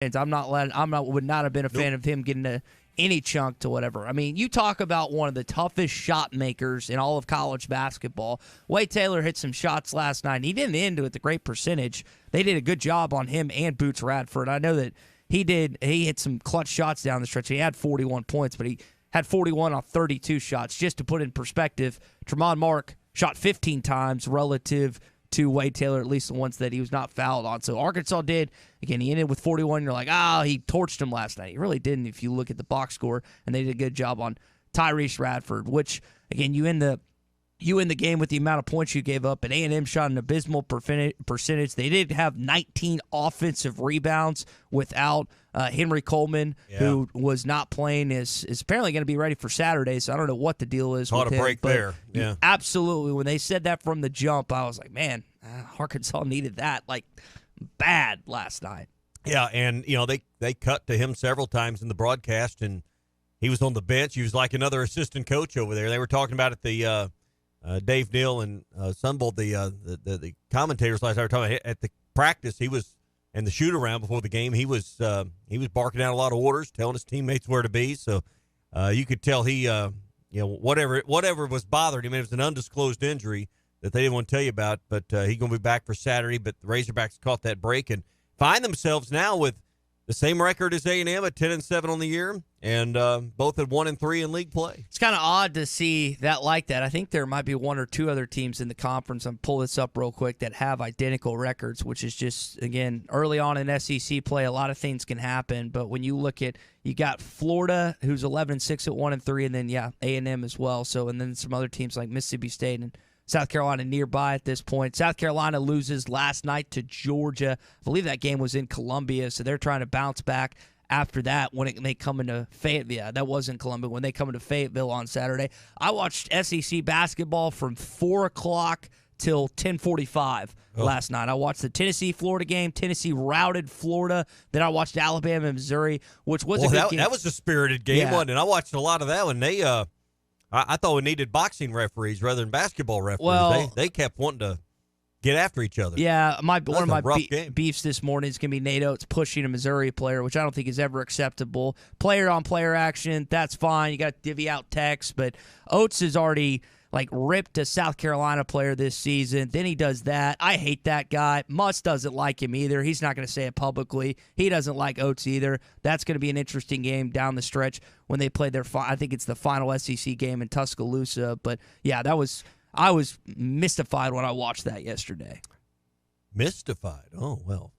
would not have been a fan of him getting any chunk to whatever. I mean, you talk about one of the toughest shot makers in all of college basketball. Wade Taylor hit some shots last night, and he didn't end with a great percentage. They did a good job on him and Boots Radford. I know that he hit some clutch shots down the stretch. He had 41 points, but he had 41 off 32 shots. Just to put in perspective, Tremont Mark shot 15 times relative to Wade Taylor, at least the ones that he was not fouled on. So Arkansas did. Again, he ended with 41. You're like, he torched him last night. He really didn't if you look at the box score, and they did a good job on Tyrese Radford, which, again, you end the game with the amount of points you gave up, and A&M shot an abysmal percentage. They did have 19 offensive rebounds without Henry Coleman, who was not playing, is apparently going to be ready for Saturday, so I don't know what the deal is with him. Caught a break there. Yeah. Absolutely. When they said that from the jump, I was like, man, Arkansas needed that like bad last night. Yeah, and they cut to him several times in the broadcast, and he was on the bench. He was like another assistant coach over there. They were talking about it, the Dave Neal and Sunbolt, the commentators last night were talking about at the practice. He was and the shoot around before the game. He was barking out a lot of orders, telling his teammates where to be. So you could tell he whatever was bothering him. It was an undisclosed injury that they didn't want to tell you about, but he's going to be back for Saturday. But the Razorbacks caught that break and find themselves now with the same record as A&M at 10-7 on the year, and both at 1-3 in league play. It's kind of odd to see that like that. I think there might be one or two other teams in the conference. I'm pull this up real quick that have identical records, which is just, again, early on in SEC play, a lot of things can happen. But when you look at, you got Florida, who's 11-6 at 1-3, and then A&M as well. So, and then some other teams like Mississippi State and South Carolina nearby at this point. South Carolina loses last night to Georgia. I believe that game was in Columbia, so they're trying to bounce back after that when they come into Fayetteville. Yeah, that was in Columbia. When they come into Fayetteville on Saturday. I watched SEC basketball from 4 o'clock till 10:45 last night. I watched the Tennessee-Florida game. Tennessee routed Florida. Then I watched Alabama and Missouri, which was a good game. That was a spirited game, wasn't it? I watched a lot of that one. They I thought we needed boxing referees rather than basketball referees. Well, they kept wanting to get after each other. Yeah, one of my beefs this morning is going to be Nate Oates pushing a Missouri player, which I don't think is ever acceptable. Player-on-player action, that's fine. You got to divvy out text, but Oates has already ripped a South Carolina player this season. Then he does that. I hate that guy. Muss doesn't like him either. He's not going to say it publicly. He doesn't like Oates either. That's going to be an interesting game down the stretch when they play their I think it's the final SEC game in Tuscaloosa. But, yeah, I was mystified when I watched that yesterday. Mystified? Oh, well.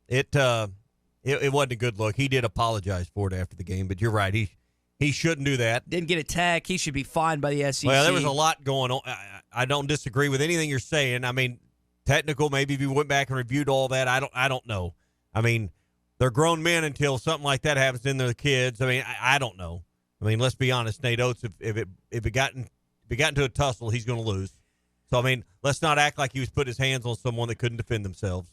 It wasn't a good look. He did apologize for it after the game, but you're right. He shouldn't do that. Didn't get a tag. He should be fined by the SEC. Well, there was a lot going on. I don't disagree with anything you're saying. I mean, technical, maybe if you went back and reviewed all that, I don't know. I mean, they're grown men until something like that happens, then they're kids. I mean, I don't know. I mean, let's be honest, Nate Oates, if it got into a tussle, he's going to lose. So, I mean, let's not act like he was putting his hands on someone that couldn't defend themselves.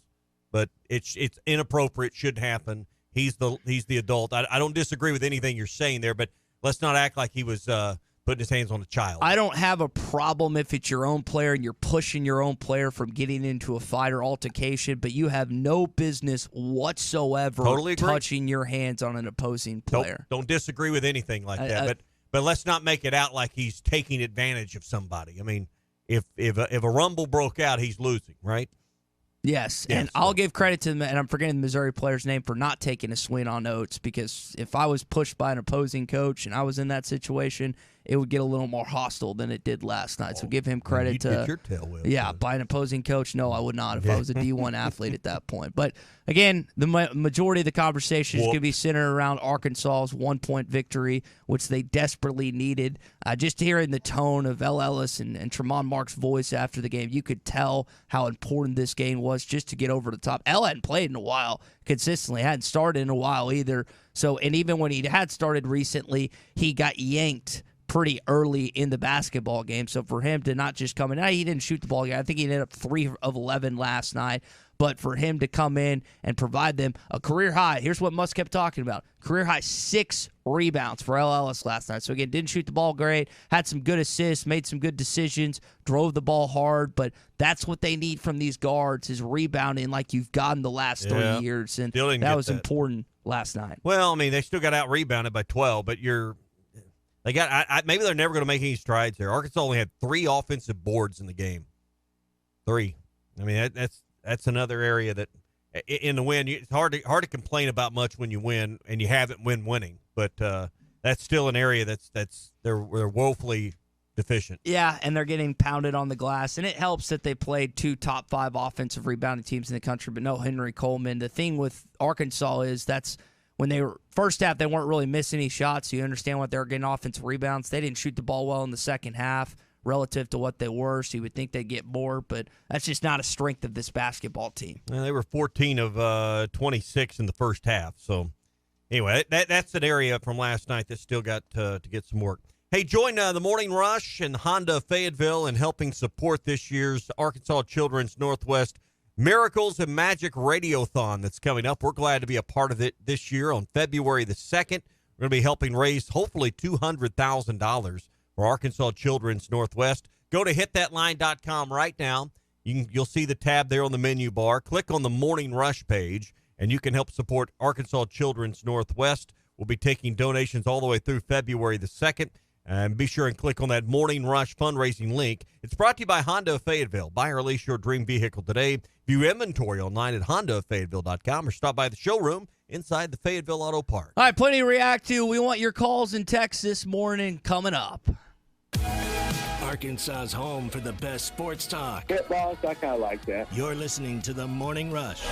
But it's inappropriate, shouldn't happen. He's the adult. I don't disagree with anything you're saying there, but let's not act like he was putting his hands on a child. I don't have a problem if it's your own player and you're pushing your own player from getting into a fight or altercation, but you have no business whatsoever touching your hands on an opposing player. Don't disagree with anything like that, but let's not make it out like he's taking advantage of somebody. I mean, if a rumble broke out, he's losing, right? Yes, and I'll give credit to them, and I'm forgetting the Missouri player's name for not taking a swing on Oates, because if I was pushed by an opposing coach and I was in that situation, it would get a little more hostile than it did last night. So give him credit to your tail whip. Yeah, by an opposing coach, no, I would not if I was a D1 athlete at that point. But again, the majority of the conversation is going to be centered around Arkansas's 1-point victory, which they desperately needed. Just hearing the tone of El Ellis and Tremont Mark's voice after the game, you could tell how important this game was just to get over the top. El hadn't played in a while consistently, hadn't started in a while either. So, and even when he had started recently, he got yanked pretty early in the basketball game. So for him to not just come in, he didn't shoot the ball. I think he ended up 3 of 11 last night. But for him to come in and provide them a career high, here's what Musk kept talking about, career high 6 rebounds for El Ellis last night. So, again, didn't shoot the ball great, had some good assists, made some good decisions, drove the ball hard. But that's what they need from these guards is rebounding like you've gotten the last 3 years. And that was important last night. Well, I mean, they still got out-rebounded by 12, but they got maybe they're never going to make any strides there. Arkansas only had 3 offensive boards in the game. 3. I mean, that's another area that in the win, it's hard to complain about much when you win, and you haven't winning. But that's still an area that's they're woefully deficient. Yeah, and they're getting pounded on the glass, and it helps that they played 2 top 5 offensive rebounding teams in the country, but no Henry Coleman. The thing with Arkansas is that's when they were first half, they weren't really missing any shots. So you understand what they were getting offensive rebounds. They didn't shoot the ball well in the second half relative to what they were, so you would think they'd get more, but that's just not a strength of this basketball team. And they were 14 of 26 in the first half. So, anyway, that's an area from last night that still got to get some work. Hey, join the Morning Rush and Honda Fayetteville in helping support this year's Arkansas Children's Northwest Miracles and Magic Radiothon that's coming up. We're glad to be a part of it this year on February the 2nd. We're going to be helping raise hopefully $200,000 for Arkansas Children's Northwest. Go to hitthatline.com right now. You'll see the tab there on the menu bar. Click on the Morning Rush page, and you can help support Arkansas Children's Northwest. We'll be taking donations all the way through February the 2nd. And be sure and click on that Morning Rush fundraising link. It's brought to you by Honda of Fayetteville. Buy or lease your dream vehicle today. View inventory online at hondaoffayetteville.com or stop by the showroom inside the Fayetteville Auto Park. All right, plenty to react to. We want your calls and texts this morning coming up. Arkansas's home for the best sports talk. Yeah, boss, I kind of like that. You're listening to the Morning Rush.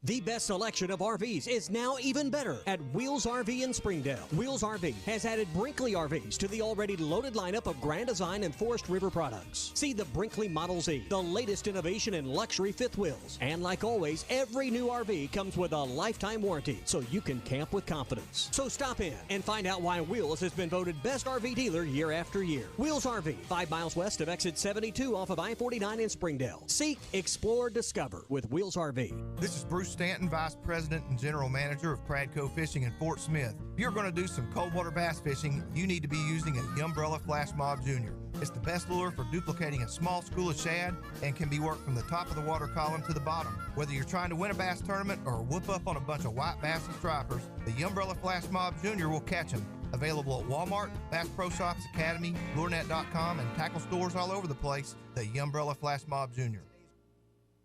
The best selection of RVs is now even better at Wheels RV in Springdale. Wheels RV has added Brinkley RVs to the already loaded lineup of Grand Design and Forest River products. See the Brinkley Model Z, the latest innovation in luxury fifth wheels. And like always, every new RV comes with a lifetime warranty, so you can camp with confidence. So stop in and find out why Wheels has been voted best RV dealer year after year. Wheels RV, 5 miles west of exit 72 off of I-49 in Springdale. Seek, explore, discover with Wheels RV. This is Bruce Stanton, Vice President and General Manager of Pradco Fishing in Fort Smith. If you're going to do some cold water bass fishing, you need to be using a Umbrella Flash Mob Jr. It's the best lure for duplicating a small school of shad and can be worked from the top of the water column to the bottom. Whether you're trying to win a bass tournament or whoop up on a bunch of white bass and stripers, the Umbrella Flash Mob Jr. will catch them. Available at Walmart, Bass Pro Shops Academy, LureNet.com, and tackle stores all over the place. The Umbrella Flash Mob Jr.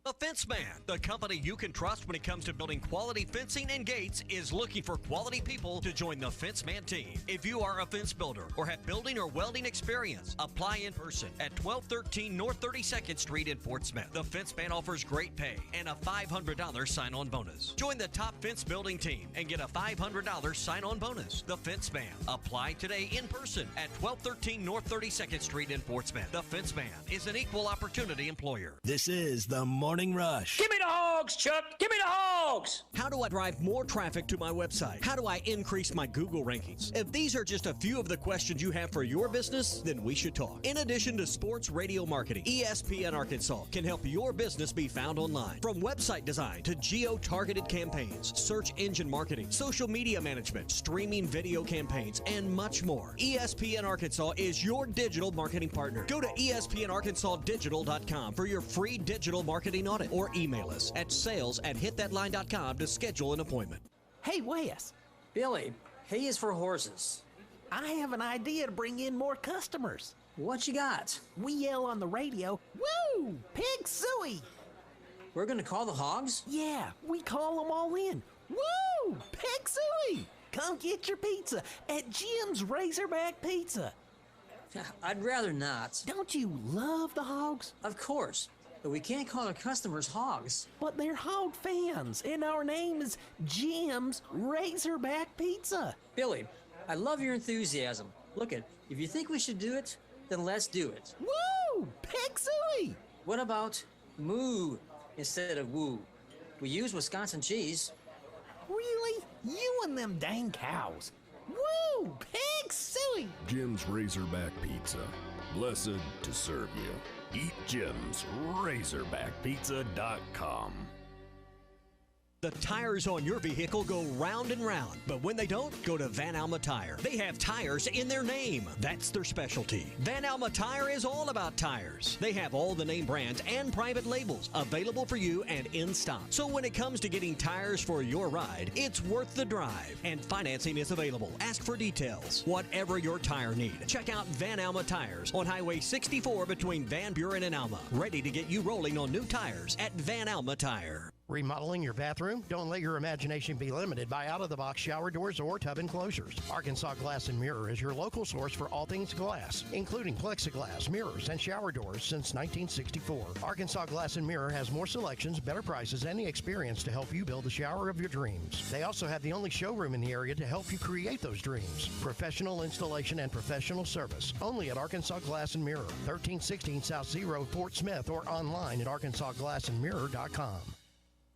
The Fence Man, the company you can trust when it comes to building quality fencing and gates, is looking for quality people to join the Fence Man team. If you are a fence builder or have building or welding experience, apply in person at 1213 North 32nd Street in Fort Smith. The Fence Man offers great pay and a $500 sign-on bonus. Join the top fence building team and get a $500 sign-on bonus. The Fence Man. Apply today in person at 1213 North 32nd Street in Fort Smith. The Fence Man is an equal opportunity employer. This is the Morning Rush. Give me the hogs, Chuck. Give me the hogs. How do I drive more traffic to my website? How do I increase my Google rankings? If these are just a few of the questions you have for your business, then we should talk. In addition to sports radio marketing, ESPN Arkansas can help your business be found online. From website design to geo-targeted campaigns, search engine marketing, social media management, streaming video campaigns, and much more. ESPN Arkansas is your digital marketing partner. Go to ESPNArkansasDigital.com for your free digital marketing audit, or email us at sales@hitthatline.com to schedule an appointment. Hey, Wes, Billy, hay is for horses. I have an idea to bring in more customers. What you got? We yell on the radio, "Woo! Pig suey!" We're going to call the hogs? Yeah, we call them all in. "Woo! Pig suey! Come get your pizza at Jim's Razorback Pizza." I'd rather not. Don't you love the hogs? Of course, but we can't call our customers hogs. But they're hog fans, and our name is Jim's Razorback Pizza. Billy, I love your enthusiasm. Look it, if you think we should do it, then let's do it. Woo! Pig suey! What about moo instead of woo? We use Wisconsin cheese. Really? You and them dang cows. Woo! Pig suey! Jim's Razorback Pizza. Blessed to serve you. Eat Jim's RazorbackPizza.com. The tires on your vehicle go round and round, but when they don't, go to Van Alma Tire. They have tires in their name. That's their specialty. Van Alma Tire is all about tires. They have all the name brands and private labels available for you and in stock. So when it comes to getting tires for your ride, it's worth the drive. And financing is available. Ask for details. Whatever your tire need, check out Van Alma Tires on Highway 64 between Van Buren and Alma. Ready to get you rolling on new tires at Van Alma Tire. Remodeling your bathroom? Don't let your imagination be limited by out-of-the-box shower doors or tub enclosures. Arkansas Glass and Mirror is your local source for all things glass, including plexiglass, mirrors, and shower doors since 1964. Arkansas Glass and Mirror has more selections, better prices, and the experience to help you build the shower of your dreams. They also have the only showroom in the area to help you create those dreams. Professional installation and professional service. Only at Arkansas Glass and Mirror, 1316 South Zero, Fort Smith, or online at arkansasglassandmirror.com.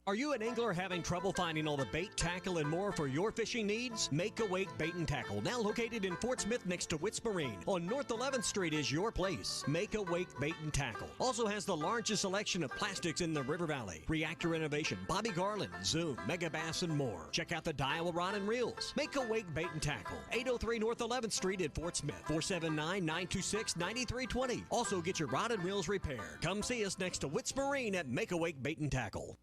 Are you an angler having trouble finding all the bait, tackle, and more for your fishing needs? Make a Wake Bait and Tackle, now located in Fort Smith next to Witts Marine on North 11th Street, is your place. Make a Wake Bait and Tackle also has the largest selection of plastics in the River Valley. Reactor Innovation, Bobby Garland, Zoom, Mega Bass, and more. Check out the Daiwa Rod and Reels. Make a Wake Bait and Tackle, 803 North 11th Street at Fort Smith, 479-926-9320. Also get your rod and reels repaired. Come see us next to Witts Marine at Make a Wake Bait and Tackle.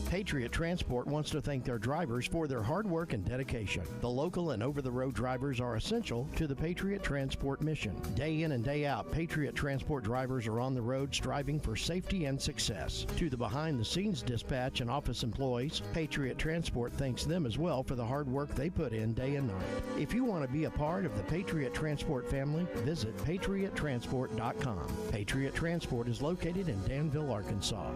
Patriot Transport wants to thank their drivers for their hard work and dedication. The local and over-the-road drivers are essential to the Patriot Transport mission. Day in and day out, Patriot Transport drivers are on the road striving for safety and success. To the behind-the-scenes dispatch and office employees, Patriot Transport thanks them as well for the hard work they put in day and night. If you want to be a part of the Patriot Transport family, visit patriottransport.com. Patriot Transport is located in Danville, Arkansas.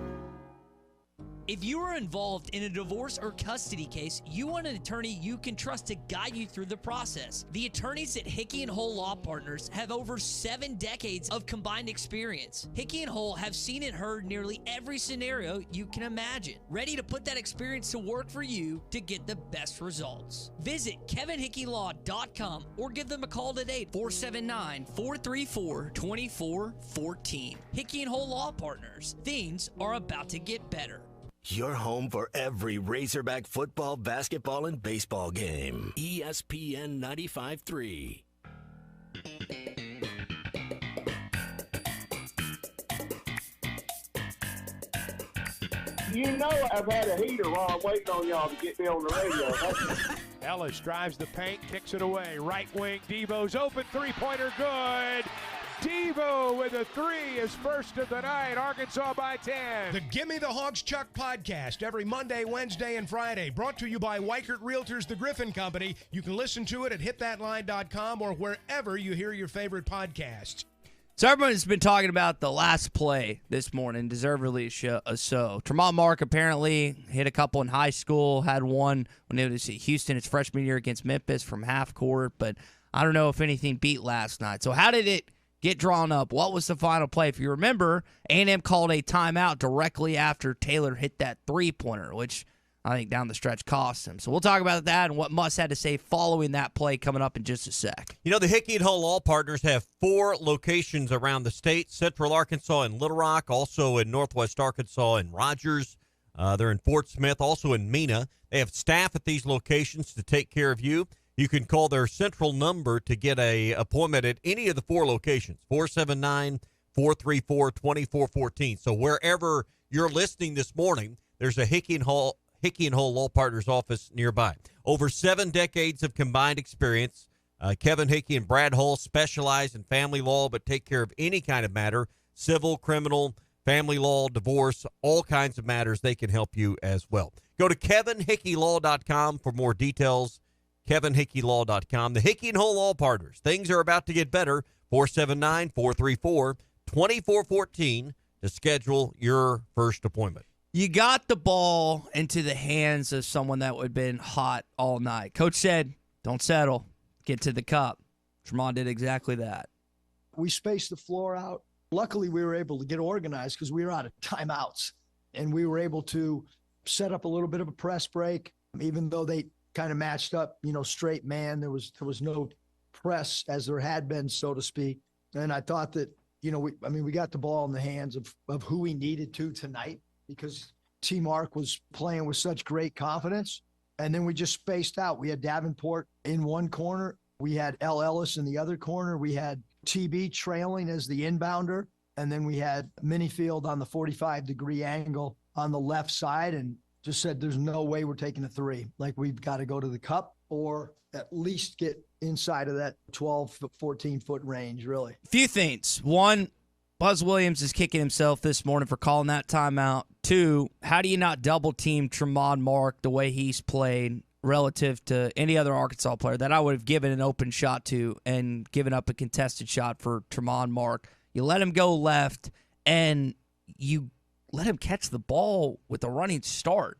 If you are involved in a divorce or custody case, you want an attorney you can trust to guide you through the process. The attorneys at Hickey & Hole Law Partners have over 7 decades of combined experience. Hickey & Hole have seen and heard nearly every scenario you can imagine, ready to put that experience to work for you to get the best results. Visit kevinhickeylaw.com or give them a call today, 479-434-2414. Hickey & Hole Law Partners. Things are about to get better. Your home for every Razorback football, basketball, and baseball game. ESPN 95.3. You know I've had a heater while I'm waiting on y'all to get me on the radio. Ellis drives the paint, kicks it away. Right wing, Devo's open, three-pointer good. Devo with a three, his first of the night. Arkansas by 10. The Gimme the Hogs Chuck podcast every Monday, Wednesday, and Friday. Brought to you by Weichert Realtors, the Griffin Company. You can listen to it at hitthatline.com or wherever you hear your favorite podcasts. So everyone's been talking about the last play this morning, deservedly so. Tremont Mark apparently hit a couple in high school, had one when it was at Houston his freshman year against Memphis from half court, but I don't know if anything beat last night. So how did it get drawn up? What was the final play? If you remember, A&M called a timeout directly after Taylor hit that three-pointer, which I think down the stretch cost him. So we'll talk about that and what Muss had to say following that play coming up in just a sec. You know, the Hickey and Hull Law Partners have 4 locations around the state: Central Arkansas in Little Rock, also in Northwest Arkansas in Rogers. They're in Fort Smith, also in Mena. They have staff at these locations to take care of you. You can call their central number to get a appointment at any of the 4 locations, 479-434-2414. So wherever you're listening this morning, there's a Hickey and Hull Law Partners office nearby. Over 7 decades of combined experience. Kevin Hickey and Brad Hull specialize in family law, but take care of any kind of matter: civil, criminal, family law, divorce, all kinds of matters. They can help you as well. Go to kevinhickeylaw.com for more details. kevinhickeylaw.com. The Hickey and Hull Law Partners. Things are about to get better. 479-434-2414 to schedule your first appointment. You got the ball into the hands of someone that would have been hot all night. Coach said, don't settle. Get to the cup. Tremont did exactly that. We spaced the floor out. Luckily, we were able to get organized because we were out of timeouts. And we were able to set up a little bit of a press break, even though they kind of matched up, straight man. There was no press as there had been, so to speak. And I thought that we got the ball in the hands of who we needed to tonight because T. Mark was playing with such great confidence. And then we just spaced out. We had Davenport in one corner. We had L. Ellis in the other corner. We had TB trailing as the inbounder. And then we had Minifield on the 45-degree angle on the left side and just said, there's no way we're taking a three. Like, we've got to go to the cup or at least get inside of that 12, 14-foot range, really. Few things. One, Buzz Williams is kicking himself this morning for calling that timeout. Two, how do you not double-team Tremont Mark the way he's played relative to any other Arkansas player that I would have given an open shot to and given up a contested shot for Tremont Mark? You let him go left, and you let him catch the ball with a running start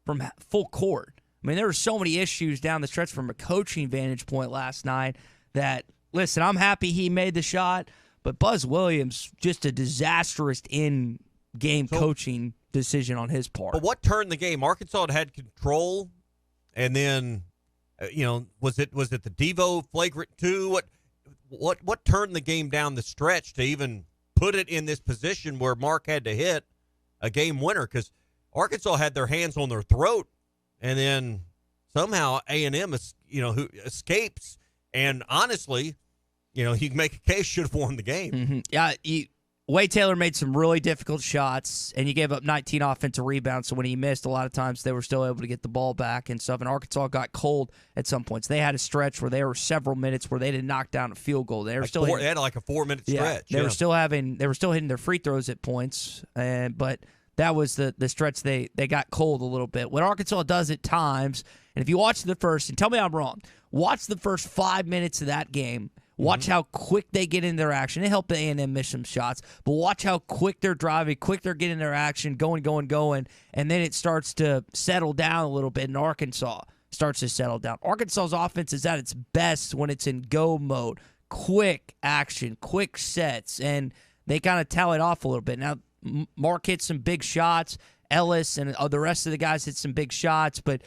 from full court. I mean, there were so many issues down the stretch from a coaching vantage point last night that, listen, I'm happy he made the shot, but Buzz Williams, just a disastrous in-game coaching decision on his part. But what turned the game? Arkansas had control, and then, was it the Devo flagrant two? What turned the game down the stretch to even put it in this position where Mark had to hit a game winner? Because Arkansas had their hands on their throat, and then somehow A&M who escapes. And honestly, you can make a case should have won the game. Mm-hmm. Yeah, Wade Taylor made some really difficult shots, and you gave up 19 offensive rebounds. So when he missed, a lot of times they were still able to get the ball back and stuff. And Arkansas got cold at some points. They had a stretch where there were several minutes where they didn't knock down a field goal. They were they had like a 4-minute stretch. They were still hitting their free throws at points, but that was the stretch they got cold a little bit. What Arkansas does at times, and if you watch the first, and tell me I'm wrong, watch the first 5 minutes of that game. Watch how quick they get in their action. It helped A&M miss some shots, but watch how quick they're driving, quick they're getting their action, going, and then it starts to settle down a little bit, and Arkansas starts to settle down. Arkansas's offense is at its best when it's in go mode, quick action, quick sets, and they kind of tell it off a little bit. Now, Mark hit some big shots. Ellis and the rest of the guys hit some big shots, but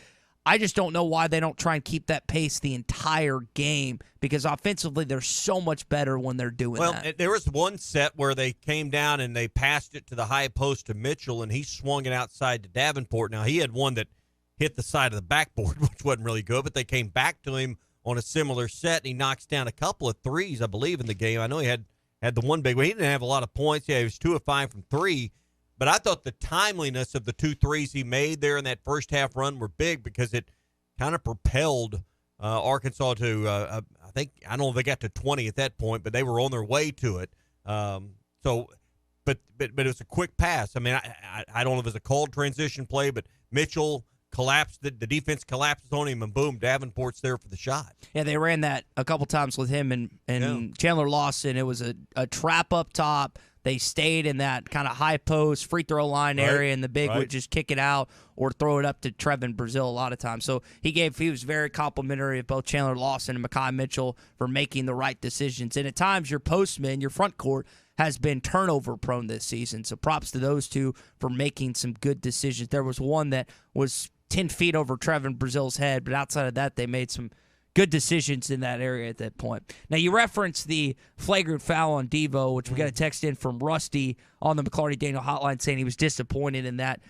I just don't know why they don't try and keep that pace the entire game, because offensively they're so much better when they're doing that. Well, there was one set where they came down and they passed it to the high post to Mitchell, and he swung it outside to Davenport. Now, he had one that hit the side of the backboard, which wasn't really good, but they came back to him on a similar set, and he knocks down a couple of threes, I believe, in the game. I know he had the one big one. He didn't have a lot of points. Yeah, he was 2 of 5 from 3. But I thought the timeliness of the 2 threes he made there in that first half run were big, because it kind of propelled Arkansas to, I don't know if they got to 20 at that point, but they were on their way to it. But it was a quick pass. I mean, I don't know if it was a called transition play, but Mitchell collapsed. The defense collapses on him, and boom, Davenport's there for the shot. Yeah, they ran that a couple times with him and Chandler Lawson. It was a trap up top. They stayed in that kind of high post, free throw line area, and the big would just kick it out or throw it up to Trevin Brazil a lot of times. So he was very complimentary of both Chandler Lawson and Mekhi Mitchell for making the right decisions. And at times, your postman, your front court, has been turnover prone this season. So props to those two for making some good decisions. There was one that was 10 feet over Trevin Brazil's head, but outside of that, they made some good decisions in that area at that point. Now, you referenced the flagrant foul on Devo, which we got a text in from Rusty on the McLarty Daniel hotline saying he was disappointed in that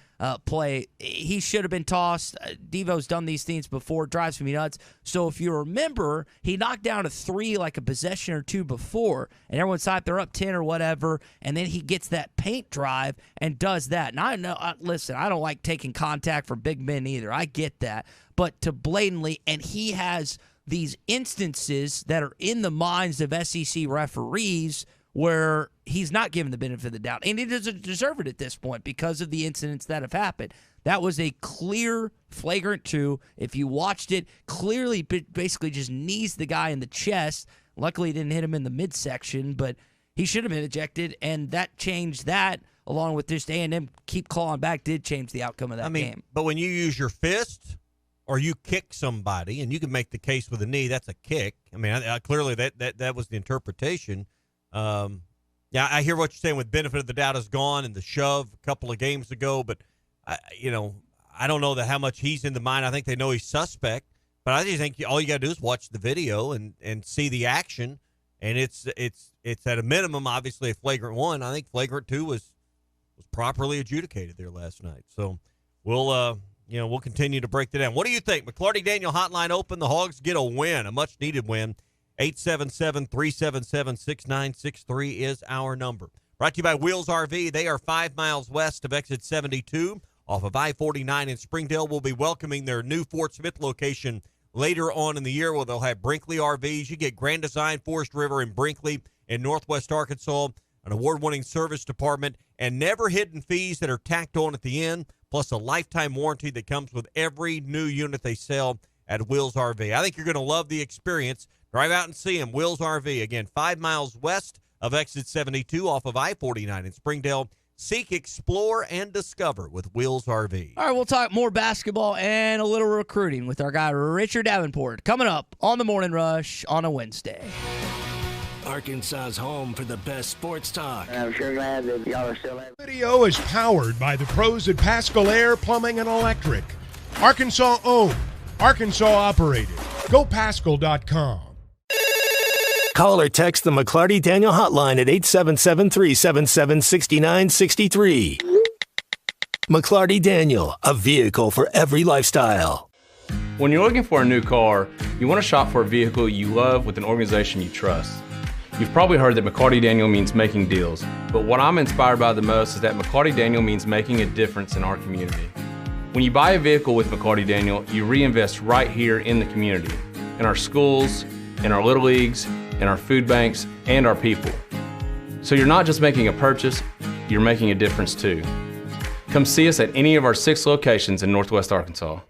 play. He should have been tossed. Devo's done these things before. Drives me nuts. So if you remember, he knocked down a 3 like a possession or 2 before, and everyone's thought they're up 10 or whatever, and then he gets that paint drive and does that. And I know, listen, I don't like taking contact from big men either. I get that. But to blatantly, and he has these instances that are in the minds of SEC referees where he's not given the benefit of the doubt. And he doesn't deserve it at this point because of the incidents that have happened. That was a clear flagrant 2. If you watched it, clearly basically just knees the guy in the chest. Luckily, he didn't hit him in the midsection, but he should have been ejected, and that changed that, along with just A&M keep clawing back, did change the outcome of that game. But when you use your fist or you kick somebody, and you can make the case with a knee, that's a kick. I mean, clearly that was the interpretation. I hear what you're saying with benefit of the doubt is gone and the shove a couple of games ago, but I don't know how much he's in the mind. I think they know he's suspect, but I just think all you got to do is watch the video and see the action. and it's at a minimum, obviously, a flagrant 1. I think flagrant 2 was properly adjudicated there last night. So we'll continue to break that down. What do you think? McClarty Daniel hotline open. The Hogs get a win, a much-needed win. 877-377-6963 is our number. Brought to you by Wheels RV. They are 5 miles west of exit 72 off of I-49 in Springdale. We'll be welcoming their new Fort Smith location later on in the year, where they'll have Brinkley RVs. You get Grand Design, Forest River, and Brinkley in Northwest Arkansas, an award-winning service department, and never hidden fees that are tacked on at the end, plus a lifetime warranty that comes with every new unit they sell at Wheels RV. I think you're going to love the experience. Drive out and see them. Wheels RV, again, 5 miles west of exit 72 off of I-49 in Springdale. Seek, explore, and discover with Wheels RV. All right, we'll talk more basketball and a little recruiting with our guy Richard Davenport coming up on the Morning Rush on a Wednesday. Arkansas's home for the best sports talk. I'm sure glad that y'all are still there. Video is powered by the pros at Pascal Air Plumbing and Electric. Arkansas owned, Arkansas operated. GoPascal.com. Call or text the McClarty Daniel hotline at 877-377-6963. McClarty Daniel, a vehicle for every lifestyle. When you're looking for a new car, you want to shop for a vehicle you love with an organization you trust. You've probably heard that McClarty Daniel means making deals, but what I'm inspired by the most is that McClarty Daniel means making a difference in our community. When you buy a vehicle with McClarty Daniel, you reinvest right here in the community, in our schools, in our little leagues, in our food banks, and our people. So you're not just making a purchase, you're making a difference too. Come see us at any of our 6 locations in Northwest Arkansas.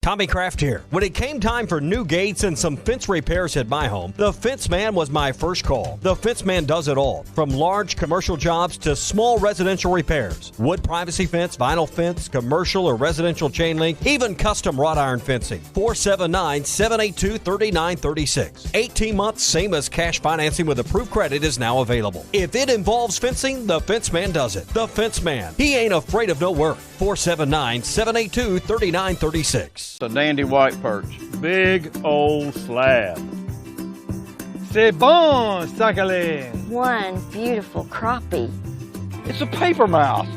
Tommy Kraft here. When it came time for new gates and some fence repairs at my home, the Fence Man was my first call. The Fence Man does it all, from large commercial jobs to small residential repairs. Wood privacy fence, vinyl fence, commercial or residential chain link, even custom wrought iron fencing. 479-782-3936. 18 months, same as cash financing with approved credit is now available. If it involves fencing, the Fence Man does it. The Fence Man. He ain't afraid of no work. 479-782-3936. A dandy white perch. Big old slab. C'est bon, Sakhalin. One beautiful crappie. It's a paper mouth.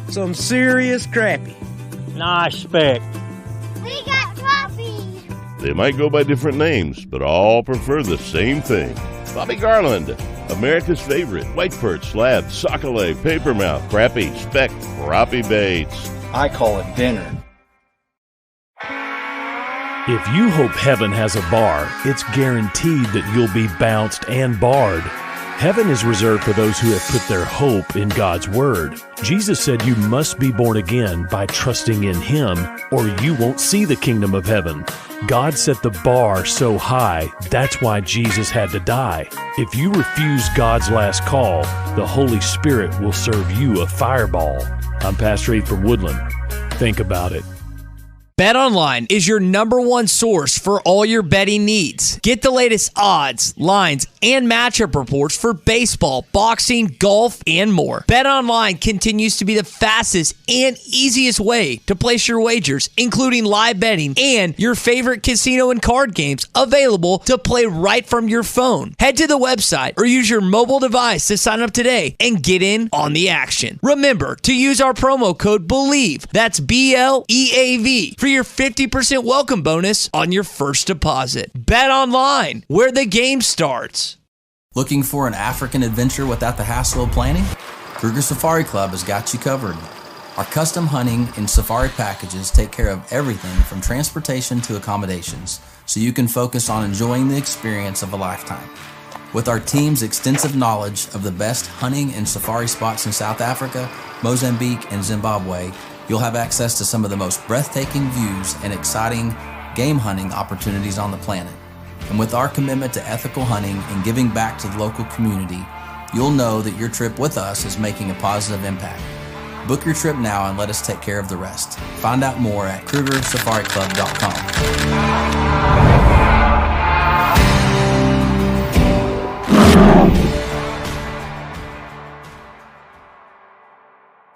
Some serious crappie. Nice speck. We got crappies. They might go by different names, but all prefer the same thing. Bobby Garland, America's favorite white perch, slab, sockeye, papermouth, crappie, speck, crappie baits. I call it dinner. If you hope heaven has a bar, it's guaranteed that you'll be bounced and barred. Heaven is reserved for those who have put their hope in God's Word. Jesus said you must be born again by trusting in Him, or you won't see the kingdom of heaven. God set the bar so high, that's why Jesus had to die. If you refuse God's last call, the Holy Spirit will serve you a fireball. I'm Pastor Eve from Woodland. Think about it. BetOnline is your #1 source for all your betting needs. Get the latest odds, lines, and matchup reports for baseball, boxing, golf, and more. BetOnline continues to be the fastest and easiest way to place your wagers, including live betting and your favorite casino and card games available to play right from your phone. Head to the website or use your mobile device to sign up today and get in on the action. Remember to use our promo code BELIEVE, that's BLEAV, for your 50% welcome bonus on your first deposit. Bet online, where the game starts. Looking for an African adventure without the hassle of planning? Kruger Safari Club has got you covered. Our custom hunting and safari packages take care of everything from transportation to accommodations, so you can focus on enjoying the experience of a lifetime. With our team's extensive knowledge of the best hunting and safari spots in South Africa, Mozambique, and Zimbabwe, you'll have access to some of the most breathtaking views and exciting game hunting opportunities on the planet. And with our commitment to ethical hunting and giving back to the local community, you'll know that your trip with us is making a positive impact. Book your trip now and let us take care of the rest. Find out more at KrugerSafariClub.com.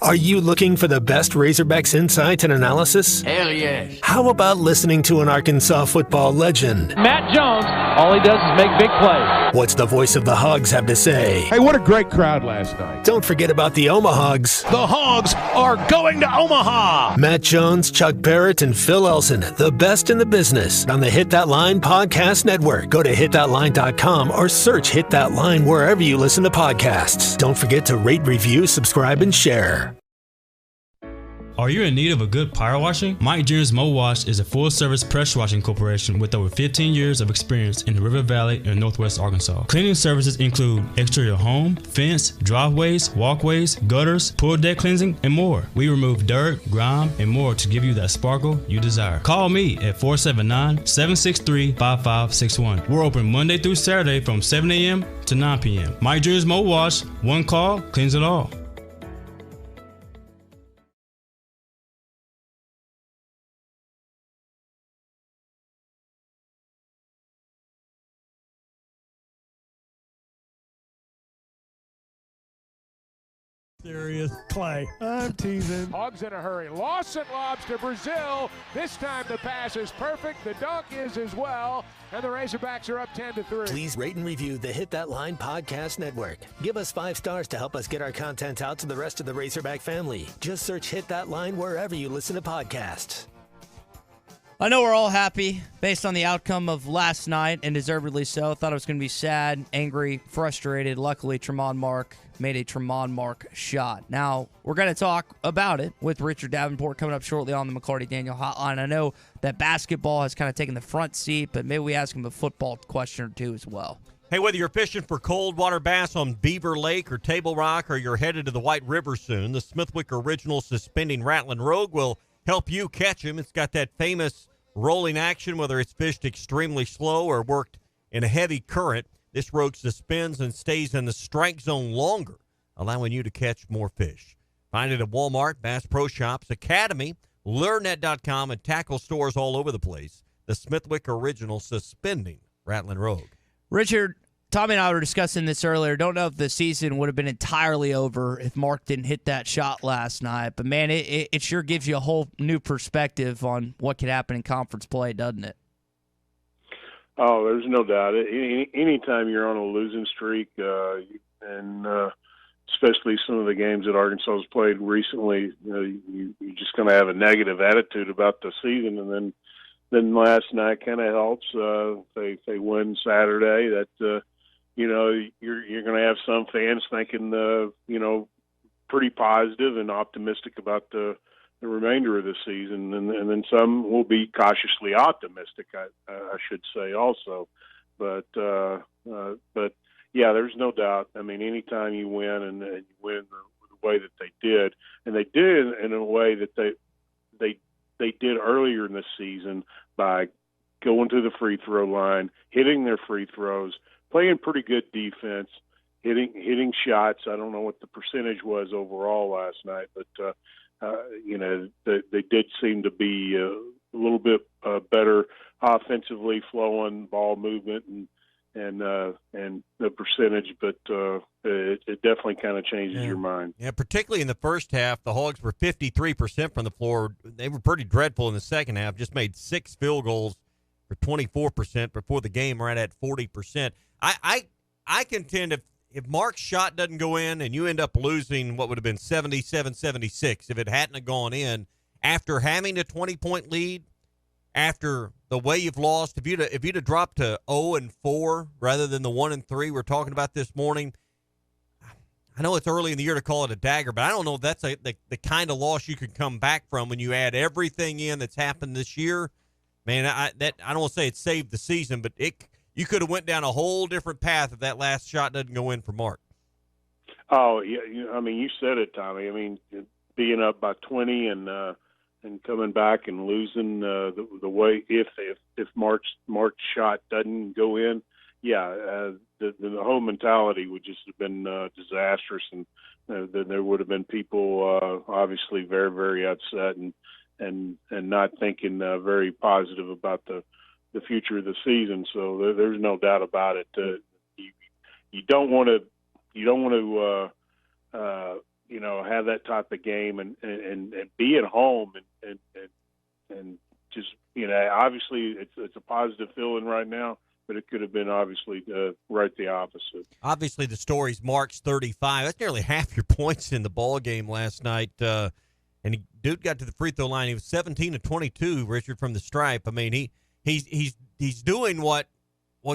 Are you looking for the best Razorbacks insight and analysis? Hell yes. How about listening to an Arkansas football legend? Matt Jones, all he does is make big plays. What's the voice of the Hogs have to say? Hey, what a great crowd last night. Don't forget about the Omahogs. The Hogs are going to Omaha. Matt Jones, Chuck Barrett, and Phil Elson, the best in the business on the Hit That Line Podcast Network. Go to hitthatline.com or search Hit That Line wherever you listen to podcasts. Don't forget to rate, review, subscribe, and share. Are you in need of a good power washing? Mike Jr.'s Mo Wash is a full-service pressure washing corporation with over 15 years of experience in the River Valley and Northwest Arkansas. Cleaning services include exterior home, fence, driveways, walkways, gutters, pool deck cleansing, and more. We remove dirt, grime, and more to give you that sparkle you desire. Call me at 479-763-5561. We're open Monday through Saturday from 7 a.m. to 9 p.m. Mike Jr.'s Mo Wash, one call, cleans it all. Serious Clay. I'm teasing. Hogs in a hurry. Lawson lobs to Brazil. This time the pass is perfect. The dunk is as well. And the Razorbacks are up 10-3. Please rate and review the Hit That Line Podcast Network. Give us 5 stars to help us get our content out to the rest of the Razorback family. Just search Hit That Line wherever you listen to podcasts. I know we're all happy based on the outcome of last night, and deservedly so. Thought it was going to be sad, angry, frustrated. Luckily, Tremont Mark made a Tremont Mark shot. Now, we're going to talk about it with Richard Davenport coming up shortly on the McCarty Daniel Hotline. I know that basketball has kind of taken the front seat, but maybe we ask him a football question or two as well. Hey, whether you're fishing for cold water bass on Beaver Lake or Table Rock, or you're headed to the White River soon, the Smithwick Original Suspending Rattling Rogue will help you catch him. It's got that famous rolling action, whether it's fished extremely slow or worked in a heavy current. This rogue suspends and stays in the strike zone longer, allowing you to catch more fish. Find it at Walmart, Bass Pro Shops, Academy, LureNet.com, and tackle stores all over the place. The Smithwick Original Suspending Rattling Rogue. Richard, Tommy and I were discussing this earlier. Don't know if the season would have been entirely over if Mark didn't hit that shot last night. But, man, it sure gives you a whole new perspective on what could happen in conference play, doesn't it? Oh, there's no doubt. Anytime you're on a losing streak, and especially some of the games that Arkansas has played recently, you're just going to have a negative attitude about the season. And then last night kind of helps. They win Saturday. That you're going to have some fans thinking pretty positive and optimistic about the remainder of the season, and then some will be cautiously optimistic, I should say also. But yeah, there's no doubt. I mean, anytime you win and you win the way that they did, and they did in a way that they did earlier in the season by going to the free throw line, hitting their free throws, playing pretty good defense, hitting shots. I don't know what the percentage was overall last night, but they did seem to be a little bit better offensively, flowing ball movement and the percentage, but it definitely kind of changes your mind. Yeah, particularly in the first half, the Hogs were 53% from the floor. They were pretty dreadful in the second half. Just made 6 field goals for 24% before the game, right at 40%. I contend if Mark's shot doesn't go in and you end up losing what would have been 77-76 if it hadn't have gone in, after having a 20-point lead, after the way you've lost, if you'd have dropped to 0-4 rather than the 1-3 we're talking about this morning, I know it's early in the year to call it a dagger, but I don't know if that's the kind of loss you could come back from when you add everything in that's happened this year. Man, I don't want to say it saved the season, but you could have went down a whole different path if that last shot doesn't go in for Mark. Oh, yeah. I mean, you said it, Tommy. I mean, being up by 20 and coming back and losing the way if Mark's shot doesn't go in, yeah, the whole mentality would just have been disastrous, and then there would have been people obviously very, very upset and not thinking very positive about the future of the season. So there's no doubt about it. You don't want to have that type of game and be at home and just obviously it's a positive feeling right now. but it could have been obviously right the opposite. Obviously, the story's Mark's 35. That's nearly half your points in the ball game last night. And dude got to the free throw line. He was 17 of 22, Richard, from the stripe. I mean, he's doing what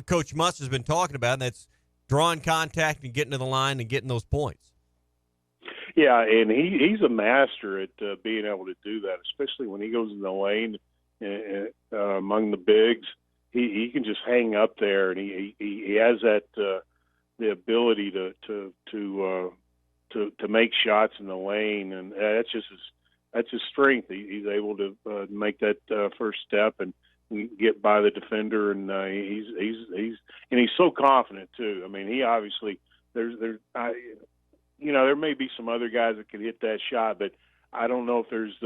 Coach Muss has been talking about, and that's drawing contact and getting to the line and getting those points. Yeah, and he's a master at being able to do that, especially when he goes in the lane among the bigs. He can just hang up there, and he has that the ability to make shots in the lane, and that's his strength. He's able to make that first step and get by the defender, and he's so confident too. I mean, he obviously there may be some other guys that could hit that shot, but I don't know if there's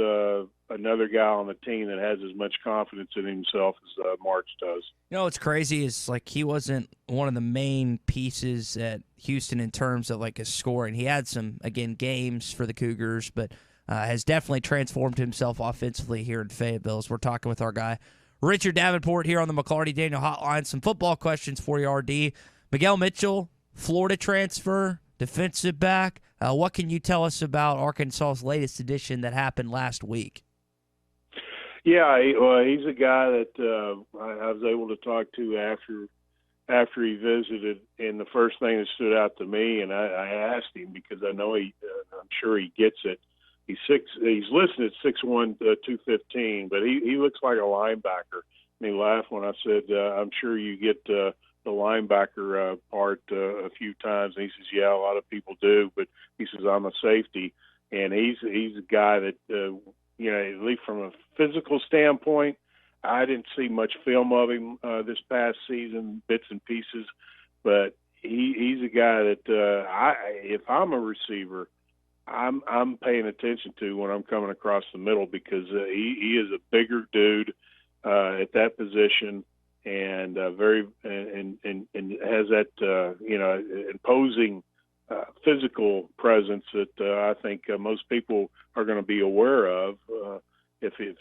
another guy on the team that has as much confidence in himself as March does. You know what's crazy is like he wasn't one of the main pieces at Houston in terms of like his scoring. He had some games for the Cougars, but has definitely transformed himself offensively here in Fayetteville. As we're talking with our guy Richard Davenport here on the McLarty Daniel Hotline. Some football questions for you, RD. Miguel Mitchell, Florida transfer, defensive back. What can you tell us about Arkansas's latest addition that happened last week? Yeah, he's a guy that I was able to talk to after he visited, and the first thing that stood out to me, and I asked him because I know I'm sure he gets it. He's listed at 6'1", 215, but he looks like a linebacker. And he laughed when I said, "I'm sure you get the linebacker part a few times." And he says, "Yeah, a lot of people do," but he says, "I'm a safety," and he's a guy that at least from a physical standpoint, I didn't see much film of him this past season, bits and pieces, but he's a guy that if I'm a receiver, I'm paying attention to when I'm coming across the middle, because he is a bigger dude at that position, and very and has that imposing physical presence that I think most people are going to be aware of if he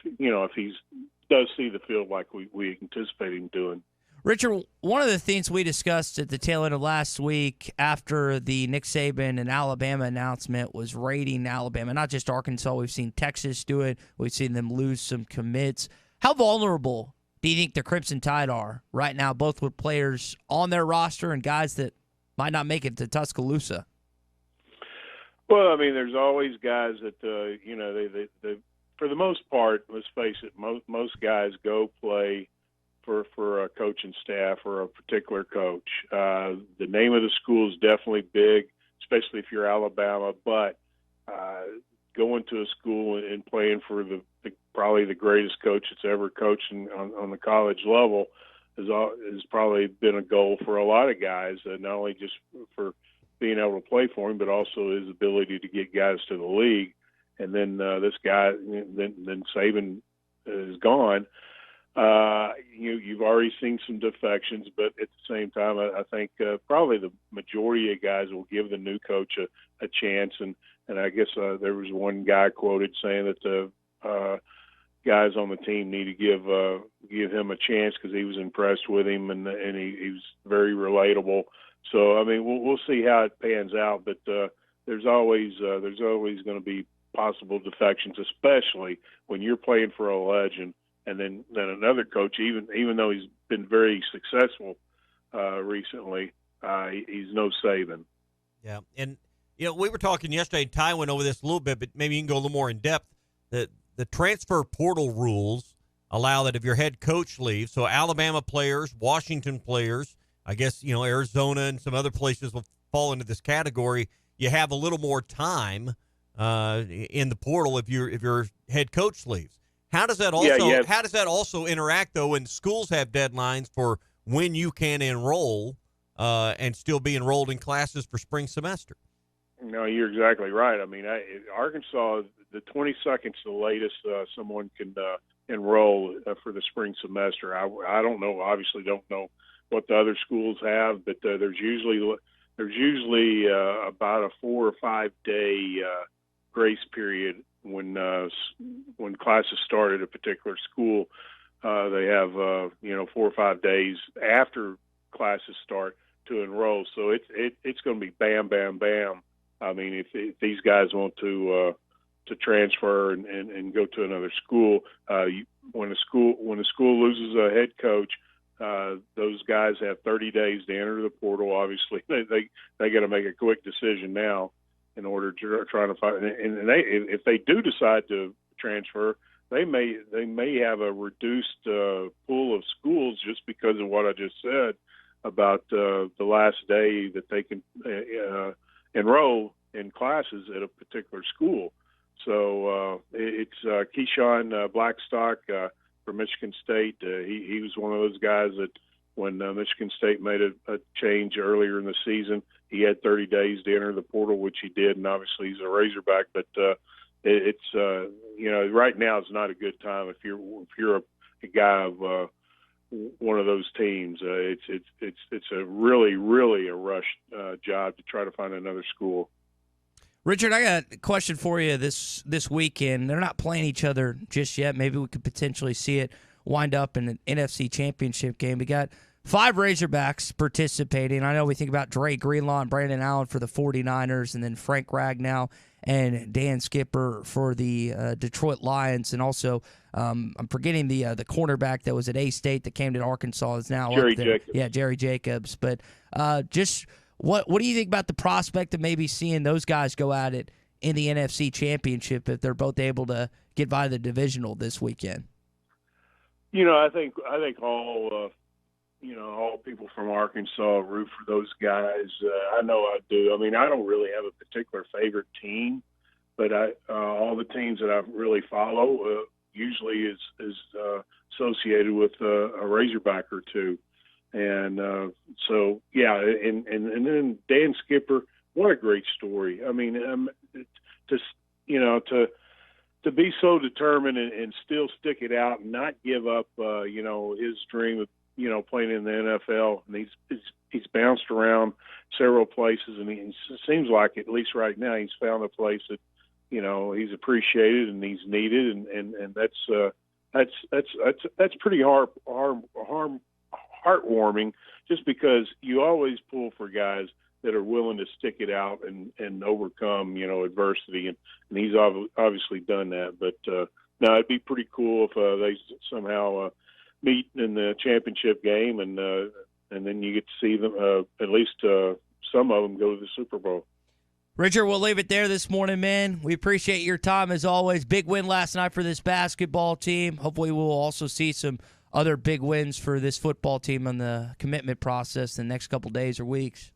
does see the field like we anticipate him doing. Richard, one of the things we discussed at the tail end of last week after the Nick Saban and Alabama announcement was rating Alabama, not just Arkansas. We've seen Texas do it. We've seen them lose some commits. How vulnerable do you think the Crimson Tide are right now, both with players on their roster and guys that might not make it to Tuscaloosa? Well, I mean, there's always guys that, they for the most part, let's face it, most guys go play for a coaching staff or a particular coach. The name of the school is definitely big, especially if you're Alabama, but going to a school and playing for probably the greatest coach that's ever coached on the college level has probably been a goal for a lot of guys, not only just for being able to play for him, but also his ability to get guys to the league. And then this guy, then Saban is gone. You've already seen some defections, but at the same time, I think probably the majority of guys will give the new coach a chance. And I guess there was one guy quoted saying that the guys on the team need to give him a chance because he was impressed with him and he was very relatable. So I mean, we'll see how it pans out, but there's always going to be possible defections, especially when you're playing for a legend. And then another coach, even though he's been very successful recently, he's no Saban. Yeah, and we were talking yesterday. Ty went over this a little bit, but maybe you can go a little more in depth. The transfer portal rules allow that if your head coach leaves, so Alabama players, Washington players, I guess Arizona and some other places will fall into this category. You have a little more time in the portal if your head coach leaves. How does that also How does that also interact though when schools have deadlines for when you can enroll and still be enrolled in classes for spring semester? No, you're exactly right. I mean, Arkansas, the 22nd is the latest someone can enroll for the spring semester. I don't know. Obviously, don't know what the other schools have, but there's usually about a 4 or 5 day grace period when classes start at a particular school. they have 4 or 5 days after classes start to enroll. So it's going to be bam, bam, bam. I mean, if these guys want to transfer and go to another school, when a school loses a head coach, those guys have 30 days to enter the portal. Obviously, they got to make a quick decision now in order to try to find. And if they do decide to transfer, they may have a reduced pool of schools just because of what I just said about the last day that they can enroll in classes at a particular school. So it's Keyshawn Blackstock from Michigan State. He was one of those guys that when Michigan State made a change earlier in the season, he had 30 days to enter the portal, which he did, and obviously he's a Razorback. But it's right now is not a good time if you're a guy of one of those teams. It's a really a rush job to try to find another school. Richard, I got a question for you this weekend. They're not playing each other just yet. Maybe we could potentially see it wind up in an NFC Championship game. We got 5 Razorbacks participating. I know we think about Dre Greenlaw and Brandon Allen for the 49ers, and then Frank Ragnow and Dan Skipper for the Detroit Lions. And also, I'm forgetting the cornerback that was at A-State that came to Arkansas is now Jerry up there. Jacobs. Yeah, Jerry Jacobs. But just what do you think about the prospect of maybe seeing those guys go at it in the NFC Championship if they're both able to get by the divisional this weekend? I think all people from Arkansas root for those guys. I know I do. I mean, I don't really have a particular favorite team, but all the teams that I really follow usually is associated with a Razorback or two. And so, yeah, and then Dan Skipper, what a great story. I mean, to be so determined and still stick it out and not give up, his dream of, playing in the NFL. And he's bounced around several places, and it seems like, at least right now, he's found a place that, he's appreciated and he's needed. And that's pretty heartwarming, just because you always pull for guys that are willing to stick it out and overcome, adversity. And he's obviously done that. But no, it'd be pretty cool if they somehow meet in the championship game, and then you get to see them, at least some of them, go to the Super Bowl. Richard, we'll leave it there this morning, man. We appreciate your time as always. Big win last night for this basketball team. Hopefully we'll also see some other big wins for this football team on the commitment process in the next couple days or weeks.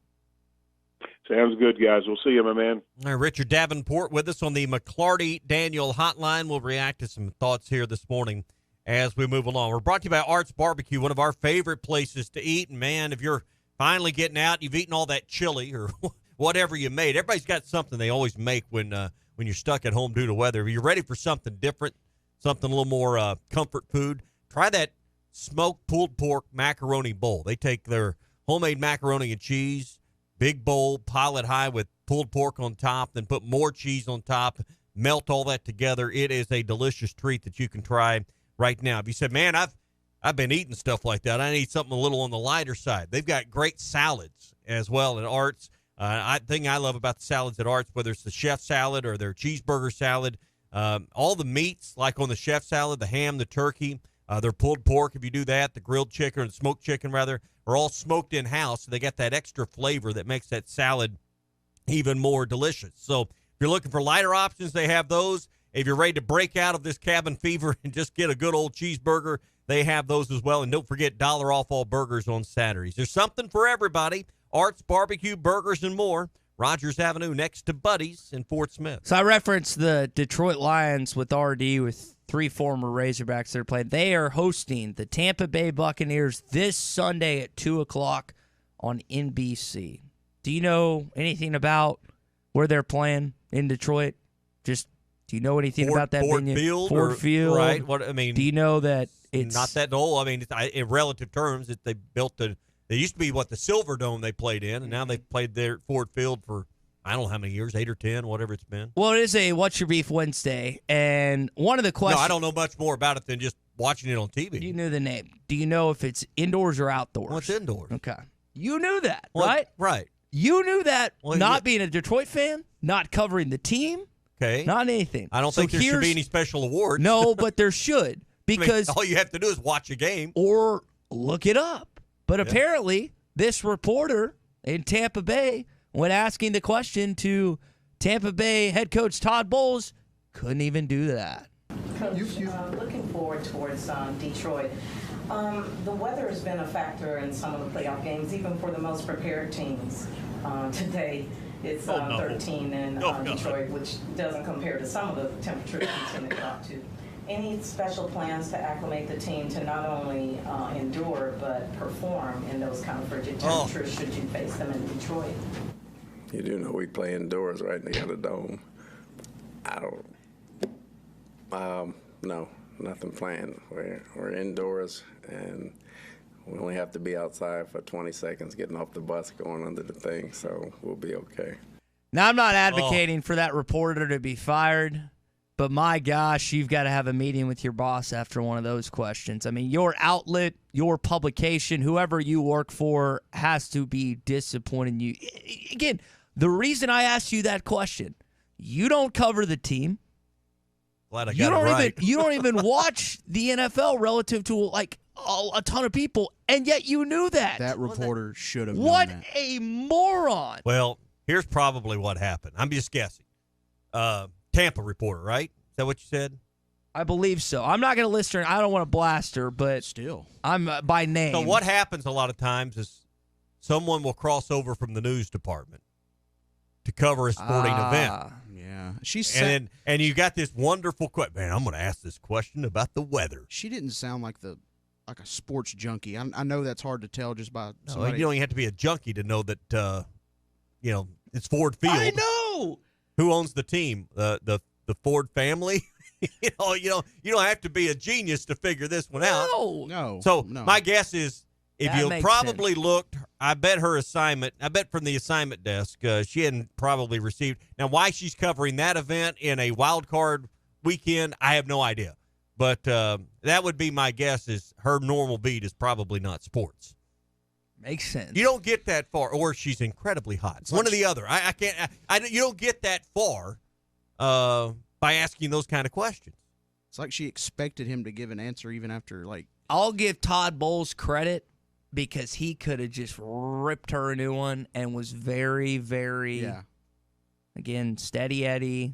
Sounds good, guys. We'll see you, my man. All right, Richard Davenport with us on the McClarty Daniel Hotline. We'll react to some thoughts here this morning as we move along. We're brought to you by Arts Barbecue, one of our favorite places to eat. And, man, if you're finally getting out, you've eaten all that chili or whatever you made. Everybody's got something they always make when you're stuck at home due to weather. If you're ready for something different, something a little more comfort food, try that smoked pulled pork macaroni bowl. They take their homemade macaroni and cheese, big bowl, pile it high with pulled pork on top, then put more cheese on top, melt all that together. It is a delicious treat that you can try right now. If you said, man, I've been eating stuff like that, I need something a little on the lighter side, they've got great salads as well at Arts. Thing I love about the salads at Arts, whether it's the chef salad or their cheeseburger salad, all the meats, like on the chef salad, the ham, the turkey, their pulled pork, if you do that, the grilled chicken, or the smoked chicken, rather, are all smoked in-house. So they got that extra flavor that makes that salad even more delicious. So if you're looking for lighter options, they have those. If you're ready to break out of this cabin fever and just get a good old cheeseburger, they have those as well. And don't forget, $1 off all burgers on Saturdays. There's something for everybody. Arts Barbecue, burgers, and more. Rogers Avenue next to Buddy's in Fort Smith. So I referenced the Detroit Lions with RD with 3 former Razorbacks that are playing. They are hosting the Tampa Bay Buccaneers this Sunday at 2 o'clock on NBC. Do you know anything about where they're playing in Detroit? Just, do you know anything about that venue? Ford Field. Right. What I mean, do you know that it's not that old? I mean, in relative terms, they built they used to be the Silver Dome they played in, and now they've played there at Ford Field for I don't know how many years, 8 or 10, whatever it's been. Well, it is a What's Your Beef Wednesday, and one of the questions. No, I don't know much more about it than just watching it on TV. You knew the name. Do you know if it's indoors or outdoors? Well, it's indoors. Okay. You knew that, Well, right? Right. You knew that, Well, not yeah. being a Detroit fan, not covering the team, Okay. not anything. I don't think there should be any special awards. No, but there should, because all you have to do is watch a game. or look it up. But Yeah. apparently, this reporter in Tampa Bay, when asking the question to Tampa Bay head coach Todd Bowles, couldn't even do that. Coach, looking forward towards Detroit. The weather has been a factor in some of the playoff games, even for the most prepared teams. Today, it's 13 in Detroit, which doesn't compare to some of the temperatures we tend to drop to. Any special plans to acclimate the team to not only endure but perform in those kind of frigid temperatures should you face them in Detroit? You do know we play indoors, right? They got a dome. No, nothing planned. We're indoors, and we only have to be outside for 20 seconds getting off the bus going under the thing, so we'll be okay. Now, I'm not advocating for that reporter to be fired, but my gosh, you've got to have a meeting with your boss after one of those questions. I mean, your outlet, your publication, whoever you work for has to be disappointing you. Again, the reason I asked you that question, you don't cover the team. Glad I got it right. You don't even watch the NFL relative to like a ton of people, and yet you knew that. That reporter should have known What that. a moron. Well, here's probably what happened. I'm just guessing. Tampa reporter, right? Is that what you said? I believe so. I'm not going to list her. I don't want to blast her, but still, I'm by name. So what happens a lot of times is someone will cross over from the news department to cover a sporting event. Yeah, and you got this wonderful question. Man, I'm going to ask this question about the weather. She didn't sound like a sports junkie. I know that's hard to tell just by No, somebody. you don't even have to be a junkie to know that. It's Ford Field. I know. Who owns the team? The Ford family. You don't have to be a genius to figure this one out. No. So no. my guess is, if That you makes probably looked, I bet from the assignment desk, she hadn't probably received. Now, why she's covering that event in a wild card weekend, I have no idea. But that would be my guess. Is her normal beat is probably not sports. Makes sense. You don't get that far, or she's incredibly hot. It's one or the other. I can't. You don't get that far by asking those kind of questions. It's like she expected him to give an answer even after I'll give Todd Bowles credit because he could have just ripped her a new one and was very, very, again, steady Eddie.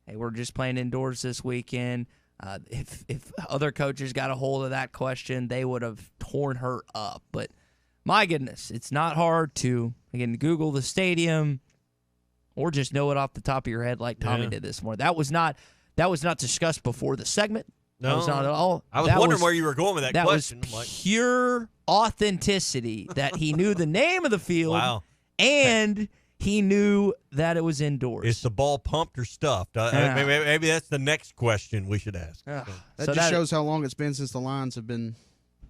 Hey, we're just playing indoors this weekend. If other coaches got a hold of that question, they would have torn her up. But my goodness, it's not hard to, again, Google the stadium or just know it off the top of your head like Tommy did this morning. That was not discussed before the segment. No, that was not at all. I was wondering where you were going with that question. That was pure authenticity that he knew the name of the field and he knew that it was indoors. Is the ball pumped or stuffed? Maybe that's the next question we should ask. That shows how long it's been since the Lions have been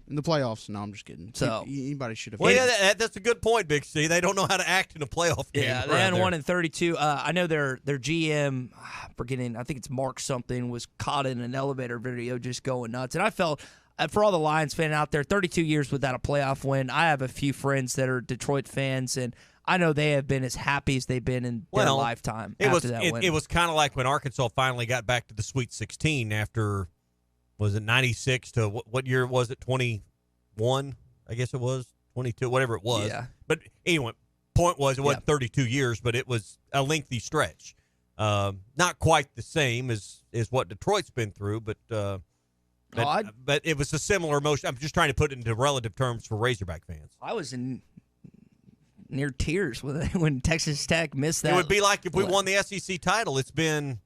in the playoffs. No, I'm just kidding. So anybody should have. Well, that's a good point, Big C. They don't know how to act in a playoff game. Yeah, they had 1-32. I know their GM, forgetting, I think it's Mark something, was caught in an elevator video just going nuts. And I felt, for all the Lions fans out there, 32 years without a playoff win. I have a few friends that are Detroit fans, and I know they have been as happy as they've been in their lifetime after that win. It was kind of like when Arkansas finally got back to the Sweet 16 after, was it 96 to what year was it? 21, I guess it was 22, whatever it was. Yeah. But anyway, point was it wasn't 32 years, but it was a lengthy stretch. Not quite the same as what Detroit's been through, but it was a similar emotion. I'm just trying to put it into relative terms for Razorback fans. I was near tears when Texas Tech missed that. It would be like if we won the SEC title. It's been,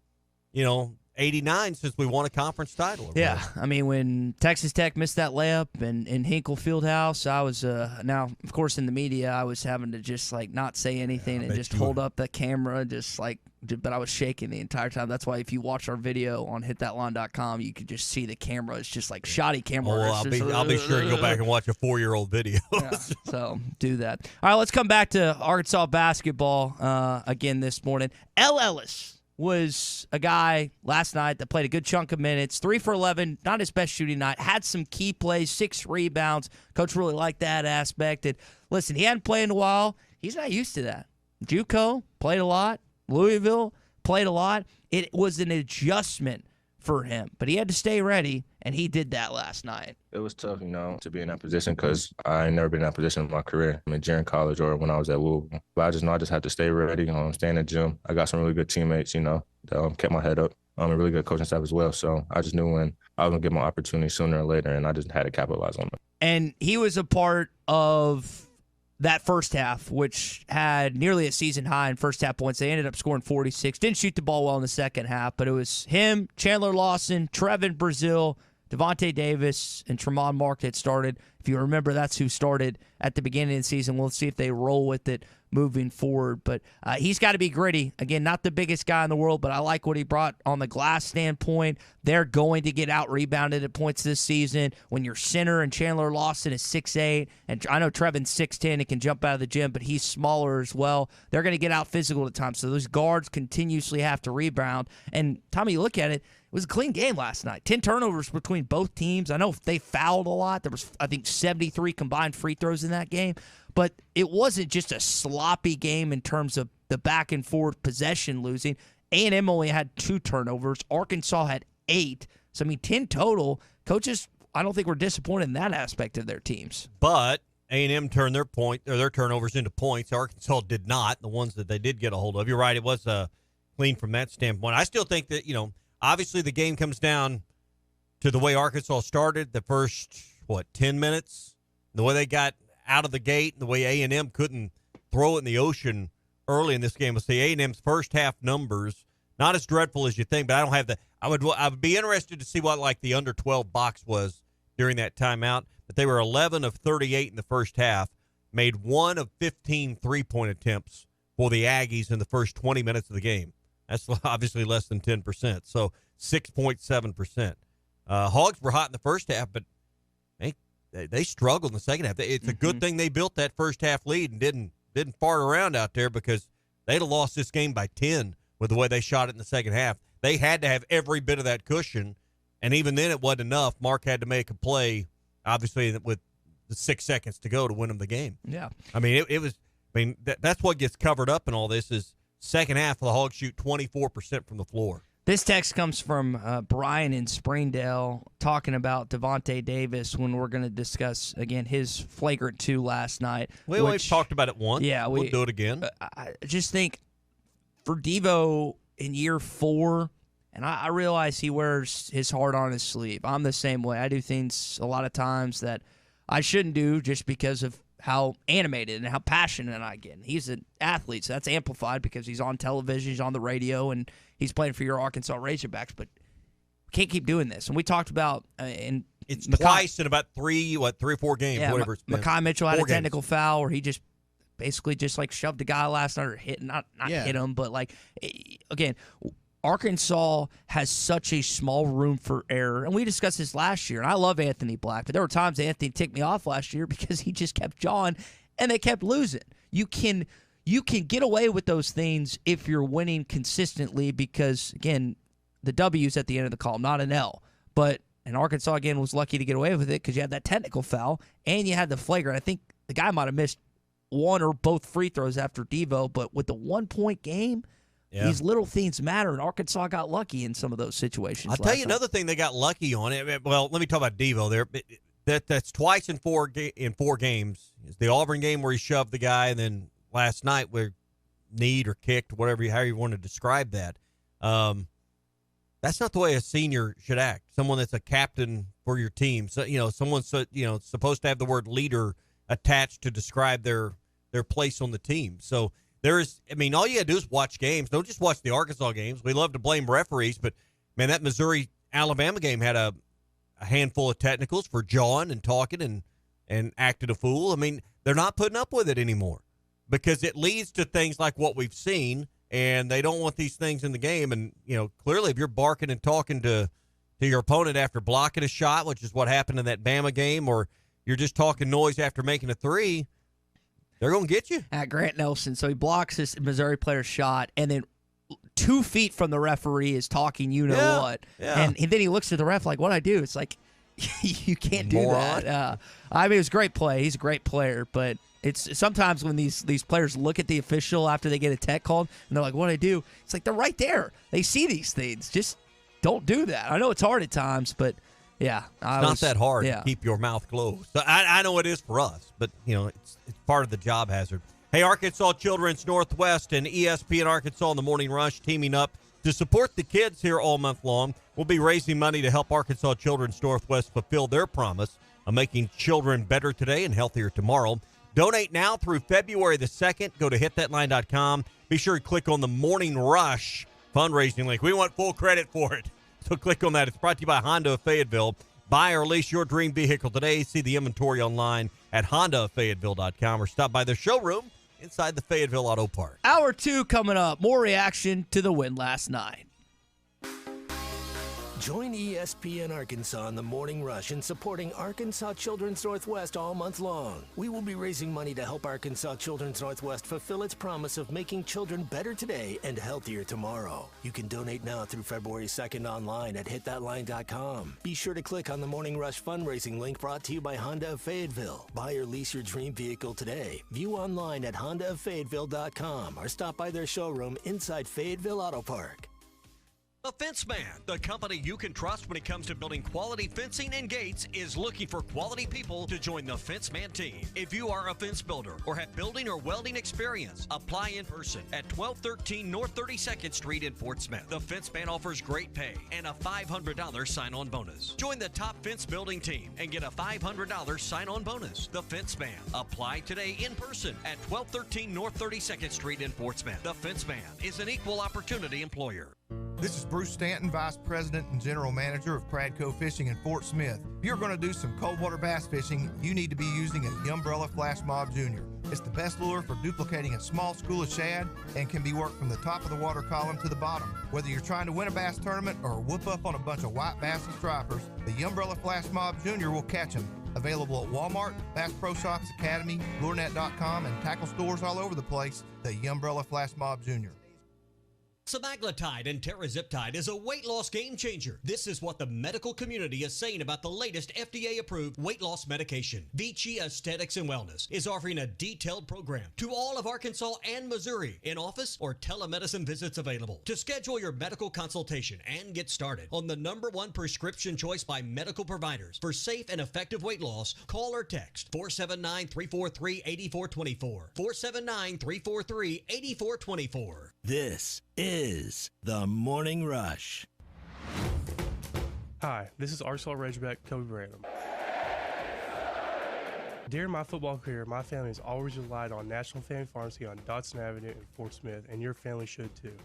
'89 since we won a conference title. Yeah, I mean, when Texas Tech missed that layup in Hinkle Fieldhouse, I was now, of course, in the media, I was having to just like not say anything and just hold up the camera, but I was shaking the entire time. That's why if you watch our video on hitthatline.com, you could just see the camera. It's just like shoddy camera. Oh, I'll be sure to go back and watch a 4-year-old video. Yeah, so do that. All right, let's come back to Arkansas basketball again this morning. L. Ellis was a guy last night that played a good chunk of minutes, 3 for 11, not his best shooting night, had some key plays, 6 rebounds. Coach really liked that aspect. And listen, he hadn't played in a while. He's not used to that. JUCO played a lot. Louisville played a lot. It was an adjustment for him, but he had to stay ready, and he did that last night. It was tough, to be in that position because I ain't never been in that position in my career. I mean, during college or when I was at Louisville. But I just know I just had to stay ready, stay in the gym. I got some really good teammates, that kept my head up. A really good coaching staff as well. So I just knew when I was going to get my opportunity sooner or later, and I just had to capitalize on it. And he was a part of that first half, which had nearly a season high in first half points. They ended up scoring 46. Didn't shoot the ball well in the second half, but it was him, Chandler Lawson, Trevin Brazile, Devontae Davis, and Tremont Mark that started. If you remember, that's who started at the beginning of the season. We'll see if they roll with it moving forward. But he's got to be gritty. Again, not the biggest guy in the world, but I like what he brought on the glass standpoint. They're going to get out-rebounded at points this season. When your center and Chandler Lawson is 6'8", and I know Trevin's 6'10", and can jump out of the gym, but he's smaller as well. They're going to get out physical at times. So those guards continuously have to rebound. And, Tommy, you look at it, it was a clean game last night. 10 turnovers between both teams. I know they fouled a lot. There was, I think, 73 combined free throws in that game. But it wasn't just a sloppy game in terms of the back and forth possession losing. A&M only had 2 turnovers. Arkansas had 8. So, 10 total. Coaches, I don't think were disappointed in that aspect of their teams. But A&M turned their turnovers into points. Arkansas did not. The ones that they did get a hold of. You're right. It was clean from that standpoint. I still think that, obviously the game comes down to the way Arkansas started the first, 10 minutes, the way they got out of the gate, and the way A&M couldn't throw it in the ocean early in this game. Let's see, A&M's first half numbers, not as dreadful as you think, but I don't have the – I would be interested to see what, the under 12 box was during that timeout. But they were 11 of 38 in the first half, made 1 of 15 three-point attempts for the Aggies in the first 20 minutes of the game. That's obviously less than 10%, so 6.7%. Hogs were hot in the first half, but they struggled in the second half. It's a good thing they built that first half lead and didn't fart around out there, because they'd have lost this game by 10 with the way they shot it in the second half. They had to have every bit of that cushion, and even then it wasn't enough. Mark had to make a play, obviously, with the 6 seconds to go to win them the game. Yeah. That's what gets covered up in all this is second half the Hogs shoot 24% from the floor. This text comes from Brian in Springdale talking about Devontae Davis when we're going to discuss, again, his flagrant 2 last night. We've talked about it once. Yeah, we'll do it again. I just think for Devo in year 4, and I realize he wears his heart on his sleeve. I'm the same way. I do things a lot of times that I shouldn't do just because of how animated and how passionate I get. He's an athlete, so that's amplified because he's on television, he's on the radio, and he's playing for your Arkansas Razorbacks. But we can't keep doing this. And we talked about it's twice in about 3 or 4 games, whatever it's been. Mekhi Mitchell had a technical foul where he just basically just shoved the guy last night or hit him, but again, Arkansas has such a small room for error. And we discussed this last year, and I love Anthony Black, but there were times Anthony ticked me off last year because he just kept jawing, and they kept losing. You can get away with those things if you're winning consistently because, again, the W's at the end of the column, not an L. And Arkansas, again, was lucky to get away with it because you had that technical foul, and you had the flagrant. I think the guy might have missed 1 or both free throws after Devo, but with the 1-point game, these little things matter, and Arkansas got lucky in some of those situations. I'll tell you another thing they got lucky on. Well, let me talk about Devo there. That's twice in 4 games. It's the Auburn game where he shoved the guy, and then last night where kneed or kicked, however you want to describe that. That's not the way a senior should act. Someone that's a captain for your team. So someone's supposed to have the word leader attached to describe their place on the team. So all you got to do is watch games. Don't just watch the Arkansas games. We love to blame referees, but Man, that Missouri-Alabama game had a handful of technicals for jawing and talking and acting a fool. I mean, they're not putting up with it anymore because it leads to things like what we've seen, and they don't want these things in the game. And, clearly if you're barking and talking to your opponent after blocking a shot, which is what happened in that Bama game, or you're just talking noise after making a three, they're going to get you. At Grant Nelson, so he blocks this Missouri player's shot, and then 2 feet from the referee is talking what. Yeah. And then he looks at the ref like, what'd I do? It's like, you can't do that. I mean, it was a great play. He's a great player, but it's sometimes when these players look at the official after they get a tech called, and they're like, what'd I do? It's like, they're right there. They see these things. Just don't do that. I know it's hard at times, but yeah. It's not that hard to keep your mouth closed. So I know it is for us, but, it's part of the job hazard. Hey, Arkansas Children's Northwest and ESPN Arkansas in the Morning Rush teaming up to support the kids here all month long. We'll be raising money to help Arkansas Children's Northwest fulfill their promise of making children better today and healthier tomorrow. Donate now through February the 2nd. Go to hitthatline.com. Be sure to click on the Morning Rush fundraising link. We want full credit for it. So click on that. It's brought to you by Honda of Fayetteville. Buy or lease your dream vehicle today. See the inventory online at HondaFayetteville.com or stop by their showroom inside the Fayetteville Auto Park. Hour 2 coming up. More reaction to the win last night. Join ESPN Arkansas in the Morning Rush in supporting Arkansas Children's Northwest all month long. We will be raising money to help Arkansas Children's Northwest fulfill its promise of making children better today and healthier tomorrow. You can donate now through February 2nd online at hitthatline.com. Be sure to click on the Morning Rush fundraising link brought to you by Honda of Fayetteville. Buy or lease your dream vehicle today. View online at HondaofFayetteville.com or stop by their showroom inside Fayetteville Auto Park. The Fence Man, the company you can trust when it comes to building quality fencing and gates, is looking for quality people to join the Fence Man team. If you are a fence builder or have building or welding experience, apply in person at 1213 North 32nd Street in Fort Smith. The Fence Man offers great pay and a $500 sign-on bonus. Join the top fence building team and get a $500 sign-on bonus. The Fence Man. Apply today in person at 1213 North 32nd Street in Fort Smith. The Fence Man is an equal opportunity employer. This is Bruce Stanton, Vice President and General Manager of Pradco Fishing in Fort Smith. If you're going to do some cold water bass fishing, you need to be using a Umbrella Flash Mob Jr. It's the best lure for duplicating a small school of shad and can be worked from the top of the water column to the bottom. Whether you're trying to win a bass tournament or whoop up on a bunch of white bass and stripers, the Umbrella Flash Mob Jr. will catch them. Available at Walmart, Bass Pro Shops Academy, LureNet.com, and tackle stores all over the place, the Umbrella Flash Mob Jr. Semaglutide and Teraziptide is a weight loss game changer. This is what the medical community is saying about the latest FDA-approved weight loss medication. Vici Aesthetics and Wellness is offering a detailed program to all of Arkansas and Missouri, in-office or telemedicine visits available. To schedule your medical consultation and get started on the #1 prescription choice by medical providers for safe and effective weight loss, call or text 479-343-8424. 479-343-8424. This is the Morning Rush. Hi, this is Arkansas Razorback Kobe Branham. During my football career, my family has always relied on National Family Pharmacy on Dodson Avenue in Fort Smith, and your family should too.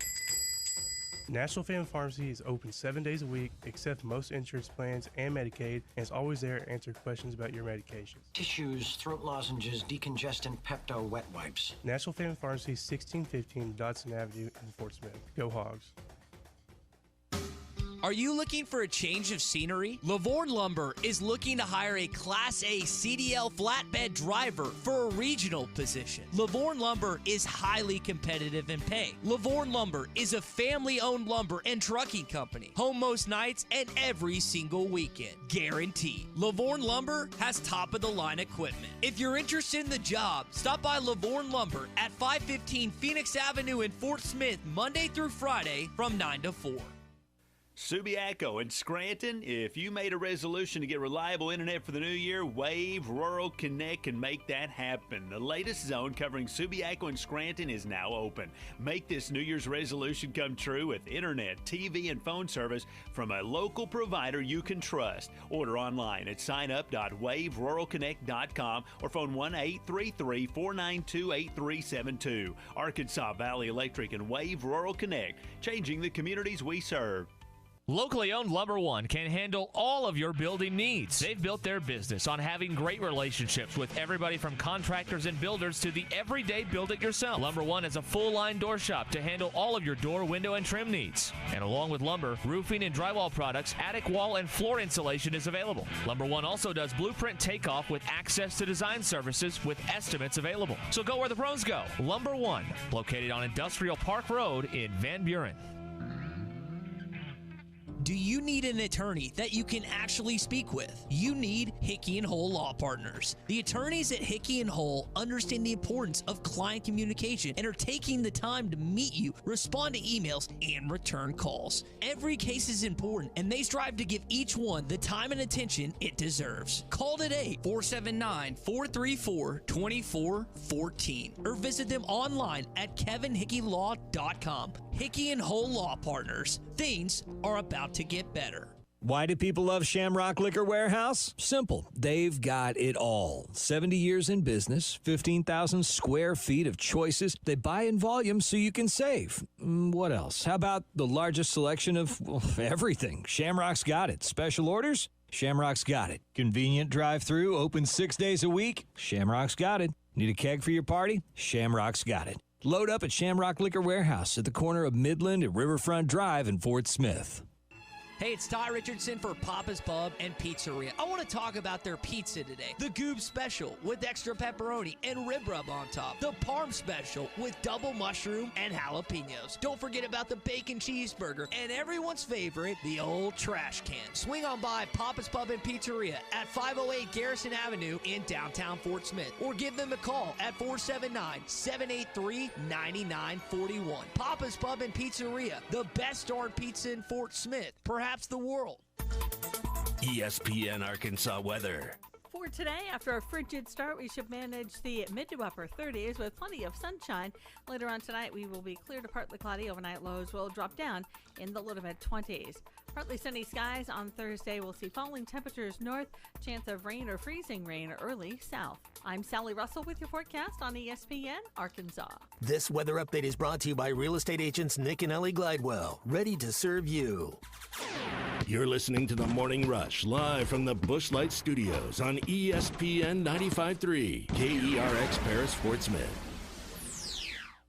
National Family Pharmacy is open 7 days a week, accepts most insurance plans and Medicaid, and is always there to answer questions about your medications. Tissues, throat lozenges, decongestant, Pepto, wet wipes. National Family Pharmacy, 1615 Dodson Avenue in Fort Smith. Go Hogs. Are you looking for a change of scenery? Lavorne Lumber is looking to hire a Class A CDL flatbed driver for a regional position. Lavorne Lumber is highly competitive in pay. Lavorne Lumber is a family-owned lumber and trucking company. Home most nights and every single weekend. Guaranteed. Lavorne Lumber has top-of-the-line equipment. If you're interested in the job, stop by Lavorne Lumber at 515 Phoenix Avenue in Fort Smith Monday through Friday from 9 to 4. Subiaco and Scranton, if you made a resolution to get reliable internet for the new year, Wave Rural Connect can make that happen. The latest zone covering Subiaco and Scranton is now open. Make this New Year's resolution come true with internet, TV, and phone service from a local provider you can trust. Order online at signup.waveruralconnect.com or phone 1-833-492-8372. Arkansas Valley Electric and Wave Rural Connect, changing the communities we serve. Locally owned Lumber One can handle all of your building needs. They've built their business on having great relationships with everybody from contractors and builders to the everyday build-it-yourself. Lumber One is a full-line door shop to handle all of your door, window, and trim needs. And along with lumber, roofing and drywall products, attic wall and floor insulation is available. Lumber One also does blueprint takeoff with access to design services with estimates available. So go where the pros go. Lumber One, located on Industrial Park Road in Van Buren. Do you need an attorney that you can actually speak with? You need Hickey and Hull Law Partners. The attorneys at Hickey and Hull understand the importance of client communication and are taking the time to meet you, respond to emails, and return calls. Every case is important, and they strive to give each one the time and attention it deserves. Call today, 479-434-2414, or visit them online at kevinhickeylaw.com. Hickey and Hull Law Partners. Things are about to get better. Why do people love Shamrock Liquor Warehouse? Simple. They've got it all. 70 years in business, 15,000 square feet of choices. They buy in volume so you can save. What else? How about the largest selection of everything? Shamrock's got it. Special orders? Shamrock's got it. Convenient drive-through, open 6 days a week? Shamrock's got it. Need a keg for your party? Shamrock's got it. Load up at Shamrock Liquor Warehouse at the corner of Midland and Riverfront Drive in Fort Smith. Hey, it's Ty Richardson for Papa's Pub and Pizzeria. I want to talk about their pizza today. The Goob Special with extra pepperoni and rib rub on top. The Parm Special with double mushroom and jalapenos. Don't forget about the bacon cheeseburger and everyone's favorite, the old trash can. Swing on by Papa's Pub and Pizzeria at 508 Garrison Avenue in downtown Fort Smith. Or give them a call at 479-783-9941. Papa's Pub and Pizzeria, the best darn pizza in Fort Smith. Perhaps the world. ESPN Arkansas weather. For today, after a frigid start, we should manage the mid to upper 30s with plenty of sunshine. Later on tonight, we will be clear to partly cloudy. Overnight lows will drop down in the low to mid 20s. Partly sunny skies on Thursday. We'll see falling temperatures north, chance of rain or freezing rain early south. I'm Sally Russell with your forecast on ESPN Arkansas. This weather update is brought to you by real estate agents Nick and Ellie Glidewell, ready to serve you. You're listening to The Morning Rush, live from the Busch Light Studios on ESPN 95.3, KERX Paris, Fort Smith.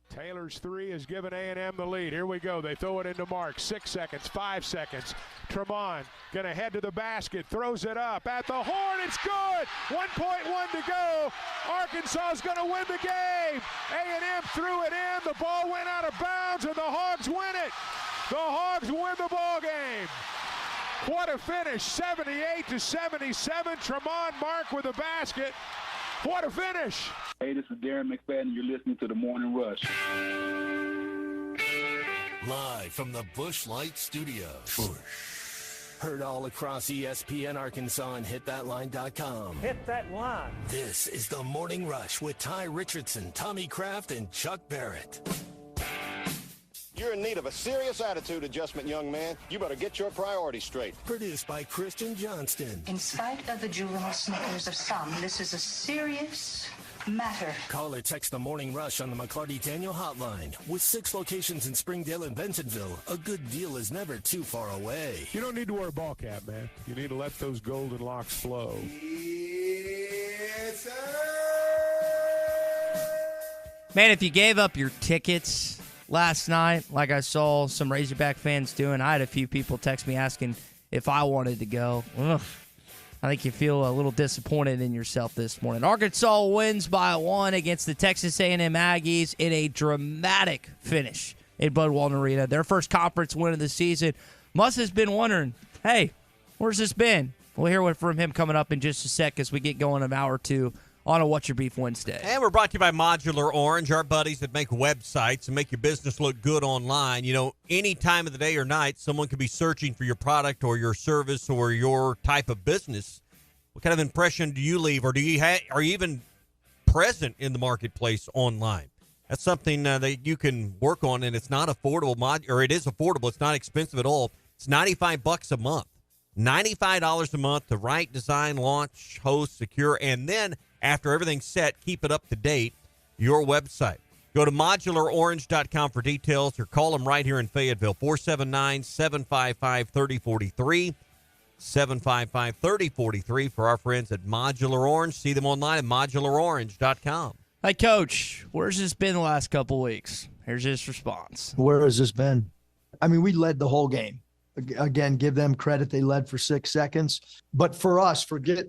Taylor's three has given A&M the lead. Here we go. They throw it into Mark. 6 seconds, 5 seconds. Tremont going to head to the basket, throws it up at the horn. It's good. 1.1 to go. Arkansas is going to win the game. A&M threw it in. The ball went out of bounds, and the Hogs win it. The Hogs win the ball game. What a finish, 78-77. Tremont Mark with a basket. What a finish. Hey, this is Darren McFadden. You're listening to The Morning Rush. Live from the Busch Light Studios. Heard all across ESPN Arkansas and hitthatline.com. Hit that line. This is The Morning Rush with Ty Richardson, Tommy Kraft, and Chuck Barrett. You're in need of a serious attitude adjustment, young man. You better get your priorities straight. Produced by Kristen Johnston. In spite of the juvenile snickers of some, this is a serious matter. Call or text The Morning Rush on the McClarty-Daniel hotline. With 6 locations in Springdale and Bentonville, a good deal is never too far away. You don't need to wear a ball cap, man. You need to let those golden locks flow. Yes, sir. Man, if you gave up your tickets last night, like I saw some Razorback fans doing, I had a few people text me asking if I wanted to go. Ugh. I think you feel a little disappointed in yourself this morning. Arkansas wins by 1 against the Texas A&M Aggies in a dramatic finish in Bud Walton Arena. Their first conference win of the season. Muss has been wondering, hey, where's this been? We'll hear from him coming up in just a sec as we get going an hour or two on a What's Your Beef Wednesday. And we're brought to you by Modular Orange, our buddies that make websites and make your business look good online. You know, any time of the day or night, someone could be searching for your product or your service or your type of business. What kind of impression do you leave, or are you even present in the marketplace online? That's something that you can work on, and it's not affordable. Or it is affordable. It's not expensive at all. It's $95 a month. $95 a month to write, design, launch, host, secure, and then after everything's set, keep it up to date, your website. Go to modularorange.com for details or call them right here in Fayetteville, 479-755-3043, 755-3043 for our friends at Modular Orange. See them online at modularorange.com. Hey, Coach, where's this been the last couple weeks? Here's his response. Where has this been? I mean, we led the whole game. Again, give them credit. They led for 6 seconds. But for us, forget,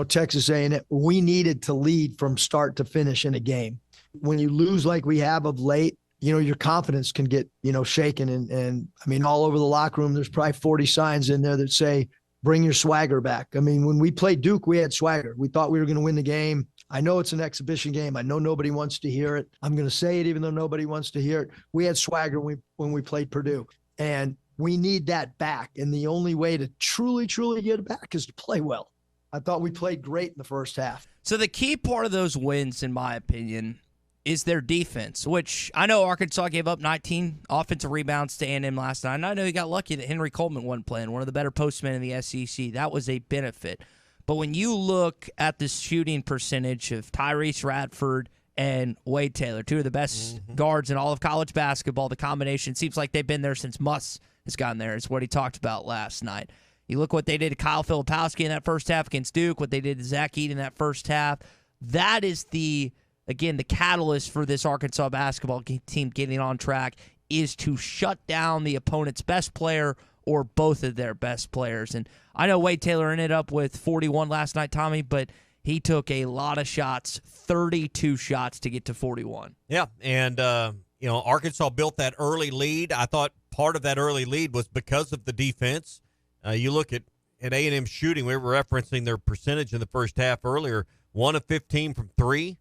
Texas A&M, we needed to lead from start to finish in a game. When you lose like we have of late, your confidence can get, shaken. And I mean, all over the locker room, there's probably 40 signs in there that say, bring your swagger back. I mean, when we played Duke, we had swagger. We thought we were going to win the game. I know it's an exhibition game. I know nobody wants to hear it. I'm going to say it even though nobody wants to hear it. We had swagger when we played Purdue. And we need that back. And the only way to truly, truly get it back is to play well. I thought we played great in the first half. So the key part of those wins, in my opinion, is their defense, which I know Arkansas gave up 19 offensive rebounds to A&M last night. And I know he got lucky that Henry Coleman wasn't playing, one of the better postmen in the SEC. That was a benefit. But when you look at the shooting percentage of Tyrese Radford and Wade Taylor, two of the best guards in all of college basketball, the combination seems like they've been there since Muss has gotten there. It's what he talked about last night. You look what they did to Kyle Filipowski in that first half against Duke, what they did to Zach Edey in that first half. That is the catalyst for this Arkansas basketball team getting on track is to shut down the opponent's best player or both of their best players. And I know Wade Taylor ended up with 41 last night, Tommy, but he took a lot of shots, 32 shots to get to 41. Yeah, and, Arkansas built that early lead. I thought part of that early lead was because of the defense. You look at A&M shooting, we were referencing their percentage in the first half earlier, 1 of 15 from 3.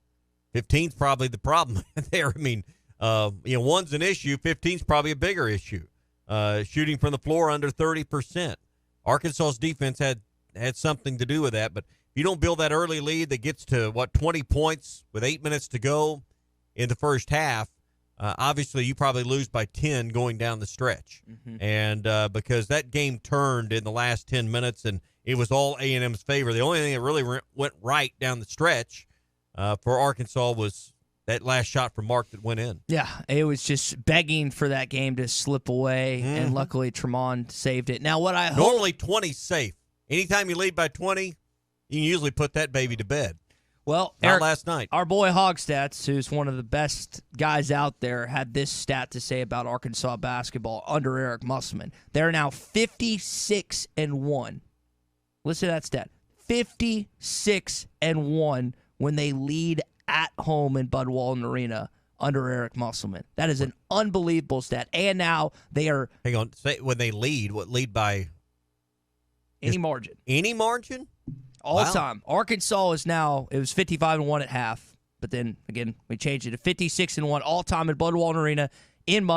15's probably the problem there. I mean, 1's an issue, 15's probably a bigger issue. Shooting from the floor under 30%. Arkansas's defense had something to do with that, but if you don't build that early lead that gets to, 20 points with 8 minutes to go in the first half, obviously you probably lose by 10 going down the stretch. And because that game turned in the last 10 minutes, and it was all A&M's favor. The only thing that really went right down the stretch for Arkansas was that last shot from Mark that went in. Yeah, it was just begging for that game to slip away, and luckily Tremont saved it. Now, what I hope... Normally 20's safe. Anytime you lead by 20, you can usually put that baby to bed. Well, not Eric, last night. Our boy Hogstats, who's one of the best guys out there, had this stat to say about Arkansas basketball under Eric Musselman. They're now 56-1. Listen to that stat. 56-1 when they lead at home in Bud Walton Arena under Eric Musselman. That is an unbelievable stat. And now they are... Hang on. Say when they lead, what lead by? Any margin. Any margin? All time. Arkansas is now, it was 55-1 at half, but then, again, we changed it to 56-1 all-time in Bud Walton Arena in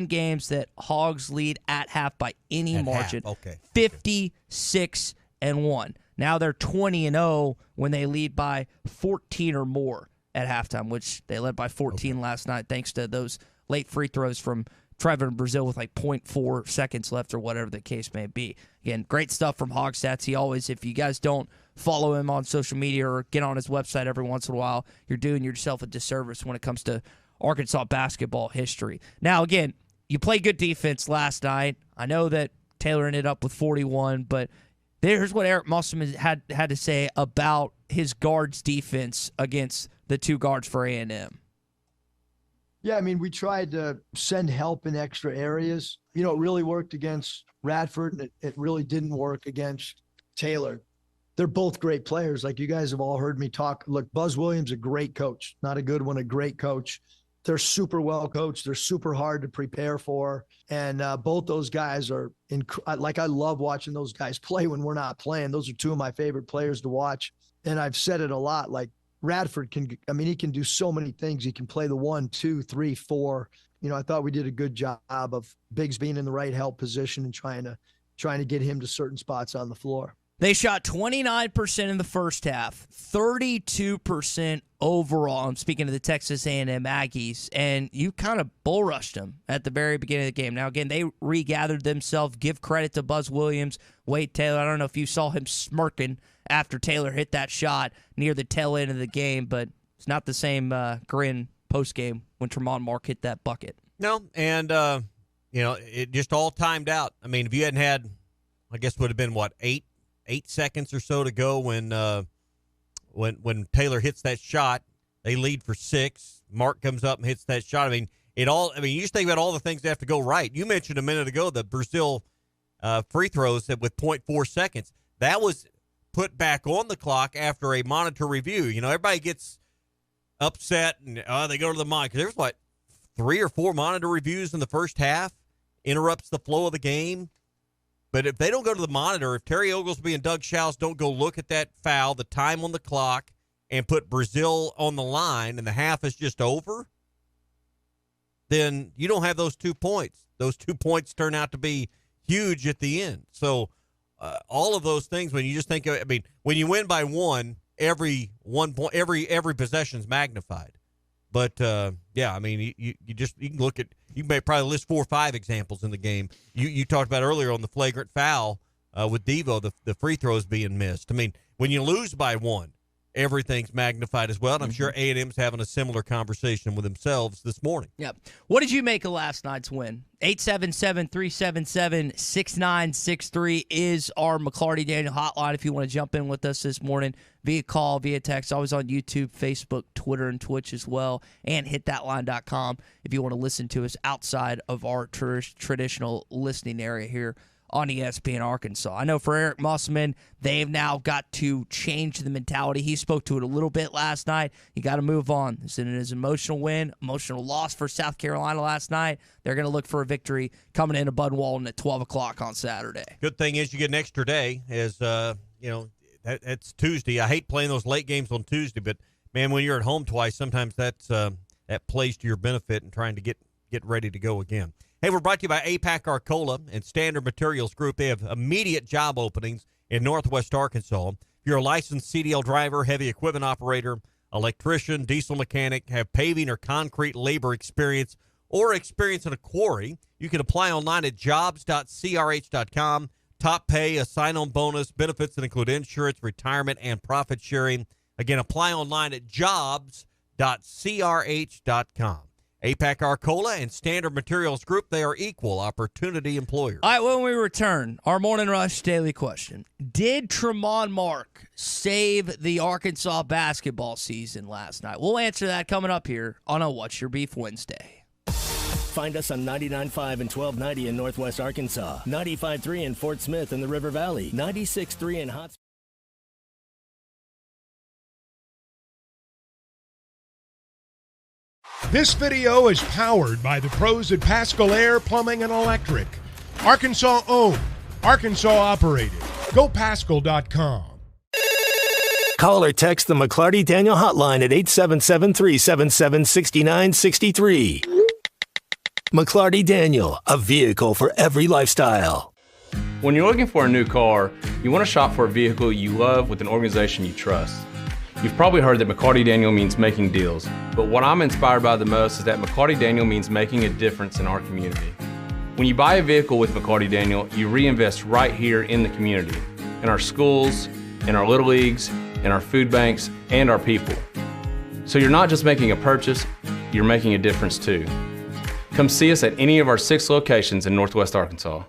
games that Hogs lead at half by any margin. Half. Okay. 56-1. Now they're 20-0 when they lead by 14 or more at halftime, which they led by 14 last night thanks to those late free throws from Trevor in Brazil with like 0.4 seconds left or whatever the case may be. Again, great stuff from Hogstats. He always, if you guys don't follow him on social media or get on his website every once in a while, you're doing yourself a disservice when it comes to Arkansas basketball history. Now, again, you played good defense last night. I know that Taylor ended up with 41, but here's what Eric Musselman had to say about his guards' defense against the two guards for A&M. Yeah, I mean, we tried to send help in extra areas. It really worked against Radford, and it really didn't work against Taylor. They're both great players. Like you guys have all heard me talk. Look, Buzz Williams, a great coach. Not a good one, a great coach. They're super well coached. They're super hard to prepare for. And both those guys are, I love watching those guys play when we're not playing. Those are two of my favorite players to watch. And I've said it a lot, like Radford he can do so many things. He can play the 1, 2, 3, 4. I thought we did a good job of Biggs being in the right help position and trying to get him to certain spots on the floor. They shot 29% in the first half, 32% overall. I'm speaking of the Texas A&M Aggies, and you kind of bull rushed them at the very beginning of the game. Now, again, they regathered themselves. Give credit to Buzz Williams, Wade Taylor. I don't know if you saw him smirking after Taylor hit that shot near the tail end of the game, but it's not the same grin post-game when Tremont Mark hit that bucket. No, and, it just all timed out. I mean, if you hadn't had, I guess would have been, 8 seconds or so to go when Taylor hits that shot, they lead for 6. Mark comes up and hits that shot. I mean, you just think about all the things that have to go right. You mentioned a minute ago the Brazil free throws with 0.4 seconds. That was put back on the clock after a monitor review. Everybody gets upset and they go to the monitor. There was 3 or 4 monitor reviews in the first half, interrupts the flow of the game. But if they don't go to the monitor, if Terry Oglesby and Doug Shouse don't go look at that foul, the time on the clock, and put Brazil on the line, and the half is just over, then you don't have those 2 points. Those 2 points turn out to be huge at the end. So all of those things, when you just think of, when you win by 1, every 1 point, every possession's magnified. But you can look at, you may probably list 4 or 5 examples in the game. You talked about earlier on the flagrant foul with Devo, the free throws being missed. I mean, when you lose by 1, everything's magnified as well. And I'm sure A&M's having a similar conversation with themselves this morning. Yep. What did you make of last night's win? 877-377-6963 is our McClarty Daniel hotline if you want to jump in with us this morning via call, via text. Always on YouTube, Facebook, Twitter, and Twitch as well. And hitthatline.com if you want to listen to us outside of our traditional listening area here on ESPN Arkansas. I know for Eric Musselman, they've now got to change the mentality. He spoke to it a little bit last night. You got to move on. This is an emotional win, emotional loss for South Carolina last night. They're going to look for a victory coming into Bud Walton at 12 o'clock on Saturday. Good thing is you get an extra day as, that's Tuesday. I hate playing those late games on Tuesday, but, man, when you're at home twice, sometimes that plays to your benefit and trying to get ready to go again. Hey, we're brought to you by APAC Arcola and Standard Materials Group. They have immediate job openings in Northwest Arkansas. If you're a licensed CDL driver, heavy equipment operator, electrician, diesel mechanic, have paving or concrete labor experience, or experience in a quarry, you can apply online at jobs.crh.com. Top pay, a sign-on bonus, benefits that include insurance, retirement, and profit sharing. Again, apply online at jobs.crh.com. APAC Arcola and Standard Materials Group, they are equal opportunity employers. All right, when we return, our Morning Rush daily question. Did Tremont Mark save the Arkansas basketball season last night? We'll answer that coming up here on a What's Your Beef Wednesday. Find us on 99.5 and 1290 in Northwest Arkansas, 95.3 in Fort Smith and the River Valley, 96.3 in Hot Springs. This video is powered by the pros at Pascal Air Plumbing and Electric. Arkansas owned, Arkansas operated. GoPascal.com. Call or text the McClarty Daniel hotline at 877-377-6963. McClarty Daniel, a vehicle for every lifestyle. When you're looking for a new car, you want to shop for a vehicle you love with an organization you trust. You've probably heard that McClarty Daniel means making deals, but what I'm inspired by the most is that McClarty Daniel means making a difference in our community. When you buy a vehicle with McClarty Daniel, you reinvest right here in the community, in our schools, in our little leagues, in our food banks, and our people. So you're not just making a purchase, you're making a difference too. Come see us at any of our 6 locations in Northwest Arkansas.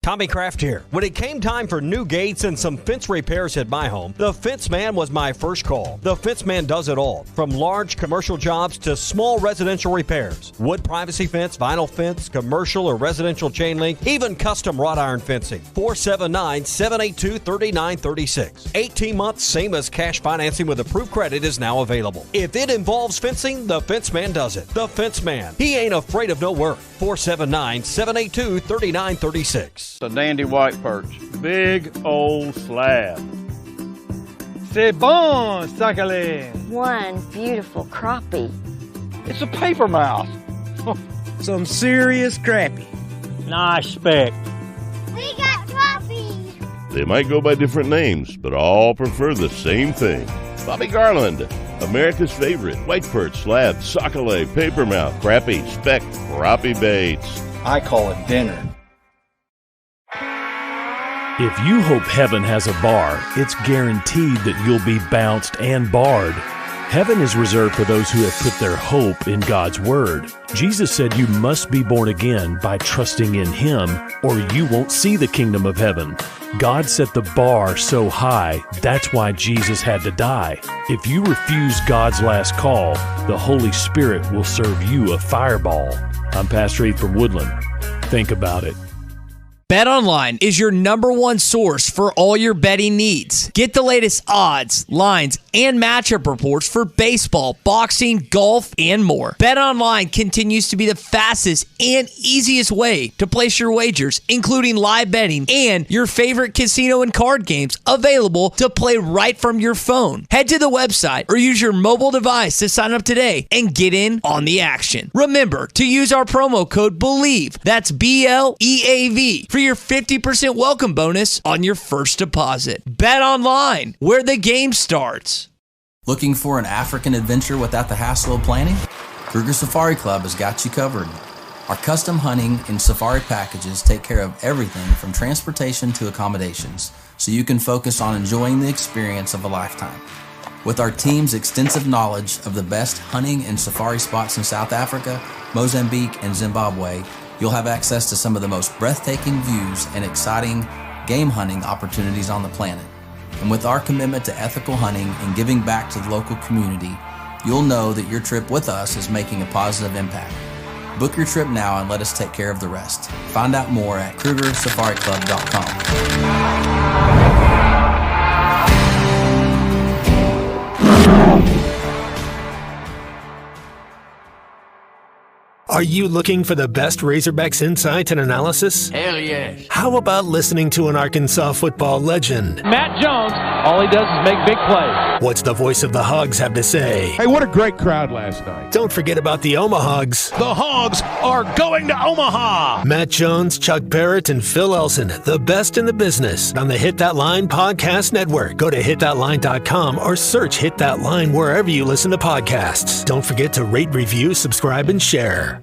Tommy Kraft here. When it came time for new gates and some fence repairs at my home, the Fence Man was my first call. The Fence Man does it all, from large commercial jobs to small residential repairs. Wood privacy fence, vinyl fence, commercial or residential chain link, even custom wrought iron fencing. 479-782-3936. 18 months, same as cash financing with approved credit is now available. If it involves fencing, the Fence Man does it. The Fence Man. He ain't afraid of no work. 479-782-3936. A dandy white perch. Big old slab. C'est bon, sacalé. One beautiful crappie. It's a paper mouse. Some serious crappie. Nice speck. We got crappie. They might go by different names, but all prefer the same thing. Bobby Garland, America's favorite. White perch, slab, sacalé, paper mouth, crappie, speck, crappie baits. I call it dinner. If you hope heaven has a bar, it's guaranteed that you'll be bounced and barred. Heaven is reserved for those who have put their hope in God's Word. Jesus said you must be born again by trusting in Him, or you won't see the kingdom of heaven. God set the bar so high, that's why Jesus had to die. If you refuse God's last call, the Holy Spirit will serve you a fireball. I'm Pastor Heath from Woodland. Think about it. BetOnline is your #1 source for all your betting needs. Get the latest odds, lines, and matchup reports for baseball, boxing, golf, and more. BetOnline continues to be the fastest and easiest way to place your wagers, including live betting and your favorite casino and card games available to play right from your phone. Head to the website or use your mobile device to sign up today and get in on the action. Remember to use our promo code BELIEVE, that's BLEAV, for your 50% welcome bonus on your first deposit. Bet online, where the game starts. Looking for an African adventure without the hassle of planning? Kruger Safari Club has got you covered. Our custom hunting and safari packages take care of everything from transportation to accommodations, so you can focus on enjoying the experience of a lifetime. With our team's extensive knowledge of the best hunting and safari spots in South Africa, Mozambique, and Zimbabwe, you'll have access to some of the most breathtaking views and exciting game hunting opportunities on the planet. And with our commitment to ethical hunting and giving back to the local community, you'll know that your trip with us is making a positive impact. Book your trip now and let us take care of the rest. Find out more at KrugerSafariClub.com. Are you looking for the best Razorbacks insight and analysis? Hell yeah. How about listening to an Arkansas football legend? Matt Jones, all he does is make big plays. What's the voice of the Hogs have to say? Hey, what a great crowd last night. Don't forget about the Omahogs. The Hogs are going to Omaha. Matt Jones, Chuck Barrett, and Phil Elson, the best in the business, on the Hit That Line Podcast Network. Go to hitthatline.com or search Hit That Line wherever you listen to podcasts. Don't forget to rate, review, subscribe, and share.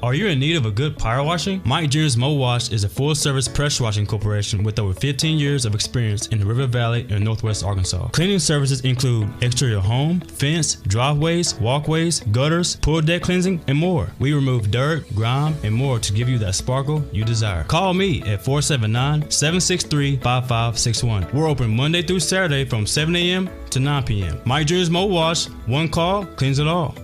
Are you in need of a good power washing? Mike Jr.'s Mo Wash is a full-service pressure washing corporation with over 15 years of experience in the River Valley and Northwest Arkansas. Cleaning services include exterior home, fence, driveways, walkways, gutters, pool deck cleansing, and more. We remove dirt, grime, and more to give you that sparkle you desire. Call me at 479-763-5561. We're open Monday through Saturday from 7 a.m. to 9 p.m. Mike Jr.'s Mo Wash, one call, cleans it all.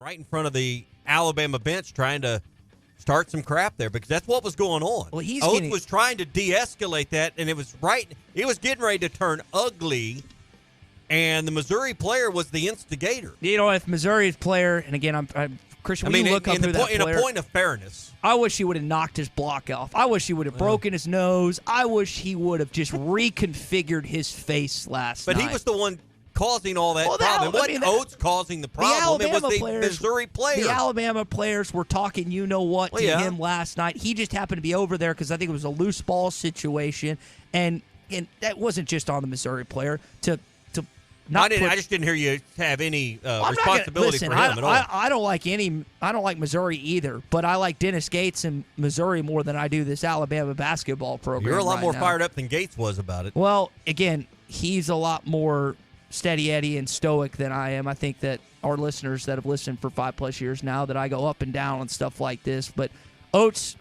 right in front of the Alabama bench trying to start some crap there because that's what was going on. Well, Oates was trying to de-escalate that, and it was getting ready to turn ugly, and the Missouri player was the instigator. You know, if Missouri's player, and again, I'm Christian, when you look up who that player, in a point of fairness, I wish he would have knocked his block off. I wish he would have broken his nose. I wish he would have just reconfigured his face last night. But he was the one causing all that problem. It wasn't Oates causing the problem. It was the Missouri player. The Alabama players were talking to him last night. He just happened to be over there because I think it was a loose ball situation. And that wasn't just on the Missouri player I just didn't hear you have any responsibility for him at all. I don't like Missouri either, but I like Dennis Gates and Missouri more than I do this Alabama basketball program. You're a lot more now. fired up than Gates was about it. Well, again, he's a lot more steady Eddie and stoic than I am. I think that our listeners that have listened for 5+ years now, that I go up and down on stuff like this. But Oates,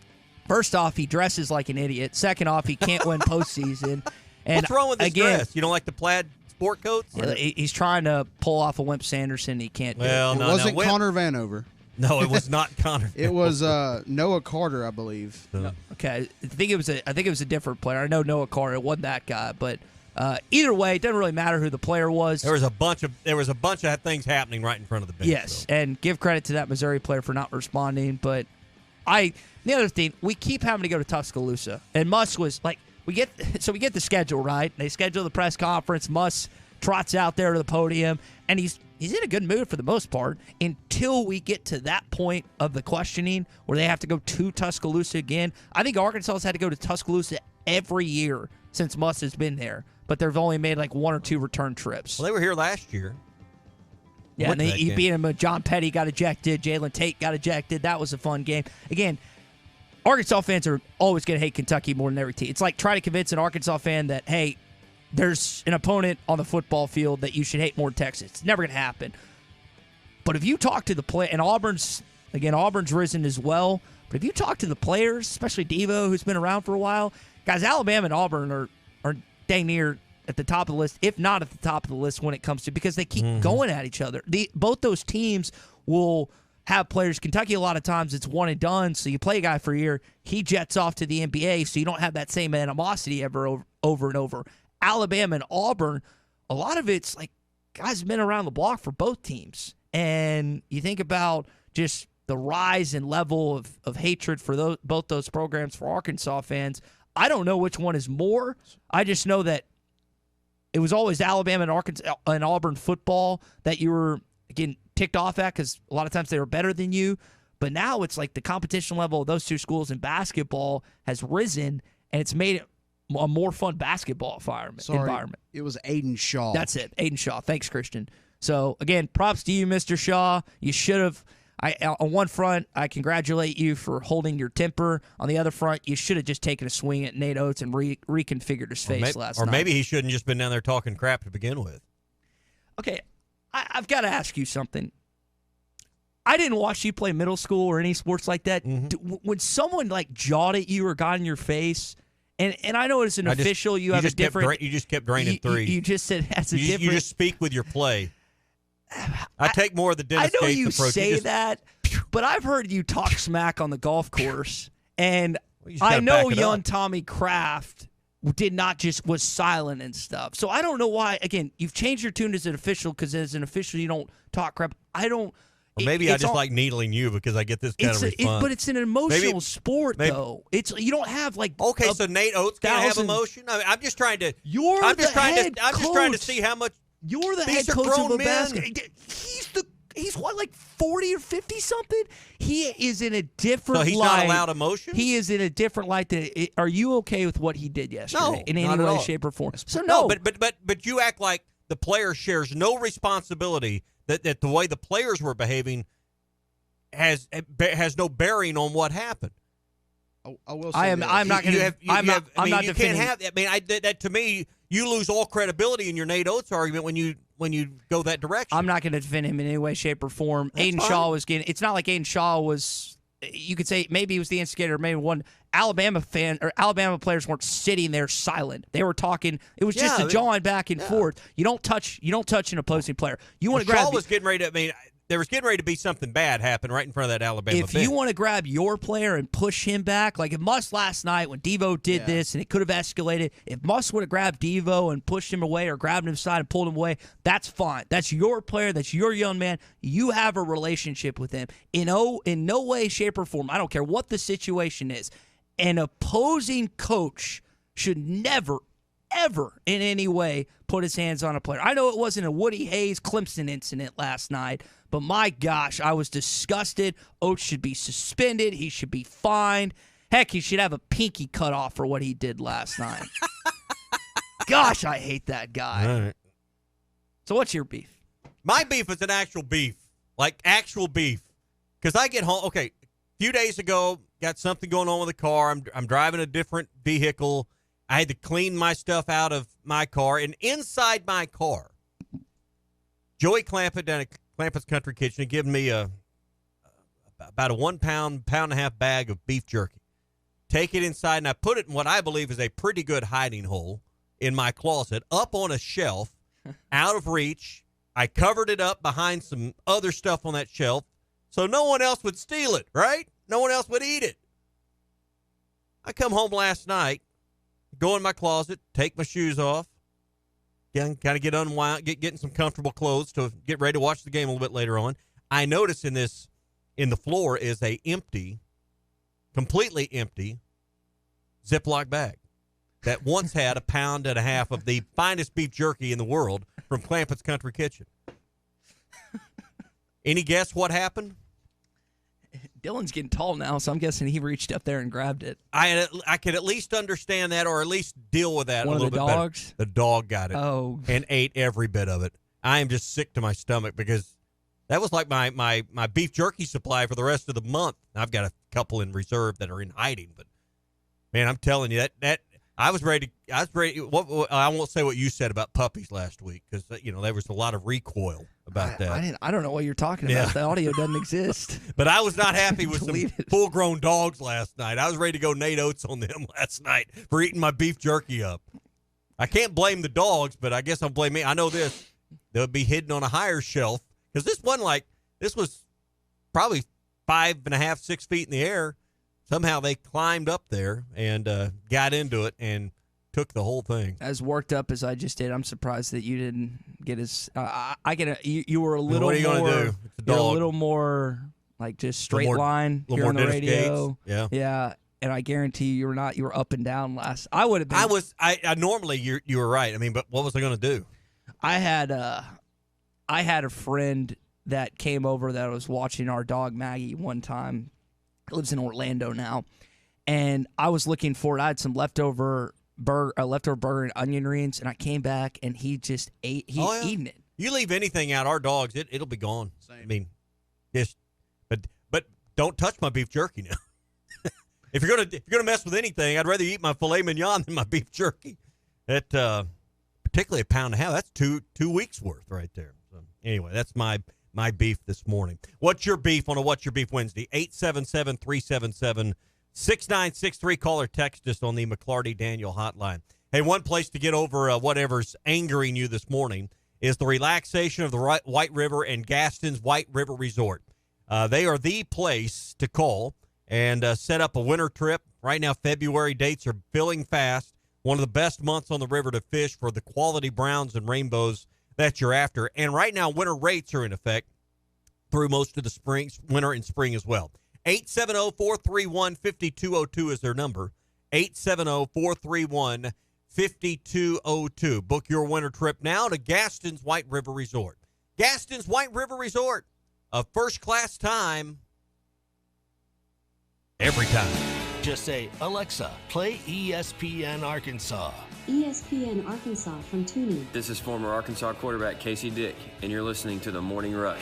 first off, he dresses like an idiot. Second off, he can't win postseason. And what's wrong with his dress? You don't like the plaid sport coats? He's trying to pull off a Wimp Sanderson. He can't do it. It wasn't Connor Vanover. No, it was not Connor. It was Noah Carter, I believe. Okay, I think it was a different player. I know Noah Carter. It wasn't that guy, but either way, it doesn't really matter who the player was. There was a bunch of things happening right in front of the bench. Yes, and give credit to that Missouri player for not responding. But the other thing, we keep having to go to Tuscaloosa, and Muss was like, we get the schedule right. They schedule the press conference. Muss trots out there to the podium, and he's in a good mood for the most part until we get to that point of the questioning where they have to go to Tuscaloosa again. I think Arkansas has had to go to Tuscaloosa every year since Muss has been there, but they've only made like 1 or 2 return trips. Well, they were here last year. Yeah, and he beat him. John Petty got ejected. Jalen Tate got ejected. That was a fun game. Again, Arkansas fans are always going to hate Kentucky more than every team. It's like trying to convince an Arkansas fan that, hey, there's an opponent on the football field that you should hate more than Texas. It's never going to happen. But if you talk to the play, and Auburn's risen as well, but if you talk to the players, especially Devo, who's been around for a while, guys, Alabama and Auburn are dang near at the top of the list, if not at the top of the list when it comes to, because they keep going at each other. Both those teams will have players. Kentucky, a lot of times it's one and done, so you play a guy for a year, he jets off to the NBA, so you don't have that same animosity ever over and over. Alabama and Auburn, a lot of it's like guys have been around the block for both teams. And you think about just the rise and level of hatred for both those programs for Arkansas fans. I don't know which one is more. I just know that it was always Alabama and Arkansas and Auburn football that you were, again, ticked off at because a lot of times they were better than you. But now it's like the competition level of those two schools in basketball has risen, and it's made it a more fun basketball environment. It was Aiden Shaw. That's it, Aiden Shaw. Thanks, Christian. So, again, props to you, Mr. Shaw. You should have. On one front, I congratulate you for holding your temper. On the other front, you should have just taken a swing at Nate Oates and reconfigured his face last night. Or maybe he shouldn't just been down there talking crap to begin with. Okay, I've got to ask you something. I didn't watch you play middle school or any sports like that. When someone like jawed at you or got in your face, and I know as an official you have a different. You just kept draining threes. You just said that's a different. You just speak with your play. I take more of the Dennis Gates approach. I know you say that, but I've heard you talk smack on the golf course, and I know young Tommy Kraft was silent and stuff. So I don't know why. Again, you've changed your tune as an official because as an official you don't talk crap. I don't. Or maybe I just like needling you because I get this kind of response. But it's an emotional sport, though. You don't have like. Okay, so Nate Oates can't have emotion. I mean, I'm just trying to. I'm just trying to see how much. You're the head coach of a basketball. He's what, like 40 or 50 something? He is in a different light. So he's not allowed emotion? He is in a different light. Are you okay with what he did yesterday in any way, shape, or form? So no. But you act like the player shares no responsibility that the way the players were behaving has no bearing on what happened. I will say I'm not going to. I'm not defending. That to me, you lose all credibility in your Nate Oates argument when you go that direction. I'm not going to defend him in any way, shape, or form. Aiden Shaw was getting. It's not like Aiden Shaw was. You could say maybe he was the instigator. Maybe one Alabama fan or Alabama players weren't sitting there silent. They were talking. It was just a jawing back and forth. You don't touch an opposing player. You want to grab. Shaw was getting ready to. there was getting ready to be something bad happen right in front of that Alabama If bench. you want to grab your player and push him back, like if Muss last night when Devo did this and it could have escalated, if Muss would have grabbed Devo and pushed him away or grabbed him aside and pulled him away, that's fine. That's your player. That's your young man. You have a relationship with him. In no way, shape, or form, I don't care what the situation is, an opposing coach should never, ever in any way put his hands on a player. I know it wasn't a Woody Hayes Clemson incident last night, but my gosh, I was disgusted. Oates should be suspended. He should be fined. Heck, he should have a pinky cut off for what he did last night. Gosh, I hate that guy. All right. So what's your beef? My beef is an actual beef, like actual beef. Because I get home, okay, a few days ago, got something going on with the car. I'm driving a different vehicle. I had to clean my stuff out of my car. And inside my car, Joey Clampett down at Clampett's Country Kitchen had given me about a 1 pound, pound and a half bag of beef jerky. Take it inside, and I put it in what I believe is a pretty good hiding hole in my closet, up on a shelf, out of reach. I covered it up behind some other stuff on that shelf so no one else would steal it, right? No one else would eat it. I come home last night, go in my closet, take my shoes off, kind of get unwound, getting some comfortable clothes to get ready to watch the game a little bit later on. I notice in the floor is a completely empty Ziploc bag that once had 1.5 pounds of the finest beef jerky in the world from Clampett's Country Kitchen. Any guess what happened? Dylan's getting tall now, so I'm guessing he reached up there and grabbed it. I could at least understand that, or at least deal with that a little bit better. One of the dogs? The dog got it and ate every bit of it. I am just sick to my stomach because that was like my beef jerky supply for the rest of the month. I've got a couple in reserve that are in hiding, but man, I'm telling you that I was ready. I won't say what you said about puppies last week because there was a lot of recoil about that. I don't know what you're talking about. The audio doesn't exist. But I was not happy with some full-grown dogs last night. I was ready to go Nate Oates on them last night for eating my beef jerky up. I can't blame the dogs, but I guess I'll blame me. I know this. They'll be hidden on a higher shelf because this was probably 5.5, 6 feet in the air. Somehow they climbed up there and got into it and took the whole thing. As worked up as I just did, I'm surprised that you didn't get as. You were a little. What are you going to do? It's a dog. You're a little more like just straight line here on the radio. Gates. Yeah. And I guarantee you were not. You were up and down last. I would have been. I normally you were right. I mean, but what was I going to do? I had a friend that came over that was watching our dog Maggie one time. Lives in Orlando now, and I was looking for it. I had some leftover burger and onion rings, and I came back and he just ate. Eating it. You leave anything out, our dogs, it'll be gone. Same. I mean, but don't touch my beef jerky now. If you're gonna mess with anything, I'd rather eat my filet mignon than my beef jerky. That particularly 1.5 pounds. That's two weeks worth right there. So anyway, that's my beef this morning. What's your beef on a What's Your Beef Wednesday? 877-377-6963. Call or text us on the McClarty Daniel hotline. Hey, one place to get over whatever's angering you this morning is the relaxation of the White River and Gaston's White River Resort. They are the place to call and set up a winter trip. Right now, February dates are filling fast. One of the best months on the river to fish for the quality browns and rainbows that you're after. And right now, winter rates are in effect through most of the spring, winter and spring as well. 870-431-5202 is their number. 870-431-5202. Book your winter trip now to Gaston's White River Resort. Gaston's White River Resort, a first-class time every time. Just say, Alexa, play ESPN Arkansas. ESPN Arkansas from TuneIn. This is former Arkansas quarterback Casey Dick, and you're listening to The Morning Rush.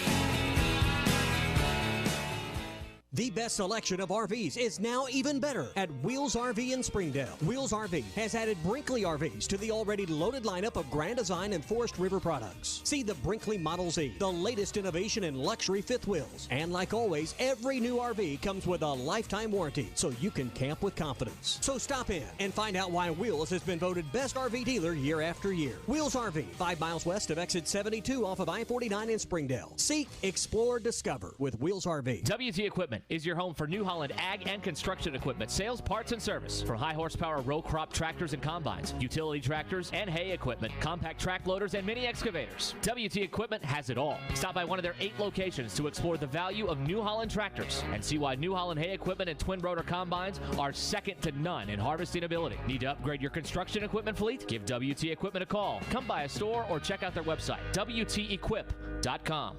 The best selection of RVs is now even better at Wheels RV in Springdale. Wheels RV has added Brinkley RVs to the already loaded lineup of Grand Design and Forest River products. See the Brinkley Model Z, the latest innovation in luxury fifth wheels. And like always, every new RV comes with a lifetime warranty, so you can camp with confidence. So stop in and find out why Wheels has been voted best RV dealer year after year. Wheels RV, 5 miles west of exit 72 off of I-49 in Springdale. Seek, explore, discover with Wheels RV. WT Equipment is your home for New Holland ag and construction equipment, sales, parts, and service. For high horsepower row crop tractors and combines, utility tractors and hay equipment, compact track loaders, and mini excavators. WT Equipment has it all. Stop by one of their 8 locations to explore the value of New Holland tractors and see why New Holland hay equipment and twin rotor combines are second to none in harvesting ability. Need to upgrade your construction equipment fleet? Give WT Equipment a call. Come by a store or check out their website, WTEquip.com.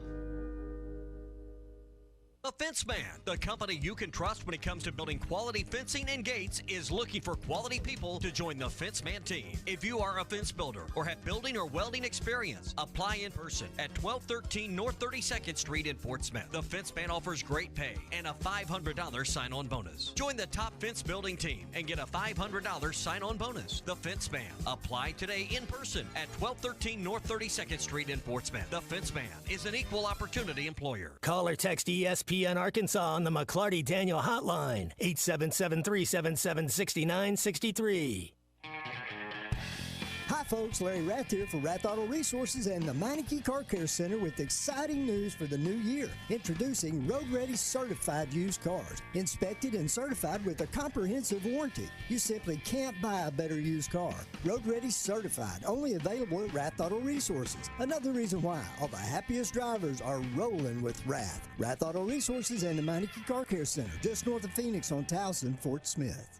The Fence Man, the company you can trust when it comes to building quality fencing and gates, is looking for quality people to join the Fence Man team. If you are a fence builder or have building or welding experience, apply in person at 1213 North 32nd Street in Fort Smith. The Fence Man offers great pay and a $500 sign-on bonus. Join the top fence building team and get a $500 sign-on bonus. The Fence Man. Apply today in person at 1213 North 32nd Street in Fort Smith. The Fence Man is an equal opportunity employer. Call or text ESPN Arkansas on the McClarty Daniel hotline, 877-377-6963. Hi folks, Larry Rath here for Rath Auto Resources and the Meineke Car Care Center with exciting news for the new year. Introducing Road Ready Certified used cars, inspected and certified with a comprehensive warranty. You simply can't buy a better used car. Road Ready Certified, only available at Rath Auto Resources. Another reason why all the happiest drivers are rolling with Rath. Rath Auto Resources and the Meineke Car Care Center, just north of Phoenix on Towson, Fort Smith.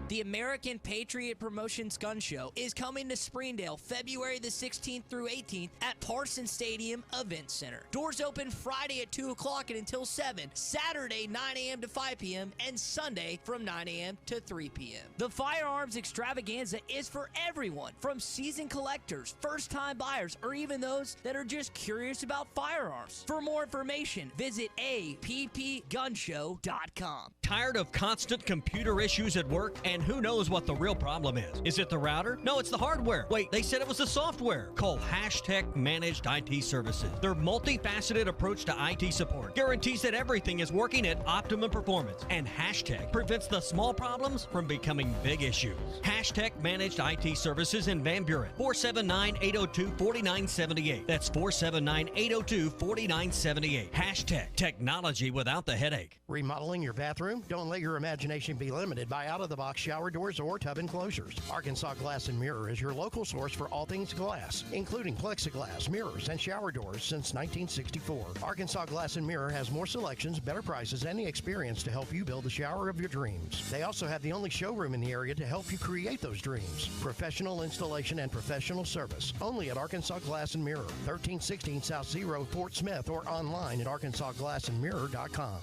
The American Patriot Promotions Gun Show is coming to Springdale February the 16th through 18th at Parsons Stadium Event Center. Doors open Friday at 2 o'clock and until 7, Saturday 9 a.m. to 5 p.m., and Sunday from 9 a.m. to 3 p.m. The firearms extravaganza is for everyone, from seasoned collectors, first-time buyers, or even those that are just curious about firearms. For more information, visit appgunshow.com. Tired of constant computer issues at work? And who knows what the real problem is? Is it the router? No, it's the hardware. Wait, they said it was the software. Call Hashtag Managed IT Services. Their multifaceted approach to IT support guarantees that everything is working at optimum performance. And Hashtag prevents the small problems from becoming big issues. Hashtag Managed IT Services in Van Buren. 479-802-4978. That's 479-802-4978. Hashtag Technology without the headache. Remodeling your bathroom? Don't let your imagination be limited by out-of-the-box shower doors or tub enclosures. Arkansas Glass and Mirror is your local source for all things glass, including plexiglass, mirrors, and shower doors since 1964. Arkansas Glass and Mirror has more selections, better prices, and the experience to help you build the shower of your dreams. They also have the only showroom in the area to help you create those dreams. Professional installation and professional service. Only at Arkansas Glass and Mirror, 1316 South Zero, Fort Smith, or online at arkansasglassandmirror.com.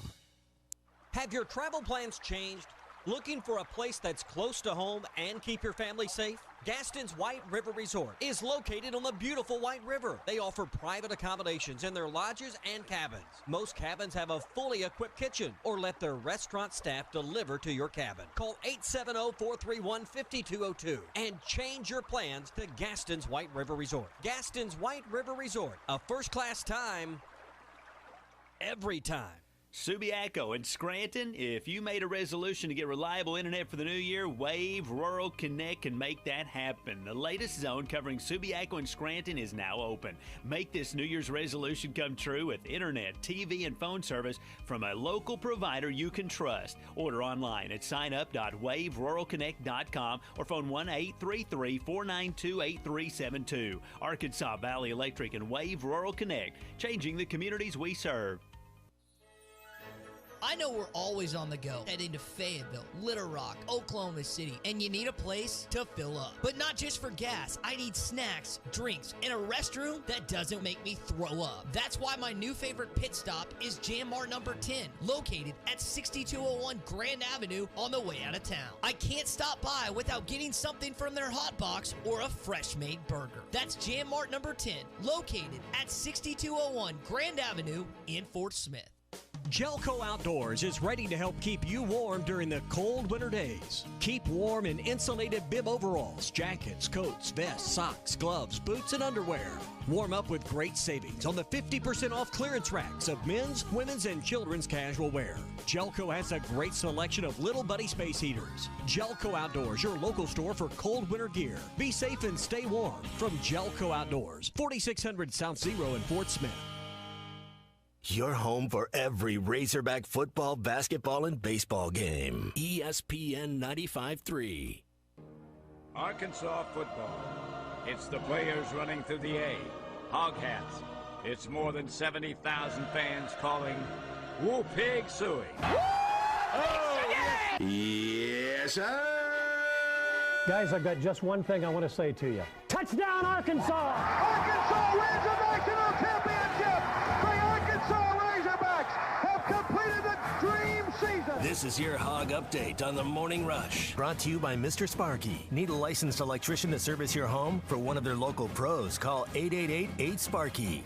Have your travel plans changed? Looking for a place that's close to home and keep your family safe? Gaston's White River Resort is located on the beautiful White River. They offer private accommodations in their lodges and cabins. Most cabins have a fully equipped kitchen, or let their restaurant staff deliver to your cabin. Call 870-431-5202 and change your plans to Gaston's White River Resort. Gaston's White River Resort, a first-class time, every time. Subiaco in Scranton, if you made a resolution to get reliable internet for the new year, Wave Rural Connect can make that happen. The latest zone covering Subiaco in Scranton is now open. Make this New Year's resolution come true with internet, TV, and phone service from a local provider you can trust. Order online at signup.waveruralconnect.com or phone 1-833-492-8372. Arkansas Valley Electric and Wave Rural Connect, changing the communities we serve. I know we're always on the go, heading to Fayetteville, Little Rock, Oklahoma City, and you need a place to fill up. But not just for gas. I need snacks, drinks, and a restroom that doesn't make me throw up. That's why my new favorite pit stop is Jam Mart number 10, located at 6201 Grand Avenue on the way out of town. I can't stop by without getting something from their hot box or a fresh-made burger. That's Jam Mart number 10, located at 6201 Grand Avenue in Fort Smith. Gelco Outdoors is ready to help keep you warm during the cold winter days. Keep warm in insulated bib overalls, jackets, coats, vests, socks, gloves, boots, and underwear. Warm up with great savings on the 50% off clearance racks of men's, women's, and children's casual wear. Gelco has a great selection of Little Buddy space heaters. Gelco Outdoors, your local store for cold winter gear. Be safe and stay warm from Gelco Outdoors, 4600 South Zero in Fort Smith. Your home for every Razorback football, basketball, and baseball game. ESPN 95.3. Arkansas football. It's the players running through the A. Hog hats. It's more than 70,000 fans calling Woo Pig Suey. Yes, sir. Guys, I've got just one thing I want to say to you. Touchdown, Arkansas! Arkansas wins the national championship. The Arkansas Razorbacks have completed the dream season. This is your Hog Update on the Morning Rush. Brought to you by Mr. Sparky. Need a licensed electrician to service your home? For one of their local pros, call 888-8-SPARKY.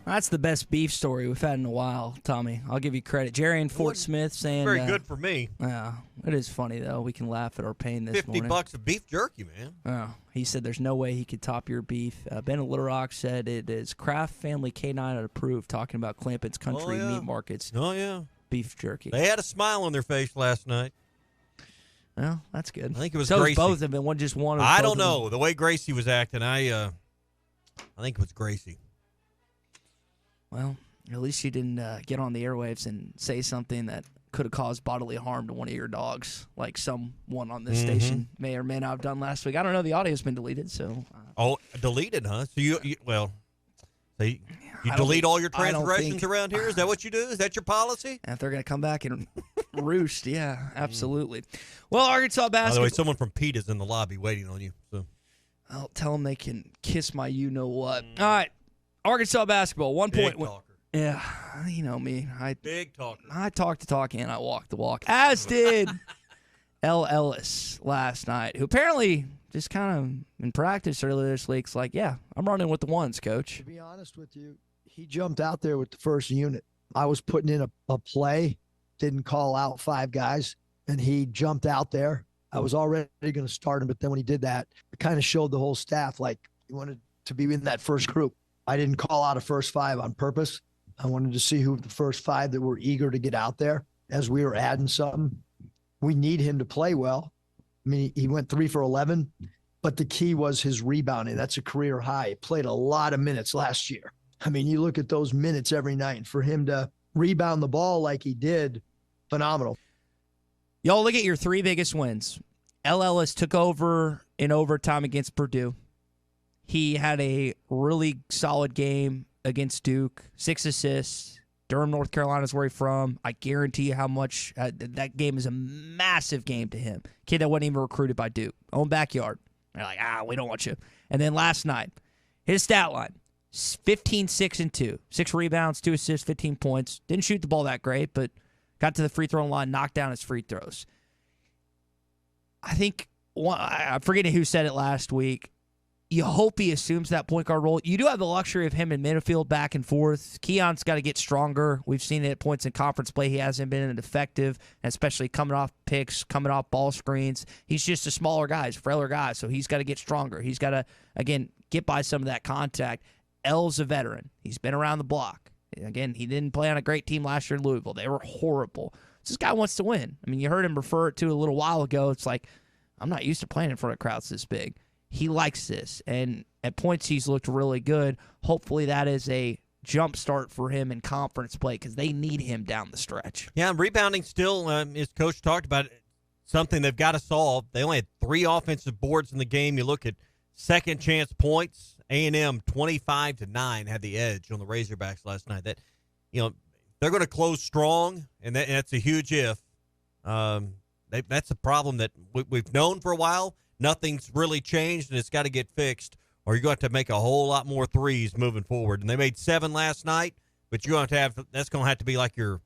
That's the best beef story we've had in a while, Tommy. I'll give you credit. Jerry in Fort Smith saying... Very good for me. Yeah, it is funny, though. We can laugh at our pain this morning. $50 of beef jerky, man. He said there's no way he could top your beef. Ben of Little Rock said it is Kraft Family K9 approved, talking about Clampett's Country Meat Markets. Oh, yeah. Beef jerky. They had a smile on their face last night. Well, that's good. I think it was so Gracie. Both of them, been one just one. I don't know. The way Gracie was acting, I think it was Gracie. Well, at least she didn't get on the airwaves and say something that could have caused bodily harm to one of your dogs, like someone on this station may or may not have done last week. I don't know. The audio's been deleted, so. Deleted, huh? So you delete all your transgressions around here? Is that what you do? Is that your policy? If they're going to come back and roost, yeah, absolutely. Well, Arkansas basketball. By the way, someone from Pete is in the lobby waiting on you. So I'll tell them they can kiss my you-know-what. All right. Arkansas basketball, 1 point. Big talker. Yeah, you know me. Big talker. I talk the talk and I walk the walk, as did L. Ellis last night, who apparently just kind of in practice earlier this week's like, yeah, I'm running with the ones, coach. To be honest with you, he jumped out there with the first unit. I was putting in a play, didn't call out 5 guys, and he jumped out there. I was already going to start him, but then when he did that, it kind of showed the whole staff like he wanted to be in that first group. I didn't call out a first 5 on purpose. I wanted to see who the first 5 that were eager to get out there as we were adding something. We need him to play well. I mean, he went 3 for 11, but the key was his rebounding. That's a career high. He played a lot of minutes last year. I mean, you look at those minutes every night, and for him to rebound the ball like he did, phenomenal. Y'all, look at your 3 biggest wins. L. Ellis took over in overtime against Purdue. He had a really solid game against Duke, 6 assists. Durham, North Carolina is where he's from. I guarantee you how much that game is a massive game to him. Kid that wasn't even recruited by Duke. Own backyard. They're like, we don't want you. And then last night, his stat line, 15, 6, and 2. 6 rebounds, 2 assists, 15 points. Didn't shoot the ball that great, but got to the free throw line, knocked down his free throws. I think, I'm forgetting who said it last week, you hope he assumes that point guard role. You do have the luxury of him in midfield back and forth. Keon's got to get stronger. We've seen it at points in conference play. He hasn't been effective, especially coming off picks, coming off ball screens. He's just a smaller guy, he's a frailer guy, so he's got to get stronger. He's got to, again, get by some of that contact. L's a veteran. He's been around the block. Again, he didn't play on a great team last year in Louisville. They were horrible. This guy wants to win. I mean, you heard him refer to a little while ago. It's like, I'm not used to playing in front of crowds this big. He likes this, and at points he's looked really good. Hopefully that is a jump start for him in conference play because they need him down the stretch. Yeah, and rebounding still, as Coach talked about, something they've got to solve. They only had 3 offensive boards in the game. You look at second chance points, A&M 25-9 had the edge on the Razorbacks last night. That, they're going to close strong, and that's a huge if. That's a problem that we've known for a while. Nothing's really changed, and it's got to get fixed, or you're going to have to make a whole lot more threes moving forward. And they made 7 last night, but you're going to have that's going to have to be like your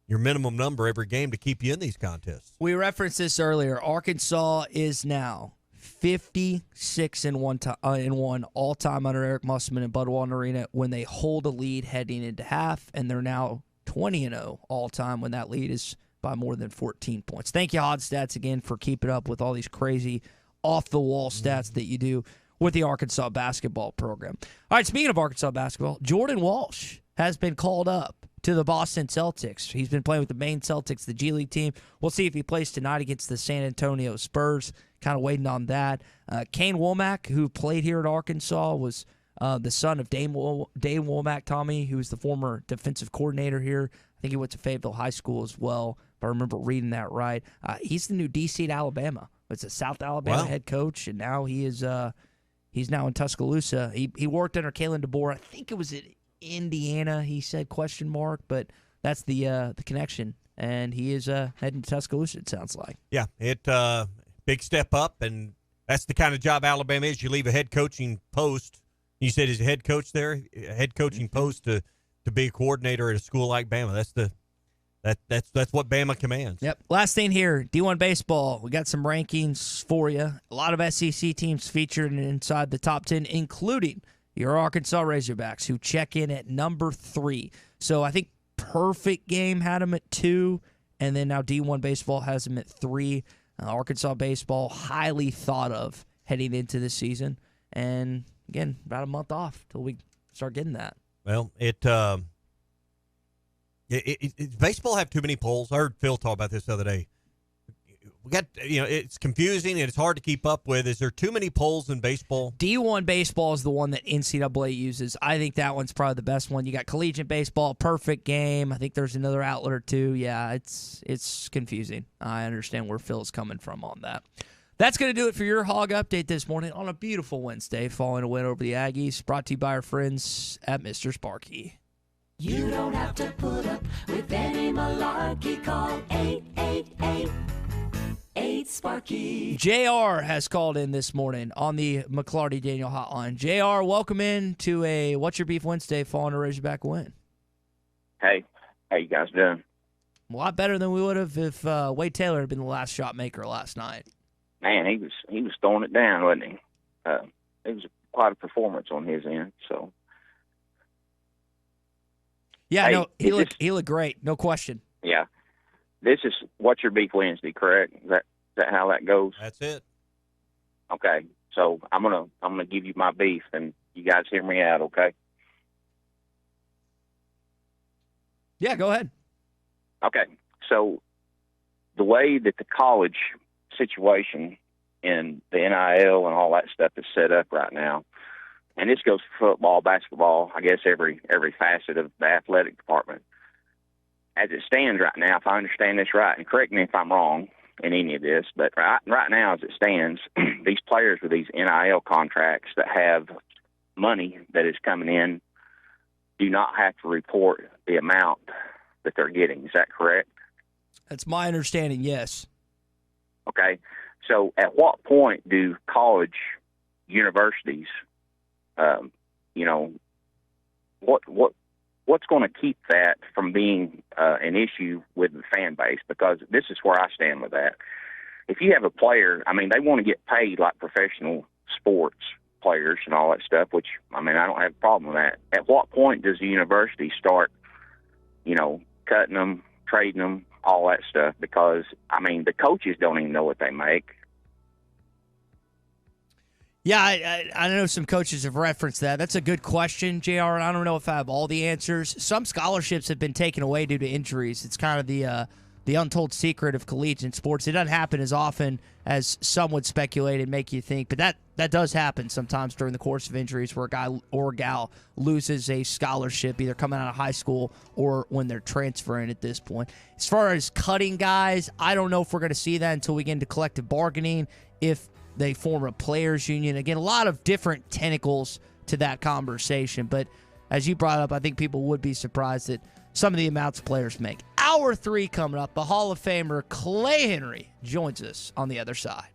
minimum number every game to keep you in these contests. We referenced this earlier. Arkansas is now 56-1 all-time under Eric Musselman and Bud Walton Arena when they hold a lead heading into half, and they're now 20-0 all-time when that lead is by more than 14 points. Thank you, Hod Stats, again, for keeping up with all these crazy off-the-wall stats that you do with the Arkansas basketball program. All right, speaking of Arkansas basketball, Jordan Walsh has been called up to the Boston Celtics. He's been playing with the Maine Celtics, the G League team. We'll see if he plays tonight against the San Antonio Spurs. Kind of waiting on that. Kane Womack, who played here at Arkansas, was the son of Dane Womack, Tommy, who was the former defensive coordinator here. I think he went to Fayetteville High School as well, if I remember reading that right. He's the new DC at Alabama. It's a South Alabama head coach, and now he's now in Tuscaloosa. He worked under Kalen DeBoer. I think it was at Indiana, he said, ? But that's the connection, and he is heading to Tuscaloosa, it sounds like. Yeah, big step up, and that's the kind of job Alabama is. You leave a head coaching post. You said he's a head coach there, a head coaching post to be a coordinator at a school like Bama. That's what Bama commands. Yep. Last thing here, D1 baseball. We got some rankings for you. A lot of SEC teams featured inside the top 10, including your Arkansas Razorbacks, who check in at number 3. So I think Perfect Game had them at 2, and then now D1 baseball has them at 3. Arkansas baseball, highly thought of heading into this season. And, again, about a month off till we start getting that. Well, baseball have too many polls. I heard Phil talk about this the other day. We got, it's confusing and it's hard to keep up with. Is there too many polls in baseball? D1 baseball is the one that NCAA uses. I think that one's probably the best one. You got collegiate baseball, Perfect Game. I think there's another outlet or two. Yeah, it's confusing. I understand where Phil's coming from on that. That's going to do it for your Hog Update this morning on a beautiful Wednesday, following a win over the Aggies. Brought to you by our friends at Mr. Sparky. You don't have to put up with any malarkey. Call 888-8-SPARKY. JR has called in this morning on the McLarty Daniel hotline. JR, welcome in to a What's Your Beef Wednesday following a Razorback win. Hey, how you guys doing? A lot better than we would have if Wade Taylor had been the last shot maker last night. Man, he was throwing it down, wasn't he? It was quite a performance on his end. So, yeah, hey, no, he looked great, no question. Yeah, this is What's Your Beef Wednesday, correct? Is that how that goes? That's it. Okay, so I'm gonna give you my beef, and you guys hear me out, okay? Yeah, go ahead. Okay, so the way that the college situation and the NIL and all that stuff is set up right now, and this goes for football, basketball, I guess every facet of the athletic department. As it stands right now, if I understand this right, and correct me if I'm wrong in any of this, but right now as it stands, these players with these NIL contracts that have money that is coming in do not have to report the amount that they're getting. Is that correct? That's my understanding, yes. Okay, so at what point do college universities, what's going to keep that from being an issue with the fan base? Because this is where I stand with that. If you have a player, I mean, they want to get paid like professional sports players and all that stuff, which, I mean, I don't have a problem with that. At what point does the university start, cutting them, trading them, all that stuff? Because, I mean, the coaches don't even know what they make. Yeah, I know some coaches have referenced that. That's a good question, JR, and I don't know if I have all the answers. Some scholarships have been taken away due to injuries. It's kind of the untold secret of collegiate sports. It doesn't happen as often as some would speculate and make you think, but that does happen sometimes during the course of injuries where a guy or a gal loses a scholarship either coming out of high school or when they're transferring at this point. As far as cutting guys, I don't know if we're going to see that until we get into collective bargaining, if they form a players union. Again, a lot of different tentacles to that conversation, but as you brought up, I think people would be surprised at some of the amounts players make. Hour 3 coming up. The Hall of Famer Clay Henry joins us on the other side.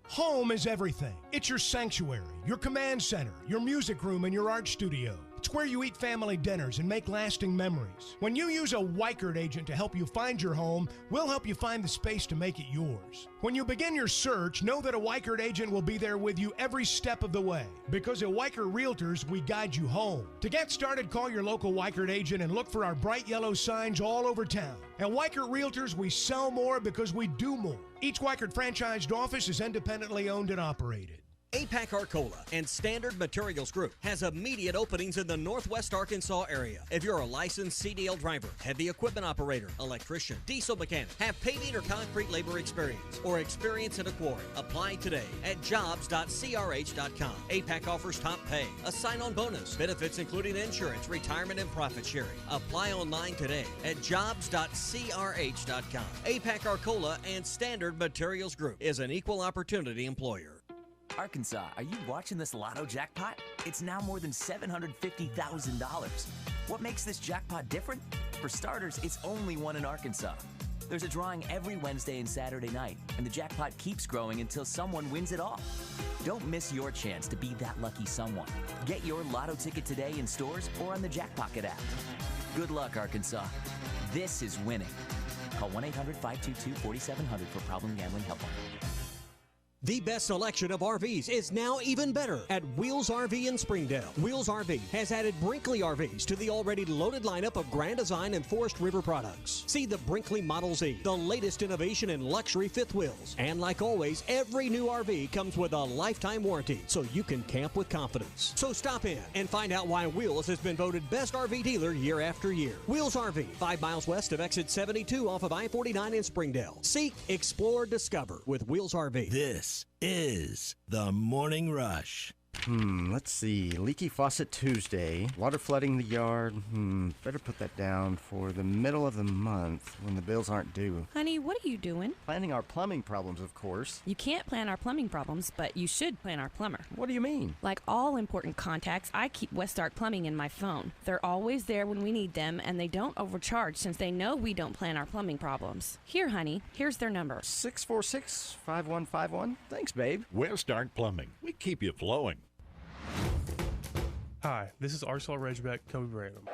Home is everything. It's your sanctuary, your command center, your music room, and your art studio. It's where you eat family dinners and make lasting memories. When you use a Weichert agent to help you find your home, we'll help you find the space to make it yours. When you begin your search, know that a Weichert agent will be there with you every step of the way. Because at Weichert Realtors, we guide you home. To get started, call your local Weichert agent and look for our bright yellow signs all over town. At Weichert Realtors, we sell more because we do more. Each Weichert franchised office is independently owned and operated. APAC Arcola and Standard Materials Group has immediate openings in the Northwest Arkansas area. If you're a licensed CDL driver, heavy equipment operator, electrician, diesel mechanic, have paving or concrete labor experience, or experience in a quarry, apply today at jobs.crh.com. APAC offers top pay, a sign-on bonus, benefits including insurance, retirement, and profit sharing. Apply online today at jobs.crh.com. APAC Arcola and Standard Materials Group is an equal opportunity employer. Arkansas, are you watching this lotto jackpot? It's now more than $750,000. What makes this jackpot different? For starters, it's only one in Arkansas. There's a drawing every Wednesday and Saturday night, and the jackpot keeps growing until someone wins it all. Don't miss your chance to be that lucky someone. Get your lotto ticket today in stores or on the Jackpocket app. Good luck, Arkansas. This is winning. Call 1-800-522-4700 for Problem Gambling Helpline. The best selection of RVs is now even better at Wheels RV in Springdale. Wheels RV has added Brinkley RVs to the already loaded lineup of Grand Design and Forest River products. See the Brinkley Model Z, the latest innovation in luxury fifth wheels. And like always, every new RV comes with a lifetime warranty, so you can camp with confidence. So stop in and find out why Wheels has been voted best RV dealer year after year. Wheels RV, 5 miles west of exit 72 off of I-49 in Springdale. Seek, explore, discover with Wheels RV. This is the Morning Rush. Let's see. Leaky faucet Tuesday. Water flooding the yard. Better put that down for the middle of the month when the bills aren't due. Honey, what are you doing? Planning our plumbing problems, of course. You can't plan our plumbing problems, but you should plan our plumber. What do you mean? Like all important contacts, I keep West Ark Plumbing in my phone. They're always there when we need them, and they don't overcharge since they know we don't plan our plumbing problems. Here, honey, here's their number. 646-5151. Thanks, babe. West Ark Plumbing. We keep you flowing. Hi, this is Arkansas Razorback Kobe Branham.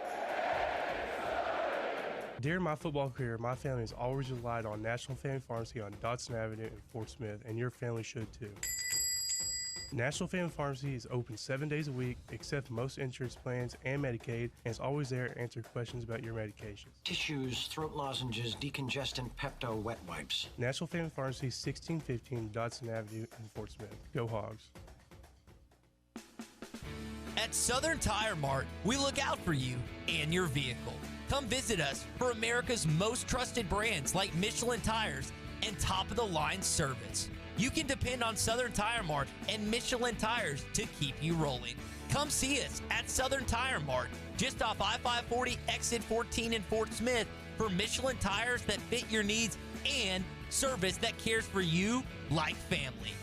During my football career, my family has always relied on National Family Pharmacy on Dodson Avenue in Fort Smith, and your family should too. National Family Pharmacy is open 7 days a week, accepts most insurance plans and Medicaid, and is always there to answer questions about your medications. Tissues, throat lozenges, decongestant, Pepto, wet wipes. National Family Pharmacy, 1615 Dodson Avenue in Fort Smith. Go Hogs. At Southern Tire Mart, we look out for you and your vehicle. Come visit us for America's most trusted brands like Michelin Tires and top-of-the-line service. You can depend on Southern Tire Mart and Michelin Tires to keep you rolling. Come see us at Southern Tire Mart, just off I-540 exit 14 in Fort Smith, for Michelin tires that fit your needs and service that cares for you like family.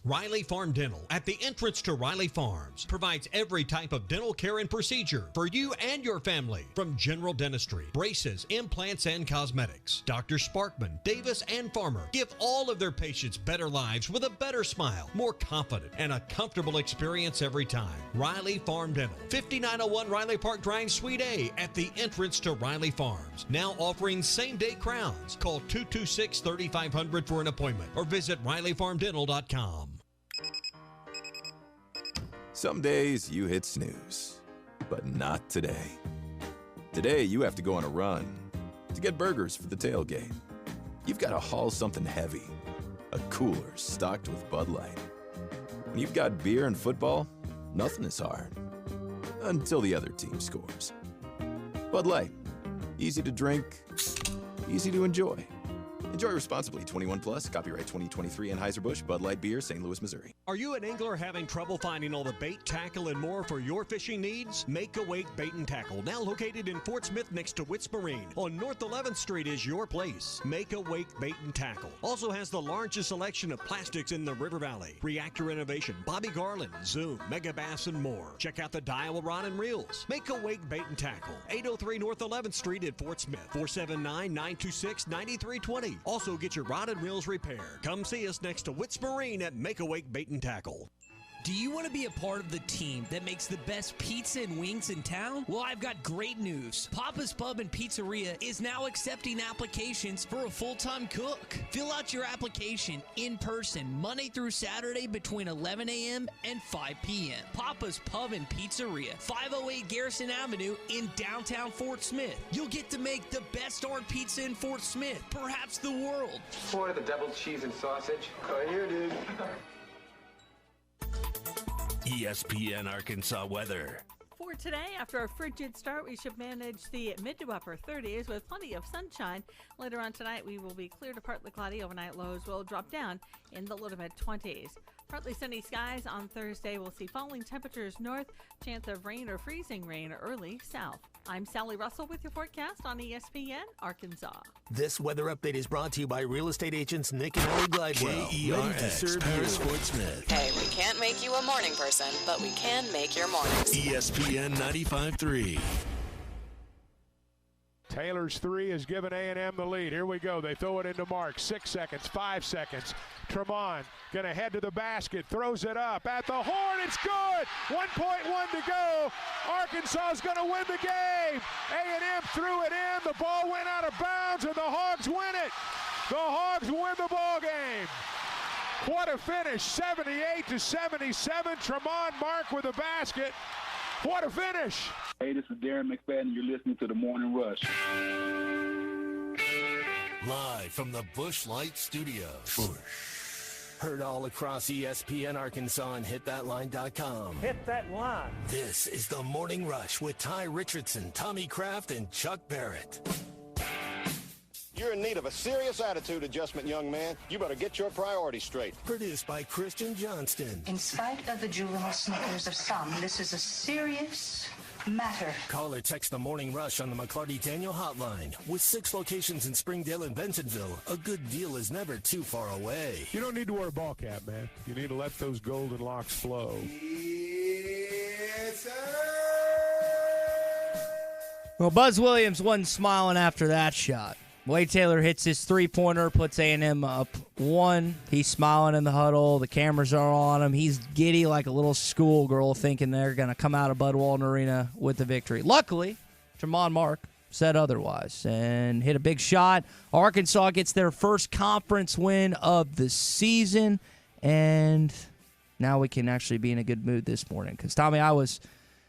Riley Farm Dental, at the entrance to Riley Farms, provides every type of dental care and procedure for you and your family, from general dentistry, braces, implants, and cosmetics. Dr. Sparkman, Davis, and Farmer give all of their patients better lives with a better smile, more confident, and a comfortable experience every time. Riley Farm Dental, 5901 Riley Park Drive, Suite A, at the entrance to Riley Farms. Now offering same-day crowns. Call 226-3500 for an appointment or visit RileyFarmDental.com. Some days you hit snooze, but not today. Today you have to go on a run to get burgers for the tailgate. You've got to haul something heavy, a cooler stocked with Bud Light. When you've got beer and football, nothing is hard, until the other team scores. Bud Light, easy to drink, easy to enjoy. Enjoy responsibly. 21 plus. Copyright 2023 Anheuser-Busch, Bud Light Beer, St. Louis, Missouri. Are you an angler having trouble finding all the bait, tackle, and more for your fishing needs? Make Awake Bait and Tackle, now located in Fort Smith next to Witts Marine on North 11th Street, is your place. Make Awake Bait and Tackle also has the largest selection of plastics in the River Valley. Reactor Innovation, Bobby Garland, Zoom, Mega Bass, and more. Check out the Daiwa Rod and Reels. Make Awake Bait and Tackle, 803 North 11th Street in Fort Smith, 479-926-9320. Also get your rod and reels repaired. Come see us next to Witts Marine at Make Awake Bait and Tackle. Do you want to be a part of the team that makes the best pizza and wings in town? Well, I've got great news. Papa's Pub and Pizzeria is now accepting applications for a full-time cook. Fill out your application in person Monday through Saturday between 11 a.m. and 5 p.m. Papa's Pub and Pizzeria, 508 Garrison Avenue in downtown Fort Smith. You'll get to make the best art pizza in Fort Smith, perhaps the world. Order the double cheese and sausage. Right here, dude. ESPN Arkansas weather. For today, after a frigid start, we should manage the mid to upper 30s with plenty of sunshine. Later on tonight, we will be clear to partly cloudy. Overnight lows will drop down in the low to mid 20s. Partly sunny skies on Thursday. We'll see falling temperatures north, chance of rain or freezing rain early south. I'm Sally Russell with your forecast on ESPN Arkansas. This weather update is brought to you by real estate agents Nick and Ellie Glidewell. Ready to serve Paris you. Fort Smith. Hey, we can't make you a morning person, but we can make your mornings. ESPN 95.3. Taylor's three has given A&M the lead. Here we go. They throw it into Mark. 6 seconds, 5 seconds. Tremont going to head to the basket. Throws it up at the horn. It's good. 1.1 to go. Arkansas is going to win the game. A&M threw it in. The ball went out of bounds, and the Hogs win it. The Hogs win the ball game. What a finish. 78-77. Tremont Mark with a basket. What a finish. Hey, this is Darren McFadden. You're listening to The Morning Rush. Live from the Busch Light Studios. Heard all across ESPN Arkansas and hitthatline.com. Hit that line. This is The Morning Rush with Ty Richardson, Tommy Kraft, and Chuck Barrett. You're in need of a serious attitude adjustment, young man. You better get your priorities straight. Produced by Christian Johnston. In spite of the juvenile snickers of some, this is a serious matter. Call or text The Morning Rush on the McClarty Daniel hotline. With 6 locations in Springdale and Bentonville, a good deal is never too far away. You don't need to wear a ball cap, man. You need to let those golden locks flow. Yes, sir. Well, Buzz Williams wasn't smiling after that shot. Wade Taylor hits his three-pointer, puts A&M up 1. He's smiling in the huddle. The cameras are on him. He's giddy like a little schoolgirl thinking they're going to come out of Bud Walton Arena with the victory. Luckily, Tremont Mark said otherwise and hit a big shot. Arkansas gets their first conference win of the season, and now we can actually be in a good mood this morning because, Tommy, I was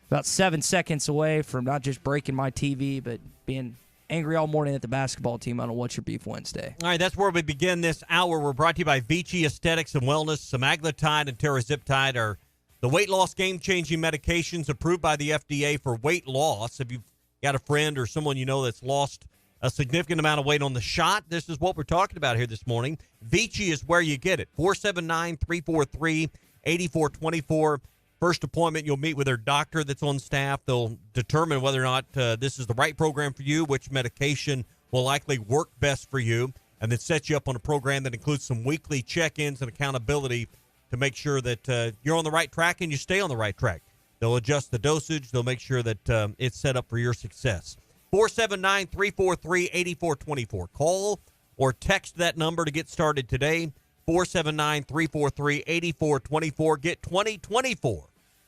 about 7 seconds away from not just breaking my TV but being angry all morning at the basketball team on a What's Your Beef Wednesday. All right, that's where we begin this hour. We're brought to you by Vichy Aesthetics and Wellness. Semaglutide and Tirzepatide are the weight loss game-changing medications approved by the FDA for weight loss. If you've got a friend or someone you know that's lost a significant amount of weight on the shot, this is what we're talking about here this morning. Vichy is where you get it. 479-343-8424. First appointment, you'll meet with their doctor that's on staff. They'll determine whether or not this is the right program for you, which medication will likely work best for you, and then set you up on a program that includes some weekly check-ins and accountability to make sure that you're on the right track and you stay on the right track. They'll adjust the dosage. They'll make sure that it's set up for your success. 479-343-8424. Call or text that number to get started today. 479-343-8424. Get 2024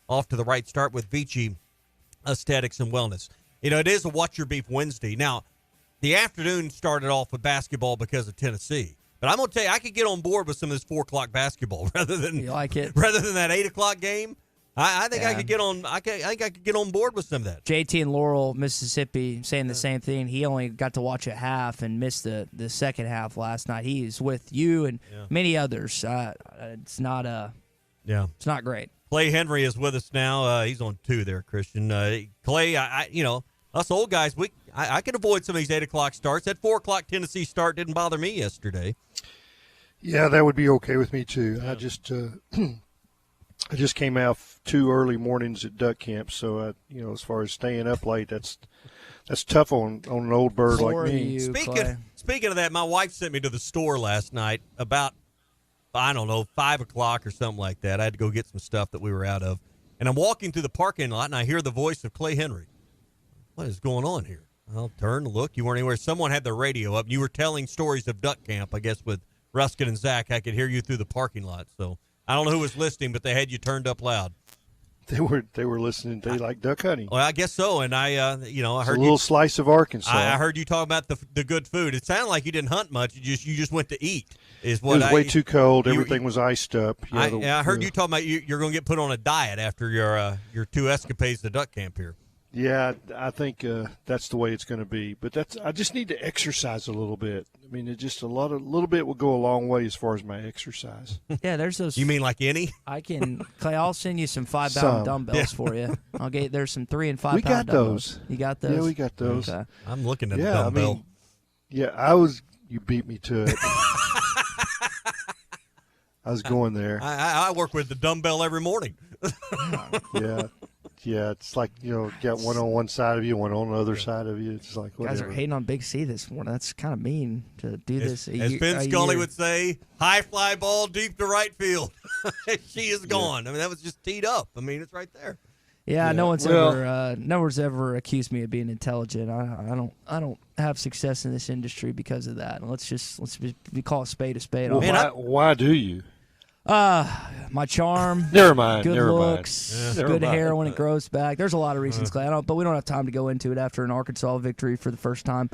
off to the right start with Vichy Aesthetics and Wellness. You know, it is a What's Your Beef Wednesday. Now, the afternoon started off with basketball because of Tennessee. But I'm going to tell you, I could get on board with some of this 4 o'clock basketball rather than you like it? Rather than that 8 o'clock game. I think I could get on. I think I could get on board with some of that. JT in Laurel, Mississippi, saying the same thing. He only got to watch a half and missed the second half last night. He's with you and many others. It's not it's not great. Clay Henry is with us now. He's on 2 there, Christian. Clay, us old guys, I could avoid some of these 8 o'clock starts. That 4 o'clock Tennessee start didn't bother me yesterday. Yeah, that would be okay with me too. I just I just came out 2 early mornings at duck camp, so as far as staying up late, that's tough on an old bird like me. Speaking of that, my wife sent me to the store last night about, I don't know, 5 o'clock or something like that. I had to go get some stuff that we were out of. And I'm walking through the parking lot, and I hear the voice of Clay Henry. What is going on here? I'll turn, look. You weren't anywhere. Someone had the radio up. You were telling stories of duck camp, I guess, with Ruskin and Zach. I could hear you through the parking lot. So I don't know who was listening, but they had you turned up loud. They were listening. They like duck hunting. Well, I guess so. And I heard a little slice of Arkansas. I heard you talk about the good food. It sounded like you didn't hunt much. You just went to eat. It was way too cold. Everything was iced up. I heard you talking about you're going to get put on a diet after your 2 escapades to duck camp here. Yeah, I think that's the way it's going to be. But I just need to exercise a little bit. I mean, it's just a little bit will go a long way as far as my exercise. Yeah, there's those. You mean like any? Clay, I'll send you some 5-pound dumbbells for you. There's some 3 and 5 we pound got dumbbells. Those. You got those? Yeah, we got those. Okay. I'm looking at the dumbbell. You beat me to it. I was going there. I work with the dumbbell every morning. Yeah, it's like, got one on one side of you, one on the other side of you. It's like, whatever. Guys are hating on Big C this morning. That's kind of mean to do this. As Ben Scully would say, high fly ball deep to right field. She is gone. I mean, that was just teed up. I mean, it's right there. Yeah, no one's ever accused me of being intelligent. I don't have success in this industry because of that. Let's call a spade a spade. Well, why do you? My charm. Never mind. Good never looks. Mind. Good hair when it grows back. There's a lot of reasons, Clay. But we don't have time to go into it after an Arkansas victory for the first time.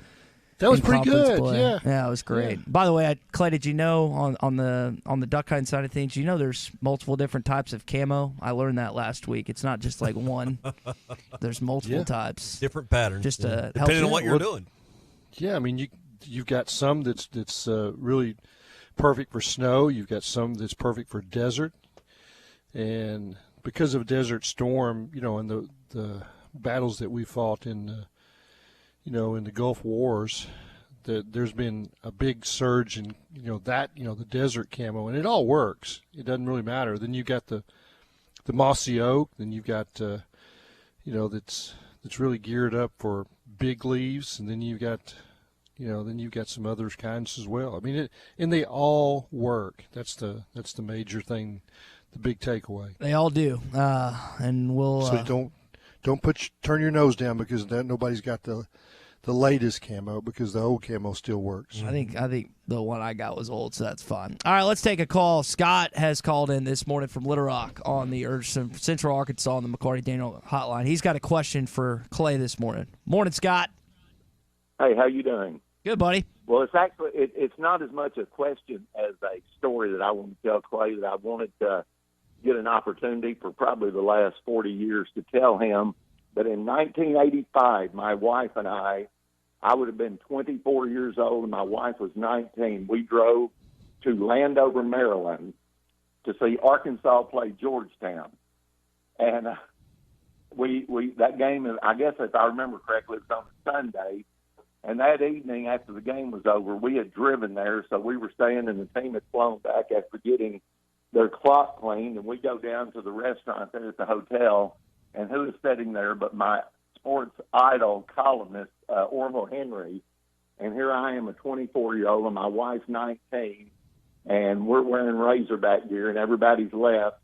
That was pretty good. Play. Yeah, it was great. Yeah. By the way, Clay, did you know on the duck hunting side of things, there's multiple different types of camo? I learned that last week. It's not just like one. There's multiple types, different patterns, just depending on what you're doing. Yeah, I mean you've got some that's really perfect for snow. You've got some that's perfect for desert, and because of Desert Storm, and the battles that we fought in the Gulf Wars, there's been a big surge in the desert camo, and it all works. It doesn't really matter. Then you've got the mossy oak. Then you've got that's really geared up for big leaves, and then you've got some other kinds as well. I mean, and they all work. That's the major thing, the big takeaway. They all do, and we'll. So don't turn your nose down because nobody's got the latest camo, because the old camo still works. I think the one I got was old, so that's fine. All right, let's take a call. Scott has called in this morning from Little Rock on the Central Arkansas on the McCarty Daniel hotline. He's got a question for Clay this morning. Morning, Scott. Hey, how you doing? Good, buddy. Well, it's actually it's not as much a question as a story that I want to tell Clay, that I wanted to get an opportunity for probably the last 40 years to tell him that in 1985, my wife and I would have been 24 years old and my wife was 19. We drove to Landover, Maryland to see Arkansas play Georgetown. And we that game, I guess if I remember correctly, it was on a Sunday. And that evening after the game was over, we had driven there, so we were staying, and the team had flown back after getting their clock cleaned, and we go down to the restaurant there at the hotel, and who is sitting there but my sports idol columnist, Orville Henry, and here I am, a 24-year-old, and my wife's 19, and we're wearing Razorback gear, and everybody's left,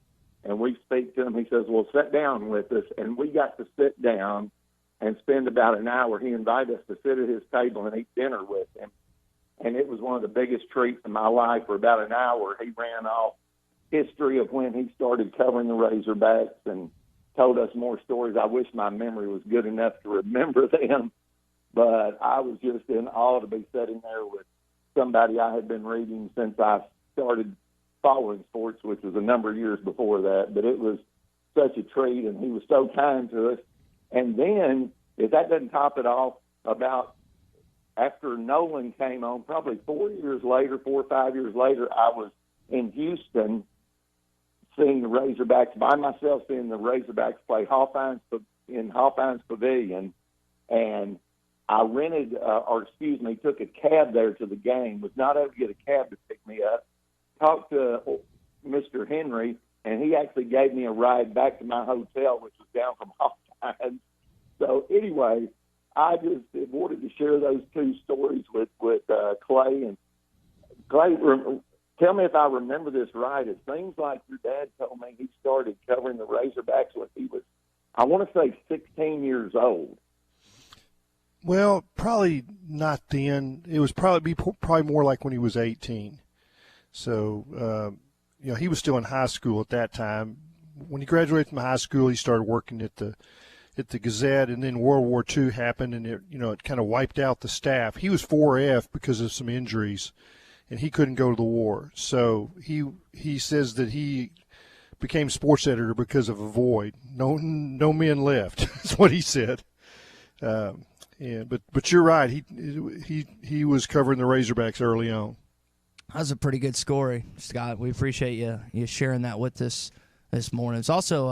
and we speak to him. He says, well, sit down with us, and we got to sit down and spend about an hour. He invited us to sit at his table and eat dinner with him. And it was one of the biggest treats in my life. For about an hour, he ran off history of when he started covering the Razorbacks and told us more stories. I wish my memory was good enough to remember them, but I was just in awe to be sitting there with somebody I had been reading since I started following sports, which was a number of years before that. But it was such a treat, and he was so kind to us. And then, if that doesn't top it off, about after Nolan came on, probably 4 or 5 years later, I was in Houston seeing the Razorbacks by myself, seeing the Razorbacks play in Hawthines Pavilion. And rented, took a cab there to the game, was not able to get a cab to pick me up, talked to Mr. Henry, and he actually gave me a ride back to my hotel, which was down from Hawkins. So anyway, I just wanted to share those two stories with Clay. And Clay, tell me if I remember this right. It seems like your dad told me he started covering the Razorbacks when he was, I want to say, 16 years old. Well, probably not then. It was probably more like when he was 18. So, he was still in high school at that time. When he graduated from high school, he started working at the Gazette, and then World War II happened, and it kind of wiped out the staff. He was 4F because of some injuries, and he couldn't go to the war. So he says that he became sports editor because of a void. No men left. That's what he said. But you're right. He was covering the Razorbacks early on. That was a pretty good story, Scott. We appreciate you sharing that with us this morning. It's also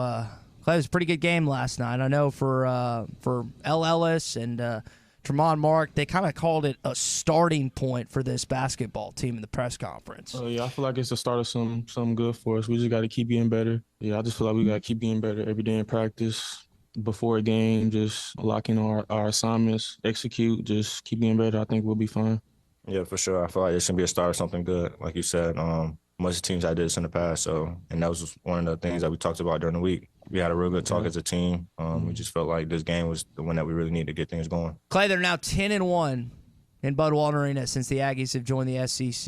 Clay, it was a pretty good game last night. I know for L. Ellis and Tremont Mark, they kind of called it a starting point for this basketball team in the press conference. Yeah, I feel like it's the start of something good for us. We just got to keep getting better. Yeah, I just feel like we got to keep getting better every day in practice. Before a game, just lock in our assignments, execute, just keep getting better. I think we'll be fine. Yeah, for sure. I feel like it's going to be a start of something good. Like you said, most teams I did this in the past. And that was one of the things that we talked about during the week. We had a real good talk as a team. We just felt like this game was the one that we really needed to get things going. Clay, they're now 10-1 in Bud Walton Arena since the Aggies have joined the SEC.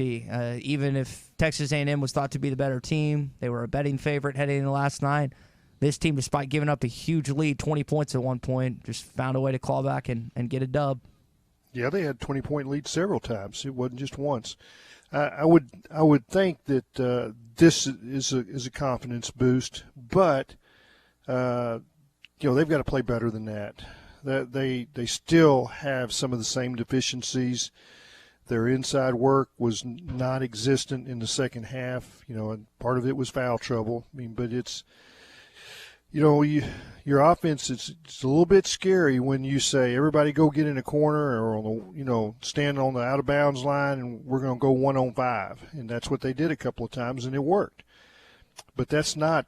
Even if Texas A&M was thought to be the better team, they were a betting favorite heading into last night. This team, despite giving up a huge lead, 20 points at one point, just found a way to claw back and get a dub. Yeah, they had 20-point lead several times. It wasn't just once. I would think that this is a confidence boost, but they've got to play better than that. They still have some of the same deficiencies. Their inside work was non-existent in the second half. And part of it was foul trouble. But it's. Your offense, it's a little bit scary when you say everybody go get in a corner or on stand on the out of bounds line and we're going to go 1-on-5, and that's what they did a couple of times and it worked. But that's not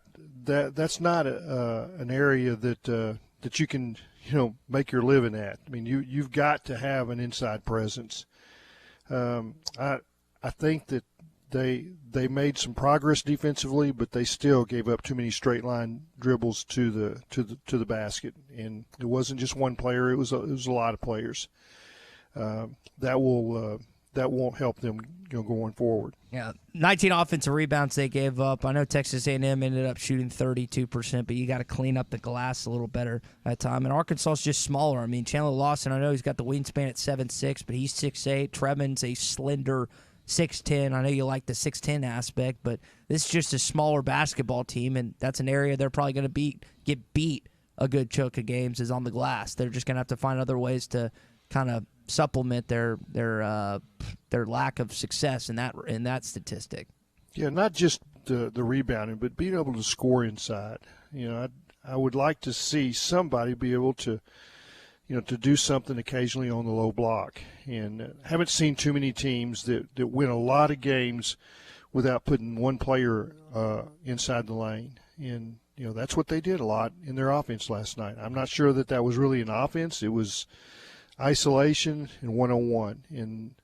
an area that you can make your living at. You've got to have an inside presence. I think that they made some progress defensively, but they still gave up too many straight line dribbles to the basket, and it wasn't just one player; it was a lot of players. That won't help them going forward. Yeah, 19 offensive rebounds they gave up. I know Texas A&M ended up shooting 32%, but you got to clean up the glass a little better at time. And Arkansas is just smaller. Chandler Lawson, I know he's got the wingspan at 7'6", but he's 6'8". Trevin's a slender 6'10". I know you like the 6'10" aspect, but this is just a smaller basketball team, and that's an area they're probably going to get beat a good chunk of games is on the glass. They're just going to have to find other ways to kind of supplement their lack of success in that statistic. Yeah, not just the rebounding, but being able to score inside. I would like to see somebody be able to do something occasionally on the low block. And haven't seen too many teams that win a lot of games without putting one player inside the lane. And, that's what they did a lot in their offense last night. I'm not sure that was really an offense. It was isolation and one-on-one. And,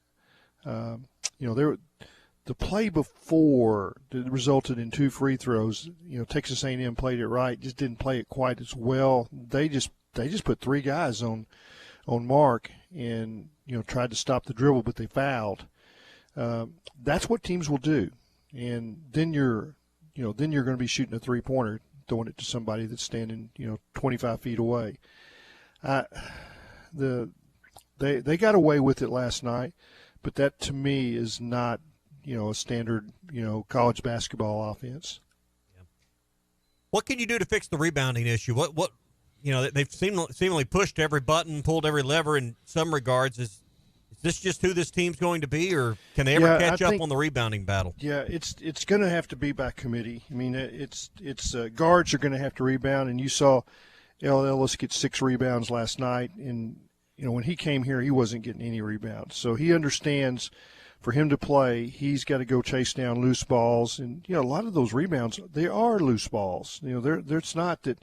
the play before that resulted in 2 free throws, Texas A&M played it right, just didn't play it quite as well. They just put 3 guys on Mark and tried to stop the dribble, but they fouled. That's what teams will do, and then you're going to be shooting a 3-pointer, throwing it to somebody that's standing 25 feet away. They got away with it last night, but that to me is not a standard college basketball offense. What can you do to fix the rebounding issue? What they've seemingly pushed every button, pulled every lever in some regards. Is this just who this team's going to be, or can they ever catch up on the rebounding battle? Yeah, it's going to have to be by committee. It's guards are going to have to rebound, and you saw L. Ellis get 6 rebounds last night, and when he came here, he wasn't getting any rebounds. So he understands for him to play, he's got to go chase down loose balls. And, a lot of those rebounds, they are loose balls. It's not that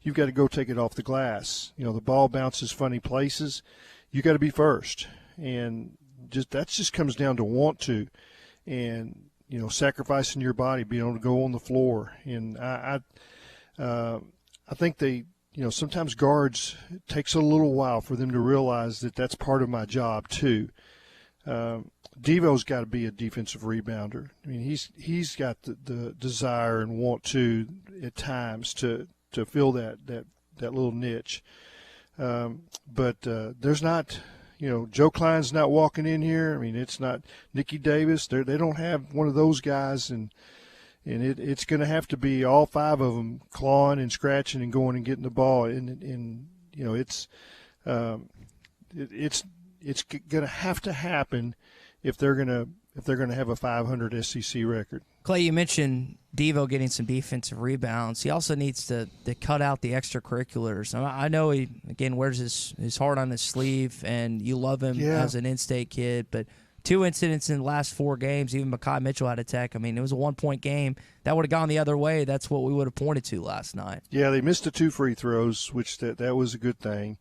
you've got to go take it off the glass. The ball bounces funny places. You got to be first. And that just comes down to want to. And, sacrificing your body, being able to go on the floor. And I think sometimes guards, it takes a little while for them to realize that that's part of my job too. Devo's got to be a defensive rebounder. I mean, he's got the desire and want to at times to fill that little niche. But there's not. Joe Klein's not walking in here. I mean, it's not Nicky Davis. They don't have one of those guys, and it's going to have to be all five of them clawing and scratching and going and getting the ball. And it's going to have to happen if they're going to have a 500 SEC record. Clay, you mentioned Devo getting some defensive rebounds. He also needs to cut out the extracurriculars. I know he, again, wears his heart on his sleeve, and you love him as an in-state kid, but 2 incidents in the last 4 games, even Mekhi Mitchell had a tech. I mean, it was a 1-point game. That would have gone the other way. That's what we would have pointed to last night. Yeah, they missed the 2 free throws, which that was a good thing.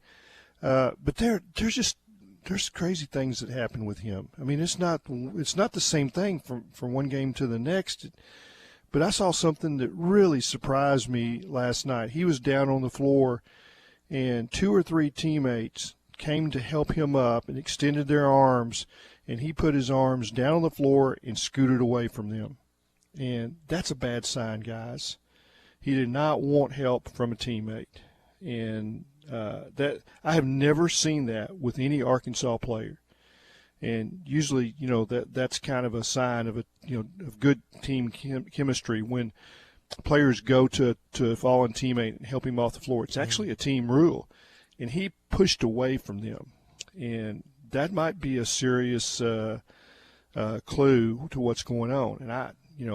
But there's crazy things that happen with him. I mean, it's not the same thing from one game to the next. But I saw something that really surprised me last night. He was down on the floor, and 2 or 3 teammates came to help him up and extended their arms, and he put his arms down on the floor and scooted away from them. And that's a bad sign, guys. He did not want help from a teammate. And that I have never seen that with any Arkansas player. And usually, that's kind of a sign of of good team chemistry when players go to a fallen teammate and help him off the floor. It's actually a team rule. And he pushed away from them. And that might be a serious clue to what's going on. And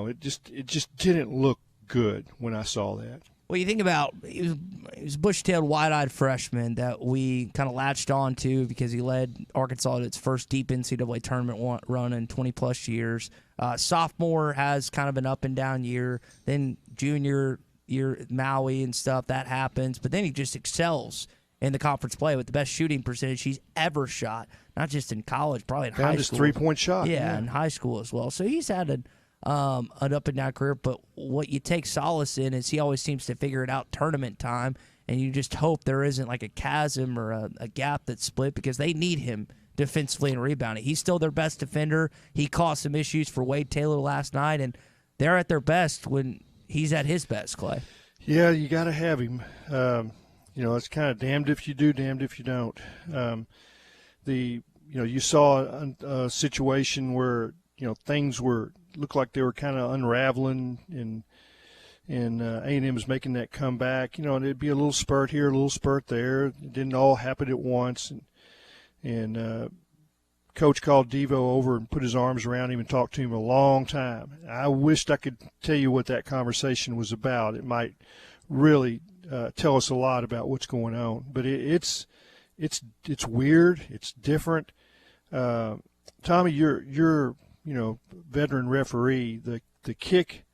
it just didn't look good when I saw that. Well, you think about he was a bush-tailed, wide-eyed freshman that we kind of latched on to because he led Arkansas to its first deep NCAA tournament run in 20-plus years. Sophomore has kind of an up-and-down year. Then junior year, Maui and stuff, that happens. But then he just excels in the conference play with the best shooting percentage he's ever shot, not just in college, probably in high school. Found his three-point shot. Yeah, in high school as well. So he's had an up-and-down career, but what you take solace in is he always seems to figure it out tournament time, and you just hope there isn't like a chasm or a gap that's split because they need him defensively and rebounding. He's still their best defender. He caused some issues for Wade Taylor last night, and they're at their best when he's at his best, Clay. Yeah, you got to have him. It's kind of damned if you do, damned if you don't. You saw a situation where things looked like they were kind of unraveling, and A&M was making that comeback. And it'd be a little spurt here, a little spurt there. It didn't all happen at once. And Coach called Devo over and put his arms around him and talked to him a long time. I wished I could tell you what that conversation was about. It might really tell us a lot about what's going on. But it's weird. It's different. Tommy, you're veteran referee. The kick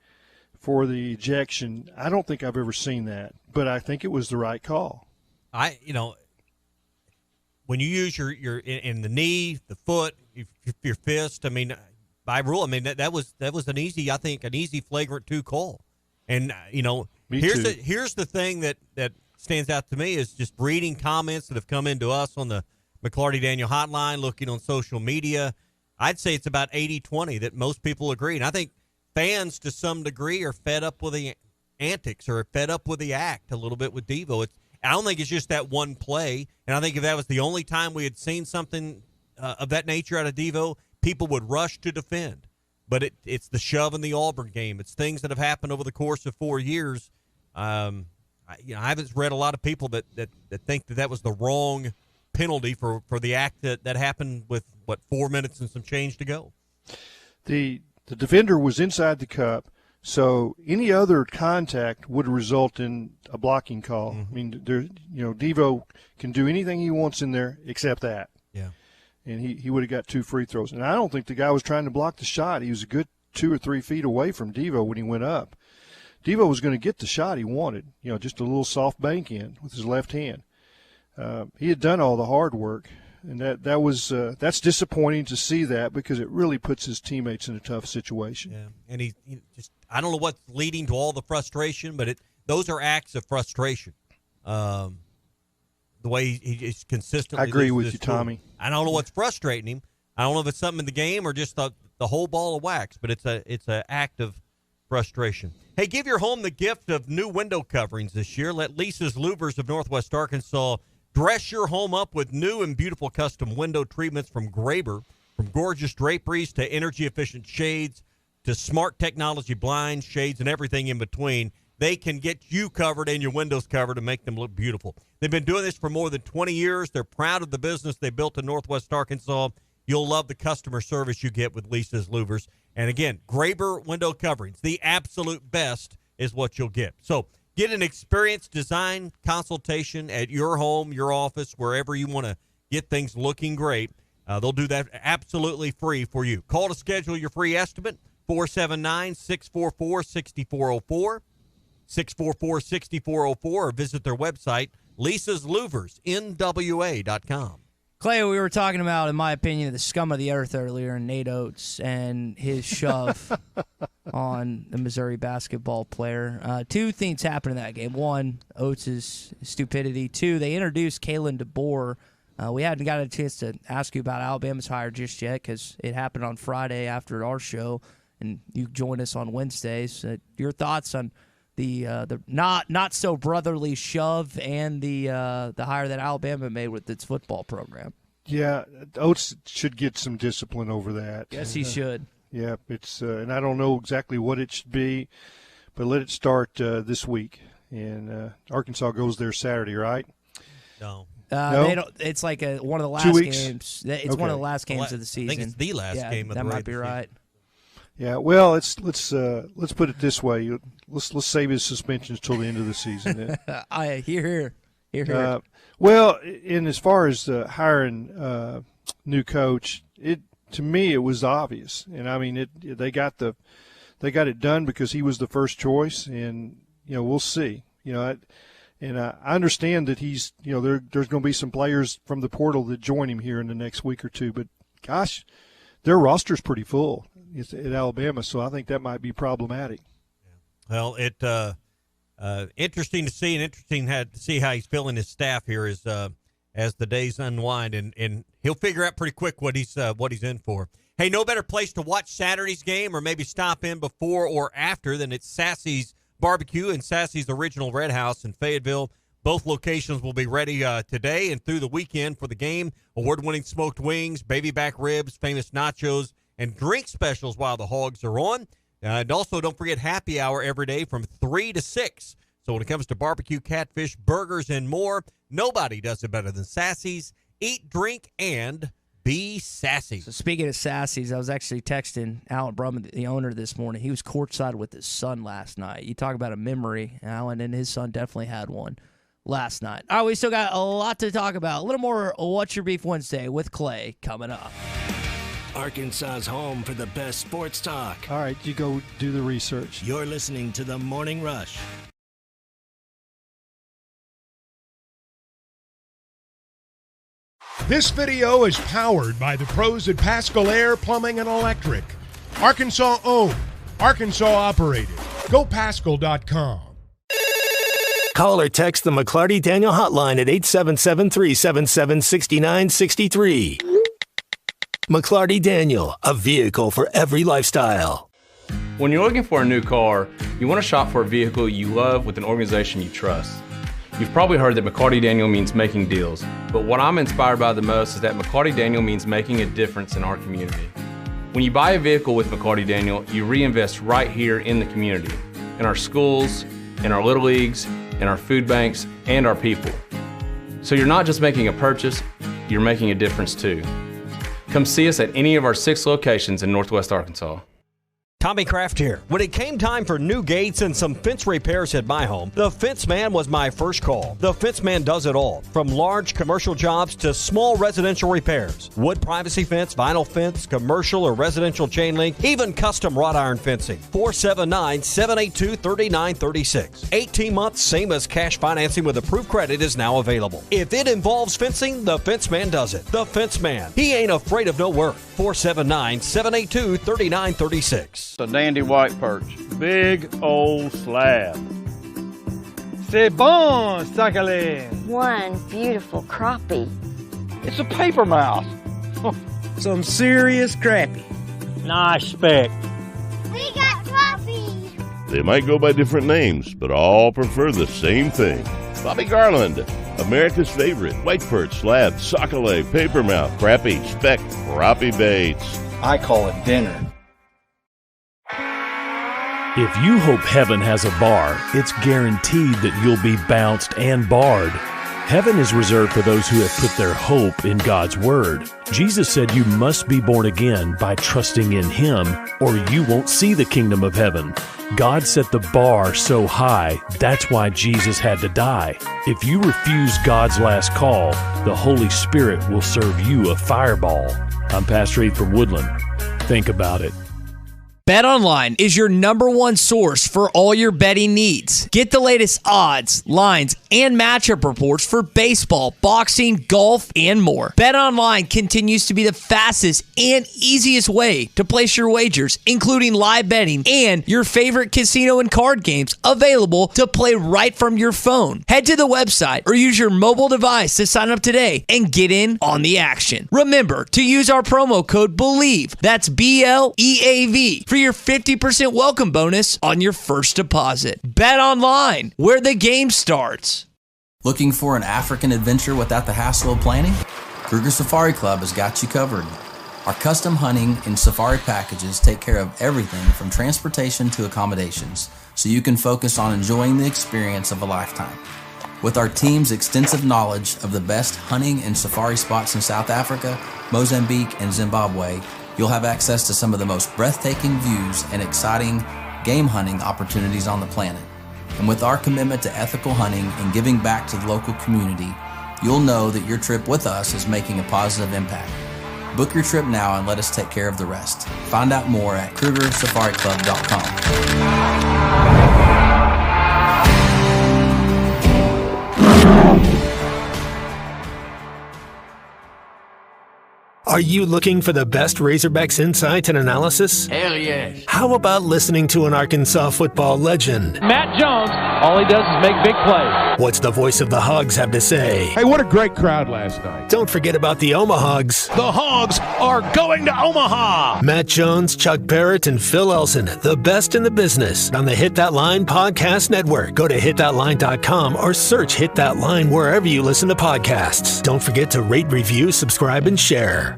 for the ejection, I don't think I've ever seen that, but I think it was the right call. When you use your in the knee, the foot, your fist, by rule, that was an easy flagrant 2 call. And here's the thing that stands out to me is just reading comments that have come into us on the McLarty Daniel hotline, looking on social media. I'd say it's about 80-20 that most people agree. And I think fans to some degree are fed up with the antics or fed up with the act a little bit with Devo. I don't think it's just that one play. And I think if that was the only time we had seen something of that nature out of Devo, people would rush to defend. But it's the shove in the Auburn game. It's things that have happened over the course of 4 years. I haven't read a lot of people that think that was the wrong penalty for the act that happened with 4 minutes and some change to go. The defender was inside the cup, So any other contact would result in a blocking call. I mean, Devo can do anything he wants in there except that. Yeah. And he would have got 2 free throws. And I don't think the guy was trying to block the shot. He was a good 2 or 3 feet away from Devo when he went up. Devo was going to get the shot he wanted, just a little soft bank in with his left hand. He had done all the hard work, and that's disappointing to see that because it really puts his teammates in a tough situation. Yeah, and he just I don't know what's leading to all the frustration, but those are acts of frustration. The way he's consistently. I agree with you, Tommy. I don't know what's frustrating him. I don't know if it's something in the game or just the whole ball of wax, but it's an act of frustration. Hey, give your home the gift of new window coverings this year. Let Lisa's Louvers of Northwest Arkansas dress your home up with new and beautiful custom window treatments from Graber. From gorgeous draperies to energy-efficient shades to smart technology blinds, shades, and everything in between, they can get you covered and your windows covered and make them look beautiful. They've been doing this for more than 20 years. They're proud of the business they built in Northwest Arkansas. You'll love the customer service you get with Lisa's Louvers. And again, Graber window coverings, the absolute best is what you'll get. So get an experienced design consultation at your home, your office, wherever you want to get things looking great. They'll do that absolutely free for you. Call to schedule your free estimate, 479-644-6404, 644-6404, or visit their website, lisaslouversnwa.com. Clay, we were talking about, in my opinion, the scum of the earth earlier, and Nate Oates and his shove on the Missouri basketball player. 2 things happened in that game. 1, Oates' stupidity. 2, they introduced Kalen DeBoer. We hadn't got a chance to ask you about Alabama's hire just yet because it happened on Friday after our show, and you joined us on Wednesdays. Your thoughts on the not so brotherly shove and the hire that Alabama made with its football program? Yeah, Oates should get some discipline over that. Yes, he should. Yeah, it's and I don't know exactly what it should be, but let it start this week. And Arkansas goes there Saturday, right? No. No? They don't, it's like one of the last 2 weeks? games. It's one of the last games of the season. I think it's the last game of the that might regular be season. right. Yeah, well, let's put it this way. Let's save his suspensions till the end of the season. I hear. Well, in as far as hiring new coach, to me it was obvious, and I mean they got it done because he was the first choice, and we'll see. And I understand that he's there's going to be some players from the portal that join him here in the next week or 2, but gosh, their roster's pretty full at Alabama, so I think that might be problematic. Well, interesting to see, and interesting to see how he's filling his staff here as the days unwind, and he'll figure out pretty quick what he's in for. Hey, no better place to watch Saturday's game or maybe stop in before or after than it's Sassy's Barbecue and Sassy's Original Red House in Fayetteville. Both locations will be ready today and through the weekend for the game. Award-winning smoked wings, baby back ribs, famous nachos, and drink specials while the Hogs are on. And also, don't forget happy hour every day from 3 to 6. So when it comes to barbecue, catfish, burgers, and more, nobody does it better than Sassy's. Eat, drink, and be sassy. So speaking of Sassy's, I was actually texting Alan Brumman, the owner, this morning. He was courtside with his son last night. You talk about a memory, Alan, and his son definitely had one last night. All right, we still got a lot to talk about. A little more What's Your Beef Wednesday with Clay coming up. Arkansas's home for the best sports talk. All right, you go do the research. You're listening to The Morning Rush. This video is powered by the pros at Pascal Air Plumbing and Electric. Arkansas owned, Arkansas operated. GoPascal.com. Call or text the McClarty Daniel hotline at 877-377-6963. McClarty Daniel, a vehicle for every lifestyle. When you're looking for a new car, you want to shop for a vehicle you love with an organization you trust. You've probably heard that McClarty Daniel means making deals, but what I'm inspired by the most is that McClarty Daniel means making a difference in our community. When you buy a vehicle with McClarty Daniel, you reinvest right here in the community, in our schools, in our little leagues, in our food banks, and our people. So you're not just making a purchase, you're making a difference too. Come see us at any of our 6 locations in Northwest Arkansas. Tommy Kraft here. When it came time for new gates and some fence repairs at my home, the Fence Man was my first call. The Fence Man does it all, from large commercial jobs to small residential repairs. Wood privacy fence, vinyl fence, commercial or residential chain link, even custom wrought iron fencing. 479-782-3936. 18 months, same as cash financing with approved credit is now available. If it involves fencing, the Fence Man does it. The Fence Man. He ain't afraid of no work. 479-782-3936. A dandy white perch. Big old slab. C'est bon, sacalé. One beautiful crappie. It's a paper mouth. Some serious crappie. Nice speck. We got crappie. They might go by different names, but all prefer the same thing. Bobby Garland, America's favorite. White perch, slab, sacalé, paper mouth, crappie, speck, crappie baits. I call it dinner. If you hope heaven has a bar, it's guaranteed that you'll be bounced and barred. Heaven is reserved for those who have put their hope in God's Word. Jesus said you must be born again by trusting in Him, or you won't see the kingdom of heaven. God set the bar so high, that's why Jesus had to die. If you refuse God's last call, the Holy Spirit will serve you a fireball. I'm Pastor Eve from Woodland. Think about it. BetOnline is your #1 source for all your betting needs. Get the latest odds, lines, and matchup reports for baseball, boxing, golf, and more. BetOnline continues to be the fastest and easiest way to place your wagers, including live betting and your favorite casino and card games available to play right from your phone. Head to the website or use your mobile device to sign up today and get in on the action. Remember to use our promo code BELIEVE, that's BLEAV, for your 50% welcome bonus on your first deposit. Bet online, where the game starts. Looking for an African adventure without the hassle of planning? Kruger Safari Club has got you covered. Our custom hunting and safari packages take care of everything from transportation to accommodations, so you can focus on enjoying the experience of a lifetime. With our team's extensive knowledge of the best hunting and safari spots in South Africa, Mozambique, and Zimbabwe, you'll have access to some of the most breathtaking views and exciting game hunting opportunities on the planet. And with our commitment to ethical hunting and giving back to the local community, you'll know that your trip with us is making a positive impact. Book your trip now and let us take care of the rest. Find out more at KrugerSafariClub.com. Are you looking for the best Razorbacks insight and analysis? Hell yes. How about listening to an Arkansas football legend? Matt Jones, all he does is make big plays. What's the voice of the Hogs have to say? Hey, what a great crowd last night. Don't forget about the Omahogs. The Hogs are going to Omaha. Matt Jones, Chuck Barrett, and Phil Elson, the best in the business, on the Hit That Line Podcast Network. Go to hitthatline.com or search Hit That Line wherever you listen to podcasts. Don't forget to rate, review, subscribe, and share.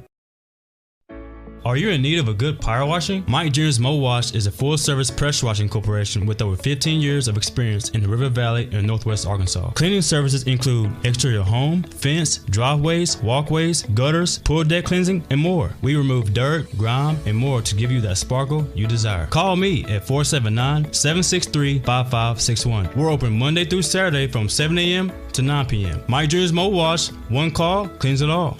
Are you in need of a good power washing? Mike Jr.'s Mo Wash is a full-service pressure washing corporation with over 15 years of experience in the River Valley and Northwest Arkansas. Cleaning services include exterior home, fence, driveways, walkways, gutters, pool deck cleansing, and more. We remove dirt, grime, and more to give you that sparkle you desire. Call me at 479-763-5561. We're open Monday through Saturday from 7 a.m. to 9 p.m. Mike Jr.'s Mo Wash, one call, cleans it all.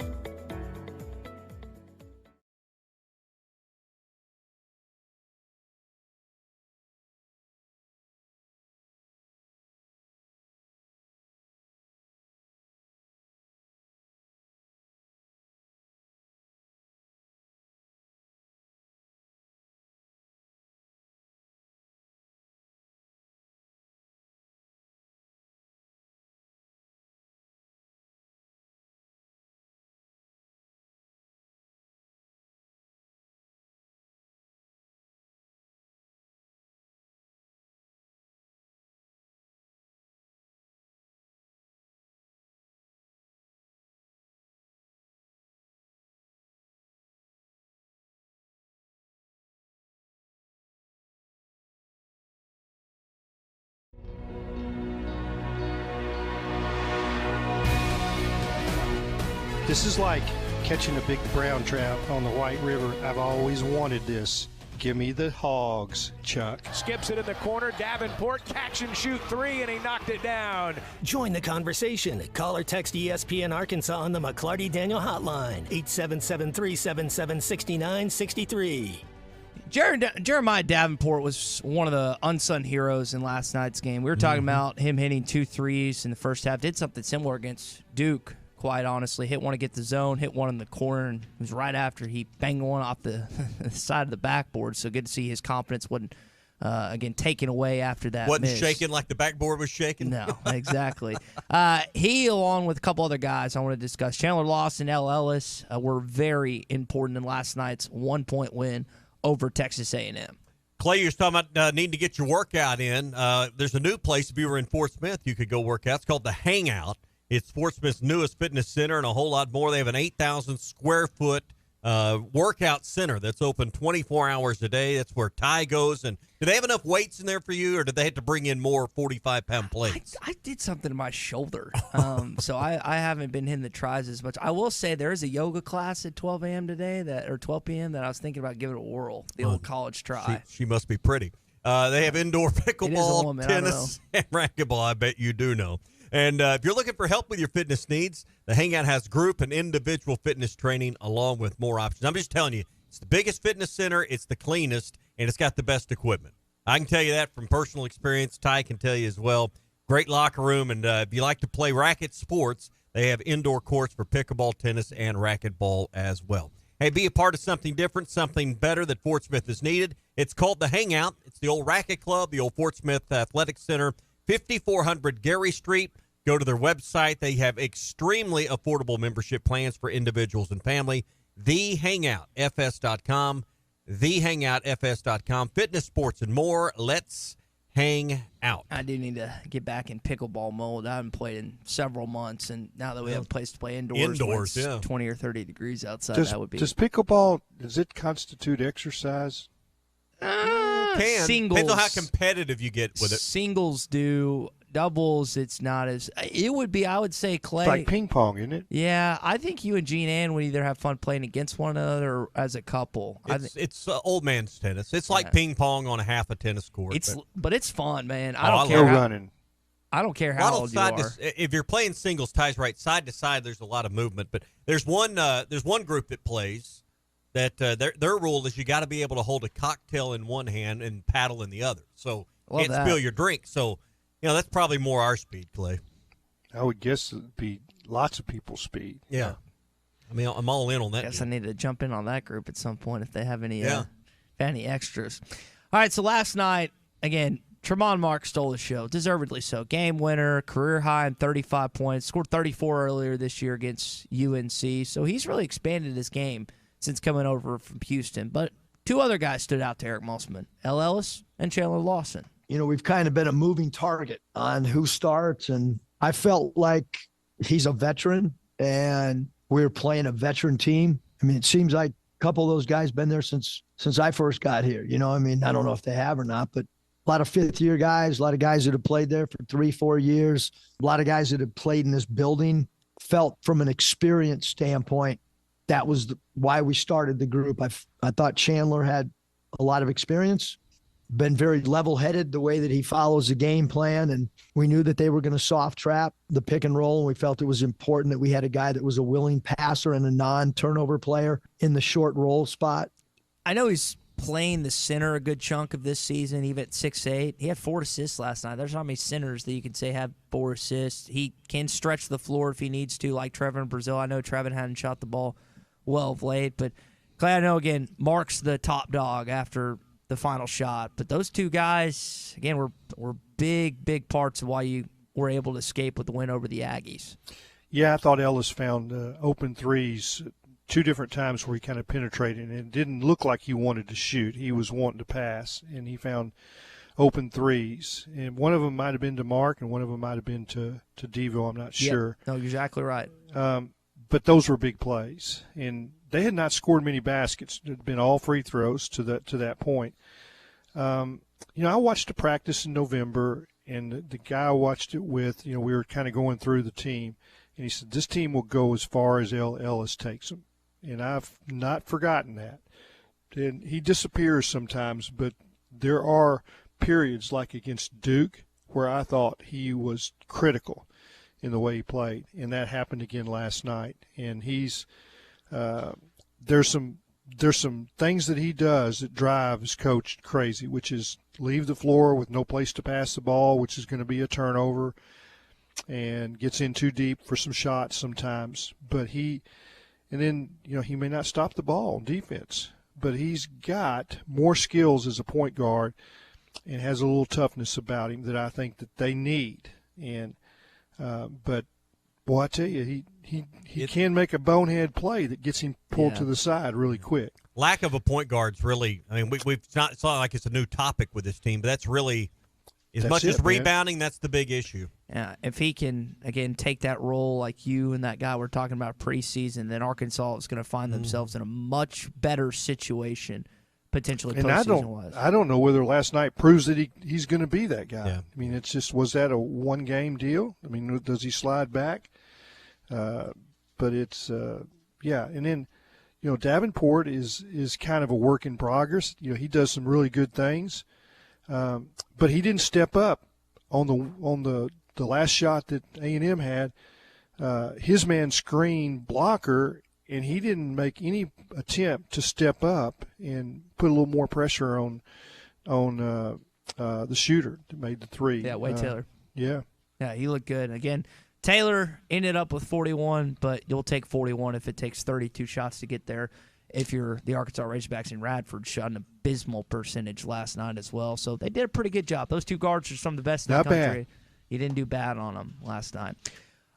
This is like catching a big brown trout on the White River. I've always wanted this. Give me the Hogs, Chuck. Skips it in the corner. Davenport catch and shoot three, and he knocked it down. Join the conversation. Call or text ESPN Arkansas on the McClarty Daniel hotline, 877-377-6963. Jeremiah Davenport was one of the unsung heroes in last night's game. We were talking about him hitting 2 threes in the first half. Did something similar against Duke, quite honestly. Hit one to get the zone, hit one in the corner, and it was right after he banged one off the side of the backboard. So good to see his confidence wasn't, again, taken away after that Wasn't miss. shaking like the backboard was shaking? No, exactly. He, along with a couple other guys I want to discuss, Chandler Lawson, L. Ellis, were very important in last night's 1-point win over Texas A&M. Clay, you're talking about needing to get your workout in. There's a new place, if you were in Fort Smith, you could go work out. It's called The Hangout. It's Fort Smith's newest fitness center and a whole lot more. They have an 8,000 square foot workout center that's open 24 hours a day. That's where Ty goes. And do they have enough weights in there for you, or did they have to bring in more 45-pound plates? I did something to my shoulder, so I haven't been hitting the tries as much. I will say there is a yoga class at 12 a.m. today, or 12 p.m. that I was thinking about giving it a whirl, the old college try. She must be pretty. They have indoor pickleball, tennis, and racquetball. I bet you do know. And if you're looking for help with your fitness needs, the Hangout has group and individual fitness training along with more options. I'm just telling you, it's the biggest fitness center, it's the cleanest, and it's got the best equipment. I can tell you that from personal experience. Ty can tell you as well. Great locker room, and if you like to play racket sports, they have indoor courts for pickleball, tennis, and racquetball as well. Hey, be a part of something different, something better that Fort Smith is needed. It's called the Hangout. It's the old racket club, the old Fort Smith Athletic Center, 5400 Gary Street. Go to their website. They have extremely affordable membership plans for individuals and family. TheHangoutFS.com. TheHangoutFS.com. Fitness, sports, and more. Let's hang out. I do need to get back in pickleball mode. I haven't played in several months, and now that we have a place to play indoors when it's 20 or 30 degrees outside, that would be. Does pickleball, does it constitute exercise? Can. Singles. Depends on how competitive you get with it. Singles do. Doubles, it's not as. It would be, I would say, Clay. It's like ping pong, isn't it? Yeah, I think you and Gene Ann would either have fun playing against one another or as a couple. It's old man's tennis. It's like ping pong on a half a tennis court. But it's fun, man. I don't care. Running. I don't care how old you are. If you're playing singles, Ties right side to side, there's a lot of movement. But there's one group that plays that their rule is you got to be able to hold a cocktail in one hand and paddle in the other. So you can't spill your drink. So. That's probably more our speed, Clay. I would guess it'd be lots of people's speed. Yeah. I mean, I'm all in on that. I guess I need to jump in on that group at some point if they have any extras. All right, so last night, again, Tremont Mark stole the show, deservedly so. Game winner, career high in 35 points, scored 34 earlier this year against UNC. So he's really expanded his game since coming over from Houston. But two other guys stood out to Eric Musselman, L. Ellis and Chandler Lawson. We've kind of been a moving target on who starts, and I felt like he's a veteran, and we're playing a veteran team. I mean, it seems like a couple of those guys been there since I first got here. I don't know if they have or not, but a lot of fifth-year guys, a lot of guys that have played there for 3-4 years, a lot of guys that have played in this building. Felt from an experience standpoint, that was why we started the group. I thought Chandler had a lot of experience. Been very level-headed the way that he follows the game plan, and we knew that they were going to soft trap the pick and roll, and we felt it was important that we had a guy that was a willing passer and a non-turnover player in the short roll spot. I know he's playing the center a good chunk of this season, even at 6'8". He had 4 assists last night. There's not many centers that you can say have 4 assists. He can stretch the floor if he needs to, like Trevor in Brazil. I know Trevor hadn't shot the ball well of late, but Clay, I know, again, Mark's the top dog after the final shot, but those two guys again were big parts of why you were able to escape with the win over the Aggies. Yeah, I thought Ellis found open threes 2 different times where he kind of penetrated, and it didn't look like he wanted to shoot. He was wanting to pass, and he found open threes, and one of them might have been to Mark and one of them might have been to Devo. I'm not sure. No, you're exactly right. But those were big plays, and they had not scored many baskets. It had been all free throws to that point. I watched the practice in November, and the guy I watched it with, we were kind of going through the team, and he said, this team will go as far as L. Ellis takes them. And I've not forgotten that. and he disappears sometimes, but there are periods like against Duke where I thought he was critical in the way he played, and that happened again last night. And he's there's some things that he does that drive his coach crazy, which is leave the floor with no place to pass the ball, which is going to be a turnover, and gets in too deep for some shots sometimes. But he may not stop the ball on defense, but he's got more skills as a point guard and has a little toughness about him that I think that they need. And but boy, I tell you, he can make a bonehead play that gets him pulled to the side really quick. Lack of a point guard's really, I mean, it's not like it's a new topic with this team, but that's really, as much as rebounding, that's the big issue. Yeah, if he can, again, take that role like you and that guy we're talking about preseason, then Arkansas is going to find themselves in a much better situation, potentially postseason-wise. I don't know whether last night proves that he's going to be that guy. Yeah. I mean, it's just, was that a one-game deal? I mean, does he slide back? But it's, and then, Davenport is kind of a work in progress. He does some really good things, but he didn't step up on the last shot that A&M had. His man screened blocker, and he didn't make any attempt to step up and put a little more pressure on the shooter that made the three. Yeah, Wade Taylor. Yeah, he looked good. Again, Taylor ended up with 41, but you'll take 41 if it takes 32 shots to get there. If you're the Arkansas Razorbacks, and Radford shot an abysmal percentage last night as well. So they did a pretty good job. Those two guards are some of the best in the country. You didn't do bad on them last night.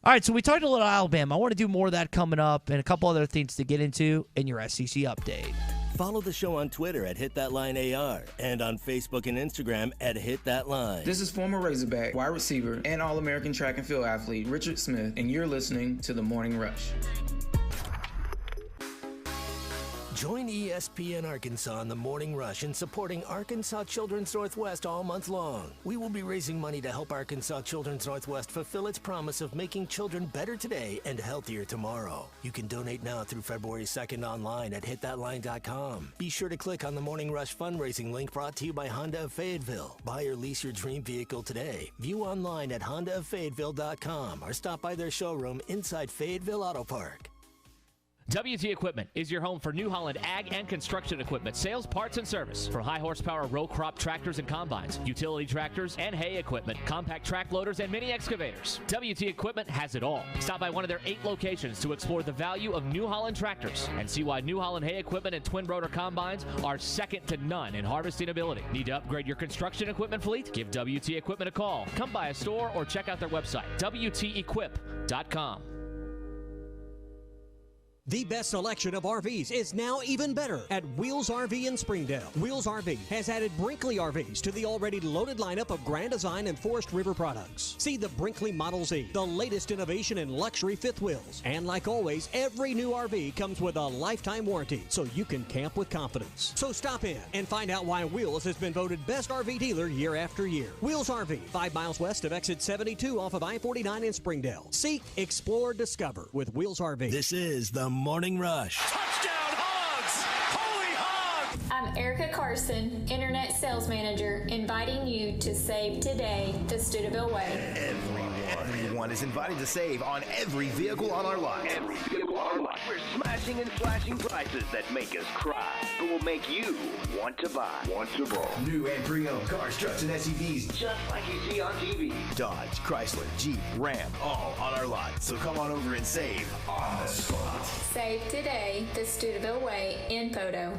All right, so we talked a little Alabama. I want to do more of that coming up and a couple other things to get into in your SEC update. Follow the show on Twitter at HitThatLineAR and on Facebook and Instagram at HitThatLine. This is former Razorback, wide receiver, and All-American track and field athlete Richard Smith, and you're listening to The Morning Rush. Join ESPN Arkansas in the Morning Rush in supporting Arkansas Children's Northwest all month long. We will be raising money to help Arkansas Children's Northwest fulfill its promise of making children better today and healthier tomorrow. You can donate now through February 2nd online at hitthatline.com. Be sure to click on the Morning Rush fundraising link brought to you by Honda of Fayetteville. Buy or lease your dream vehicle today. View online at hondaoffayetteville.com or stop by their showroom inside Fayetteville Auto Park. WT Equipment is your home for New Holland ag and construction equipment, sales, parts, and service. For high horsepower row crop tractors and combines, utility tractors and hay equipment, compact track loaders, and mini excavators. WT Equipment has it all. Stop by one of their 8 locations to explore the value of New Holland tractors and see why New Holland hay equipment and twin rotor combines are second to none in harvesting ability. Need to upgrade your construction equipment fleet? Give WT Equipment a call. Come by a store or check out their website, WTEquip.com. The best selection of RVs is now even better at Wheels RV in Springdale. Wheels RV has added Brinkley RVs to the already loaded lineup of Grand Design and Forest River products. See the Brinkley Model Z, the latest innovation in luxury fifth wheels. And like always, every new RV comes with a lifetime warranty, so you can camp with confidence. So stop in and find out why Wheels has been voted best RV dealer year after year. Wheels RV, 5 miles west of exit 72 off of I-49 in Springdale. Seek, explore, discover with Wheels RV. This is the Morning Rush. Touchdown, Hogs! Holy Hogs! I'm Erica Carson, Internet Sales Manager, inviting you to save today the Steubenville way. Everyone is invited to save on every vehicle on our lot. Every vehicle on our lot. We're smashing and slashing prices that make us cry, but will make you want to buy. New and pre-owned cars, trucks, and SUVs, just like you see on TV. Dodge, Chrysler, Jeep, Ram, all on our lot. So come on over and save on the spot. Save today the Steubenville way in photo.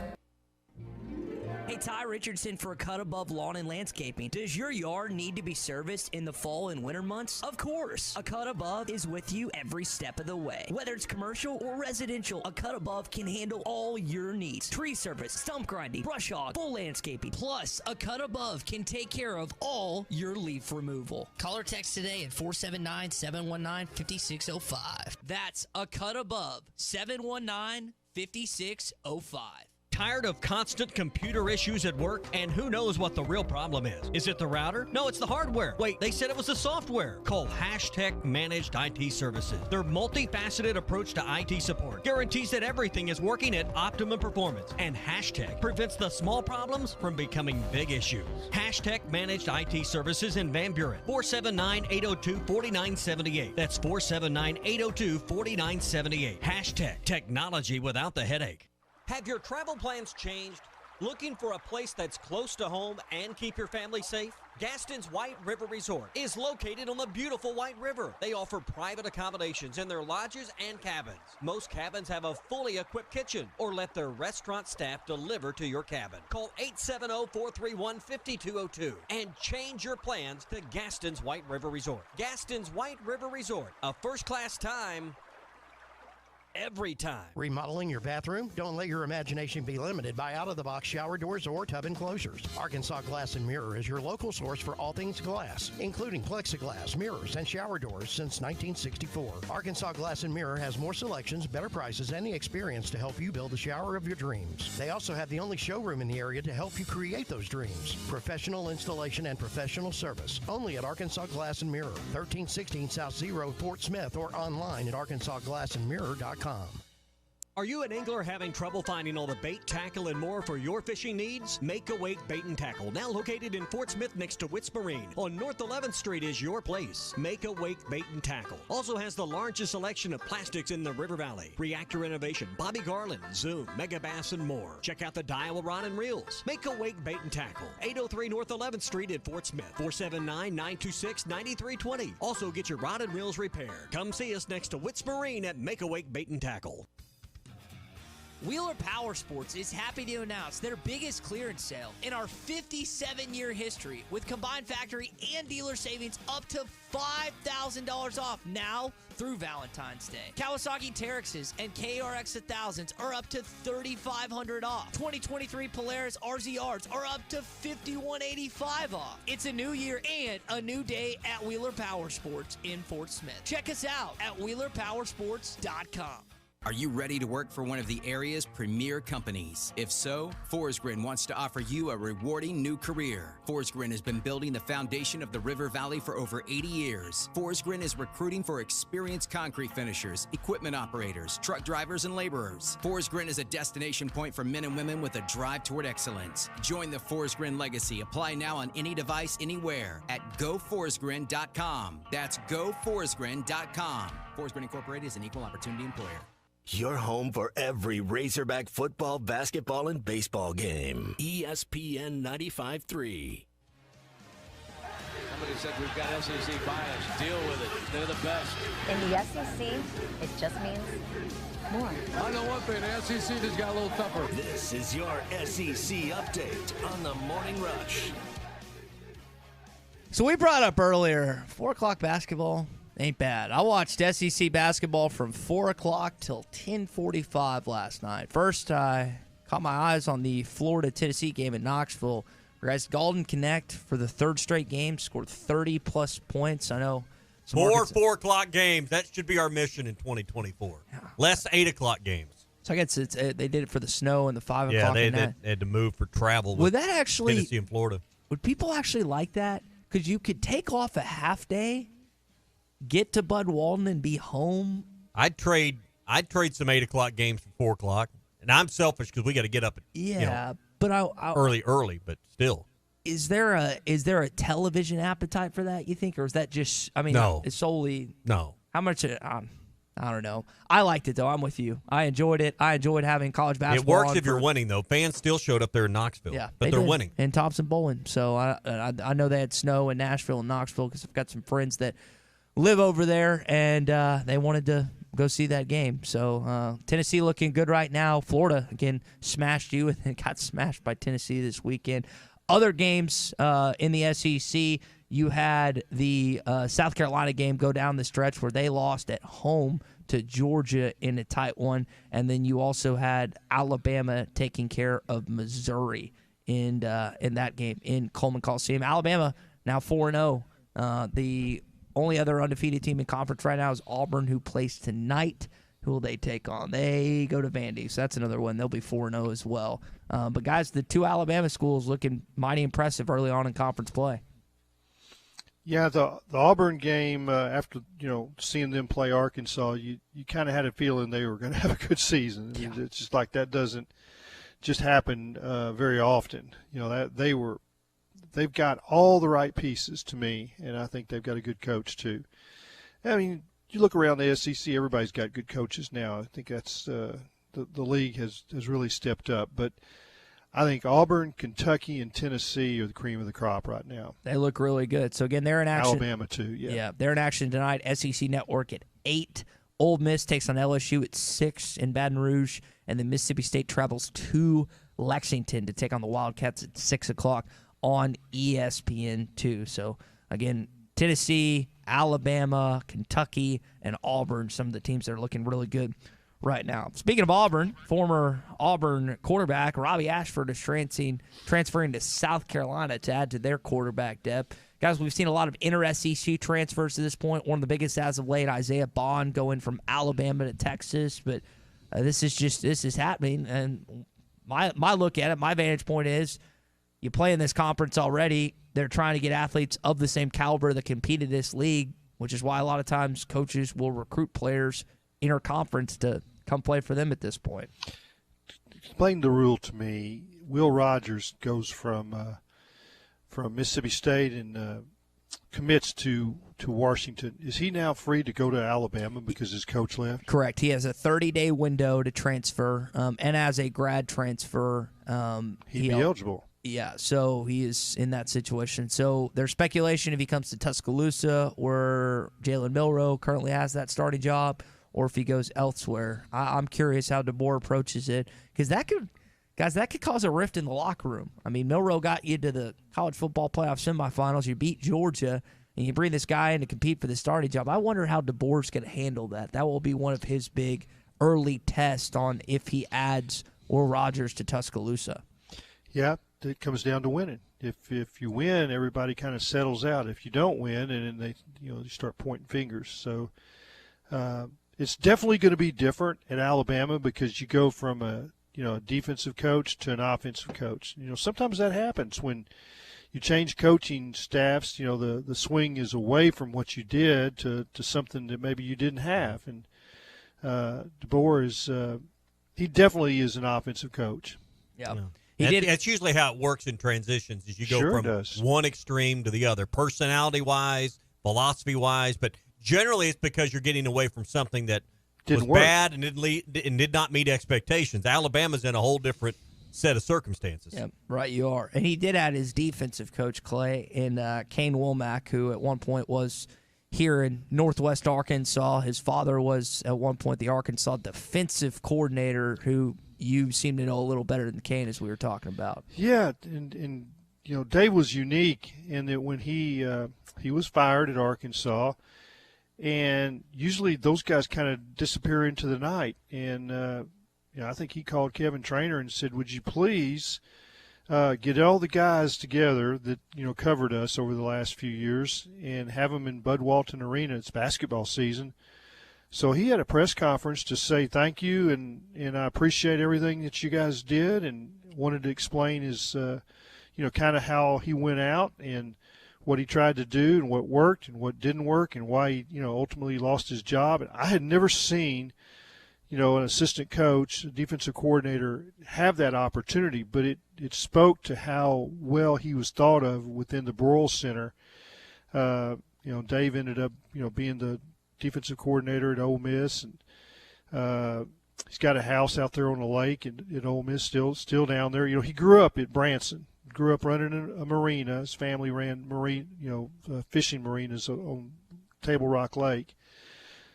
Hey, Ty Richardson for Cut Above Lawn and Landscaping. Does your yard need to be serviced in the fall and winter months? Of course. A Cut Above is with you every step of the way. Whether it's commercial or residential, a Cut Above can handle all your needs. Tree service, stump grinding, brush hog, full landscaping. Plus, a Cut Above can take care of all your leaf removal. Call or text today at 479-719-5605. That's a Cut Above, 719-5605. Tired of constant computer issues at work? And who knows what the real problem is? Is it the router? No, it's the hardware. Wait, they said it was the software. Call Hashtag Managed IT Services. Their multifaceted approach to IT support guarantees that everything is working at optimum performance. And Hashtag prevents the small problems from becoming big issues. Hashtag Managed IT Services in Van Buren. 479-802-4978. That's 479-802-4978. Hashtag technology without the headache. Have your travel plans changed? Looking for a place that's close to home and keep your family safe? Gaston's White River Resort is located on the beautiful White River. They offer private accommodations in their lodges and cabins. Most cabins have a fully equipped kitchen or let their restaurant staff deliver to your cabin. Call 870-431-5202 and change your plans to Gaston's White River Resort. Gaston's White River Resort, a first-class time every time. Remodeling your bathroom? Don't let your imagination be limited by out-of-the-box shower doors or tub enclosures. Arkansas Glass and Mirror is your local source for all things glass, including plexiglass, mirrors, and shower doors since 1964. Arkansas Glass and Mirror has more selections, better prices, and the experience to help you build the shower of your dreams. They also have the only showroom in the area to help you create those dreams. Professional installation and professional service. Only at Arkansas Glass and Mirror, 1316 South Zero, Fort Smith, or online at arkansasglassandmirror.com. Are you an angler having trouble finding all the bait, tackle, and more for your fishing needs? Make a Wake Bait and Tackle, now located in Fort Smith next to Witts Marine on North 11th Street, is your place. Make a Wake Bait and Tackle also has the largest selection of plastics in the River Valley. Reactor Innovation, Bobby Garland, Zoom, Mega Bass, and more. Check out the Daiwa Rod and Reels. Make a Wake Bait and Tackle, 803 North 11th Street in Fort Smith, 479-926-9320. Also get your rod and reels repaired. Come see us next to Witts Marine at Make a Wake Bait and Tackle. Wheeler Power Sports is happy to announce their biggest clearance sale in our 57-year history, with combined factory and dealer savings up to $5,000 off now through Valentine's Day. Kawasaki Terexes and KRX 1000s are up to $3,500 off. 2023 Polaris RZRs are up to $5,185 off. It's a new year and a new day at Wheeler Power Sports in Fort Smith. Check us out at WheelerPowersports.com. Are you ready to work for one of the area's premier companies? If so, Forsgren wants to offer you a rewarding new career. Forsgren has been building the foundation of the River Valley for over 80 years. Forsgren is recruiting for experienced concrete finishers, equipment operators, truck drivers, and laborers. Forsgren is a destination point for men and women with a drive toward excellence. Join the Forsgren legacy. Apply now on any device, anywhere at GoForsgren.com. That's GoForsgren.com. Forsgren Incorporated is an equal opportunity employer. Your home for every Razorback football, basketball, and baseball game. ESPN 95.3. Somebody said we've got SEC bias. Deal with it. They're the best. In the SEC, it just means more. I know one thing. The SEC just got a little tougher. This is your SEC update on the Morning Rush. So we brought up earlier, 4 o'clock basketball ain't bad. I watched SEC basketball from 4 o'clock till 10:45 last night. First, I caught my eyes on the Florida-Tennessee game in Knoxville. Guys, Galden Connect for the third straight game scored 30-plus points. I know. 4 o'clock games. That should be our mission in 2024. Yeah. Less 8 o'clock games. So I guess they did it for the snow and the 5 o'clock. Yeah, they had to move for travel. Would that actually Tennessee and Florida? Would people actually like that? Because you could take off a half day, get to Bud Walton, and be home. I'd trade some 8 o'clock games for 4 o'clock, and I'm selfish because we got to get up at but early, but still. Is there a television appetite for that? You think, or is that just? I mean, no. It's solely no. How much? I don't know. I liked it though. I'm with you. I enjoyed it. I enjoyed having college basketball. It works if you're winning though. Fans still showed up there in Knoxville. Yeah, but they're winning. And Thompson Bowling. So I know they had snow in Nashville and Knoxville because I've got some friends that live over there, and they wanted to go see that game. So Tennessee looking good right now. Florida, again, smashed you and then got smashed by Tennessee this weekend. Other games in the SEC, you had the South Carolina game go down the stretch where they lost at home to Georgia in a tight one, and then you also had Alabama taking care of Missouri in that game in Coleman Coliseum. Alabama now 4-0. The only other undefeated team in conference right now is Auburn, who plays tonight, Who will they take on? They go to Vandy, so that's another one. They'll be 4-0 as well. But, guys, the two Alabama schools looking mighty impressive early on in conference play. Yeah, the Auburn game, after, seeing them play Arkansas, you kind of had a feeling they were going to have a good season. I mean, it's just like that doesn't just happen very often. They've got all the right pieces to me, and I think they've got a good coach too. I mean, you look around the SEC, everybody's got good coaches now. I think that's the league has really stepped up. But I think Auburn, Kentucky, and Tennessee are the cream of the crop right now. They look really good. So, again, they're in action. Alabama, too, yeah. They're in action tonight. SEC Network at 8. Ole Miss takes on LSU at 6 in Baton Rouge. And then Mississippi State travels to Lexington to take on the Wildcats at 6 o'clock on ESPN2. So, again, Tennessee, Alabama, Kentucky, and Auburn, some of the teams that are looking really good right now. Speaking of Auburn, former Auburn quarterback Robbie Ashford is transferring to South Carolina to add to their quarterback depth. Guys, we've seen a lot of inter-SEC transfers to this point. One of the biggest as of late, Isaiah Bond going from Alabama to Texas. But this is happening. And my look at it, my vantage point is you play in this conference already. They're trying to get athletes of the same caliber that compete in this league, which is why a lot of times coaches will recruit players interconference to come play for them at this point. Explain the rule to me. Will Rogers goes from Mississippi State and commits to Washington. Is he now free to go to Alabama because his coach left? Correct. He has a 30-day window to transfer, and as a grad transfer, he'd be eligible. Yeah, so he is in that situation. So there's speculation if he comes to Tuscaloosa, where Jalen Milroe currently has that starting job, or if he goes elsewhere. I'm curious how DeBoer approaches it, because that could cause a rift in the locker room. I mean, Milroe got you to the college football playoff semifinals. You beat Georgia, and you bring this guy in to compete for the starting job. I wonder how DeBoer's going to handle that. That will be one of his big early tests on if he adds Will Rogers to Tuscaloosa. Yeah, it comes down to winning. If you win, everybody kind of settles out. If you don't win, and then they start pointing fingers. So it's definitely going to be different at Alabama because you go from a defensive coach to an offensive coach. Sometimes that happens when you change coaching staffs. The swing is away from what you did to something that maybe you didn't have. And DeBoer is he definitely is an offensive coach. Yeah. That's usually how it works in transitions. Is you go from one extreme to the other, personality-wise, philosophy-wise, but generally it's because you're getting away from something that was bad and did not meet expectations. Alabama's in a whole different set of circumstances. Yeah, right, you are. And he did add his defensive coach, Clay, in Kane Womack, who at one point was here in Northwest Arkansas. His father was at one point the Arkansas defensive coordinator, who you seem to know a little better than Kane, as we were talking about. Yeah, and Dave was unique in that when he was fired at Arkansas, and usually those guys kind of disappear into the night. And I think he called Kevin Trainor and said, "Would you please get all the guys together that covered us over the last few years and have them in Bud Walton Arena? It's basketball season." So he had a press conference to say thank you and I appreciate everything that you guys did, and wanted to explain his kind of how he went out and what he tried to do and what worked and what didn't work and why he ultimately lost his job. And I had never seen an assistant coach, a defensive coordinator have that opportunity, but it spoke to how well he was thought of within the Broyles Center. Dave ended up being the defensive coordinator at Ole Miss, and he's got a house out there on the lake at Ole Miss, still down there. He grew up at Branson, grew up running a marina. His family ran fishing marinas on Table Rock Lake.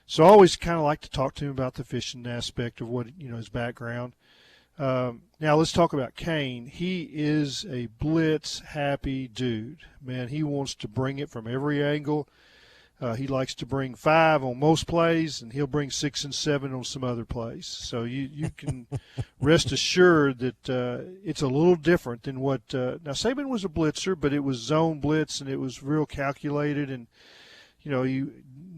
So I always kind of like to talk to him about the fishing aspect of what his background. Now let's talk about Kane. He is a blitz-happy dude. Man, he wants to bring it from every angle. He likes to bring 5 on most plays, and he'll bring 6 and 7 on some other plays. So you can rest assured that it's a little different than what now Saban was a blitzer, but it was zone blitz, and it was real calculated, and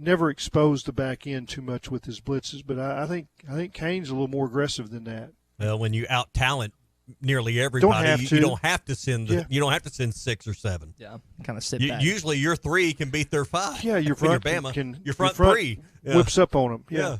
never exposed the back end too much with his blitzes, but I think Kane's a little more aggressive than that. Well, when you out talent nearly everybody, you don't have to send you don't have to send 6 or 7. Yeah, kind of sit back. Usually your 3 can beat their 5. Yeah, your front your front 3 whips up on them. Yeah.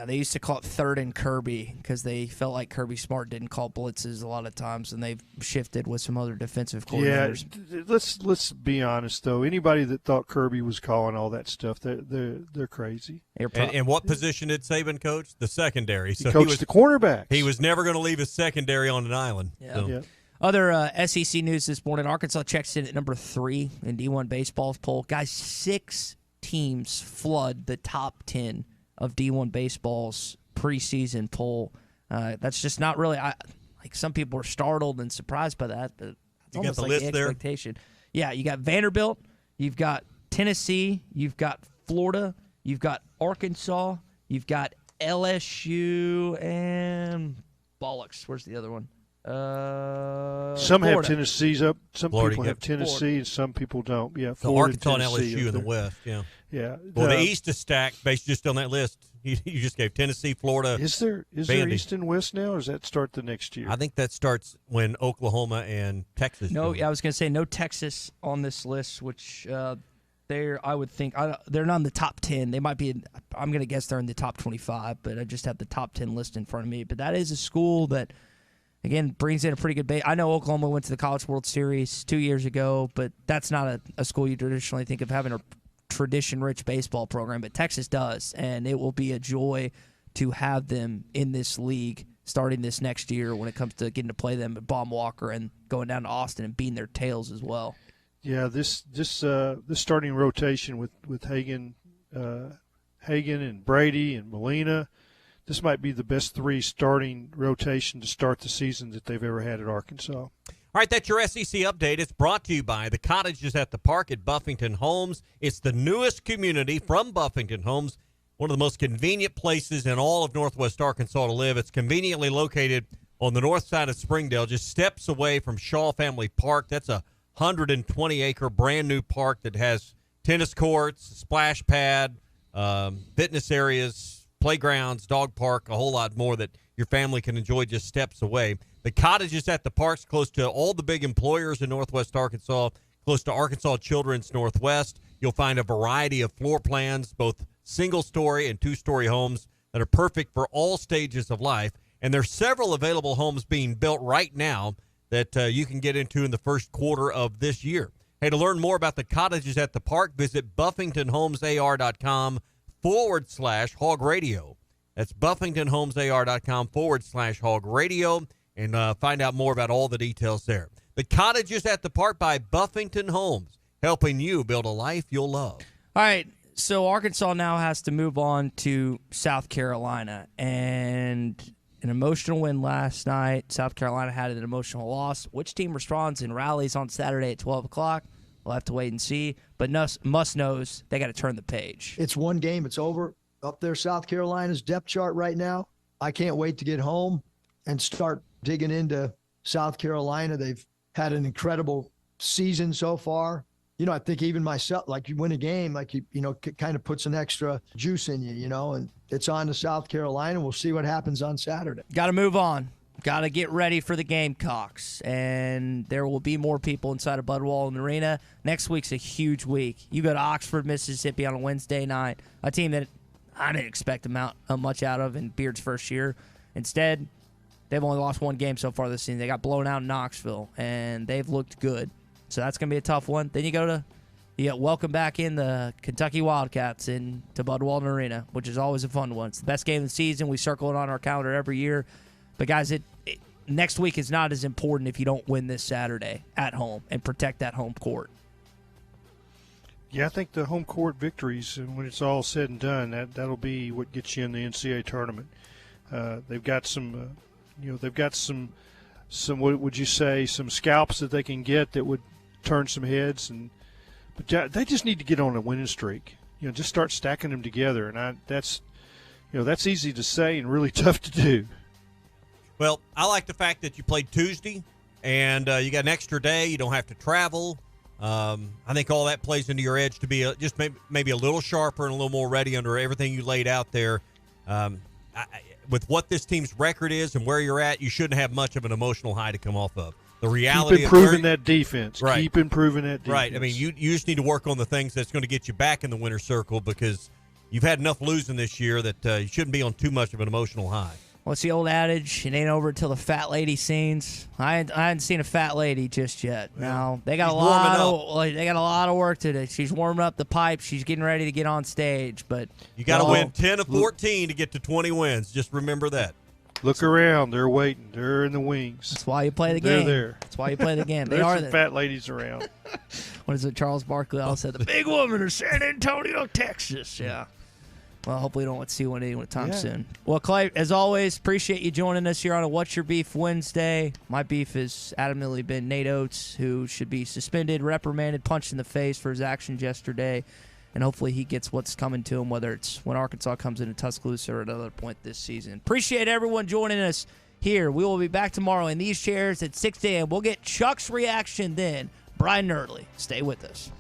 They used to call it third and Kirby because they felt like Kirby Smart didn't call blitzes a lot of times, and they've shifted with some other defensive coordinators. Yeah, let's be honest though. Anybody that thought Kirby was calling all that stuff, they're crazy. And what position did Saban coach? The secondary. So he was the cornerback. He was never going to leave his secondary on an island. Yeah. So. Yeah. Other SEC news this morning: Arkansas checks in at number 3 in D1 baseball's poll. Guys, 6 teams flood the top 10 of D1 baseball's preseason poll. That's just not really. Like some people are startled and surprised by that, but it's almost got the like list the expectation. There? Yeah, you got Vanderbilt, you've got Tennessee, you've got Florida, you've got Arkansas, you've got LSU, and bollocks. Where's the other one? Some Florida. have Tennessee's up. Some Florida, people have Tennessee, Florida. and some people don't. Yeah, So Florida, Arkansas and Tennessee LSU in the there. West. Yeah. Yeah. Well, the East is stacked based just on that list. You just gave Tennessee, Florida. Is there Vandy. East and West now, or does that start the next year? I think that starts when Oklahoma and Texas. No, join. I was going to say no Texas on this list, which I would think they're not in the top 10. They might be. I'm going to guess they're in the top 25, but I just have the top 10 list in front of me. But that is a school that, again, brings in a pretty good base. I know Oklahoma went to the College World Series 2 years ago, but that's not a school you traditionally think of having a tradition-rich baseball program, but Texas does, and it will be a joy to have them in this league starting this next year when it comes to getting to play them at Baum Walker and going down to Austin and beating their tails as well. Yeah, this starting rotation with Hagan and Brady and Molina, this might be the best 3 starting rotation to start the season that they've ever had at Arkansas. All right, that's your SEC update. It's brought to you by the Cottages at the Park at Buffington Homes. It's the newest community from Buffington Homes, one of the most convenient places in all of Northwest Arkansas to live. It's conveniently located on the north side of Springdale, just steps away from Shaw Family Park. That's a 120-acre brand-new park that has tennis courts, a splash pad, fitness areas, playgrounds, dog park, a whole lot more that your family can enjoy just steps away. The Cottages at the Park's close to all the big employers in Northwest Arkansas, close to Arkansas Children's Northwest. You'll find a variety of floor plans, both single-story and two-story homes that are perfect for all stages of life. And there's several available homes being built right now that you can get into in the first quarter of this year. Hey, to learn more about the Cottages at the Park, visit BuffingtonHomesAR.com/Hog Radio. That's BuffingtonHomesAR.com/Hog Radio. And find out more about all the details there. The Cottages at the Park by Buffington Homes, helping you build a life you'll love. All right, so Arkansas now has to move on to South Carolina. And an emotional win last night. South Carolina had an emotional loss. Which team responds and rallies on Saturday at 12 o'clock? We'll have to wait and see. But Muss knows they got to turn the page. It's one game. It's over. Up there, South Carolina's depth chart right now. I can't wait to get home and start digging into South Carolina. They've had an incredible season so far. You know, I think even myself, like you win a game, like you know, kind of puts an extra juice in you, you know, and it's on to South Carolina. We'll see what happens on Saturday. Got to move on. Got to get ready for the Gamecocks. And there will be more people inside of Bud Walton Arena. Next week's a huge week. You go to Oxford, Mississippi on a Wednesday night, a team that I didn't expect much out of in Beard's first year. Instead, they've only lost one game so far this season. They got blown out in Knoxville, and they've looked good. So that's going to be a tough one. Then you welcome back in the Kentucky Wildcats into Bud Walton Arena, which is always a fun one. It's the best game of the season. We circle it on our calendar every year. But, guys, next week is not as important if you don't win this Saturday at home and protect that home court. Yeah, I think the home court victories, when it's all said and done, that'll be what gets you in the NCAA tournament. They've got some what would you say, some scalps that they can get that would turn some heads, but they just need to get on a winning streak. You know, just start stacking them together, and that's easy to say and really tough to do. Well, I like the fact that you played Tuesday, and you got an extra day. You don't have to travel. I think all that plays into your edge to be just maybe a little sharper and a little more ready under everything you laid out there. With what this team's record is and where you're at, you shouldn't have much of an emotional high to come off of. The reality Keep improving that defense. Right. Keep improving that defense. Right. I mean, you just need to work on the things that's going to get you back in the winner's circle because you've had enough losing this year that you shouldn't be on too much of an emotional high. What's the old adage? It ain't over till the fat lady sings. I hadn't seen a fat lady just yet. Now they got a lot of work to do. She's warming up the pipe. She's getting ready to get on stage. But you got to win 10 of 14 to get to 20 wins. Just remember that. Look around. They're waiting. They're in the wings. That's why you play the game. They're there. That's why you play the game. They There's are some fat ladies around. What is it? Charles Barkley all said the big woman of San Antonio, Texas. Yeah. Well, hopefully we don't see one anytime soon. Well, Clay, as always, appreciate you joining us here on a What's Your Beef Wednesday. My beef has adamantly been Nate Oates, who should be suspended, reprimanded, punched in the face for his actions yesterday, and hopefully he gets what's coming to him, whether it's when Arkansas comes into Tuscaloosa or at another point this season. Appreciate everyone joining us here. We will be back tomorrow in these chairs at 6 a.m. We'll get Chuck's reaction then. Brian Nerdley, stay with us.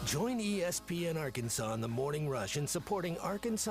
Join ESPN Arkansas in the Morning Rush in supporting Arkansas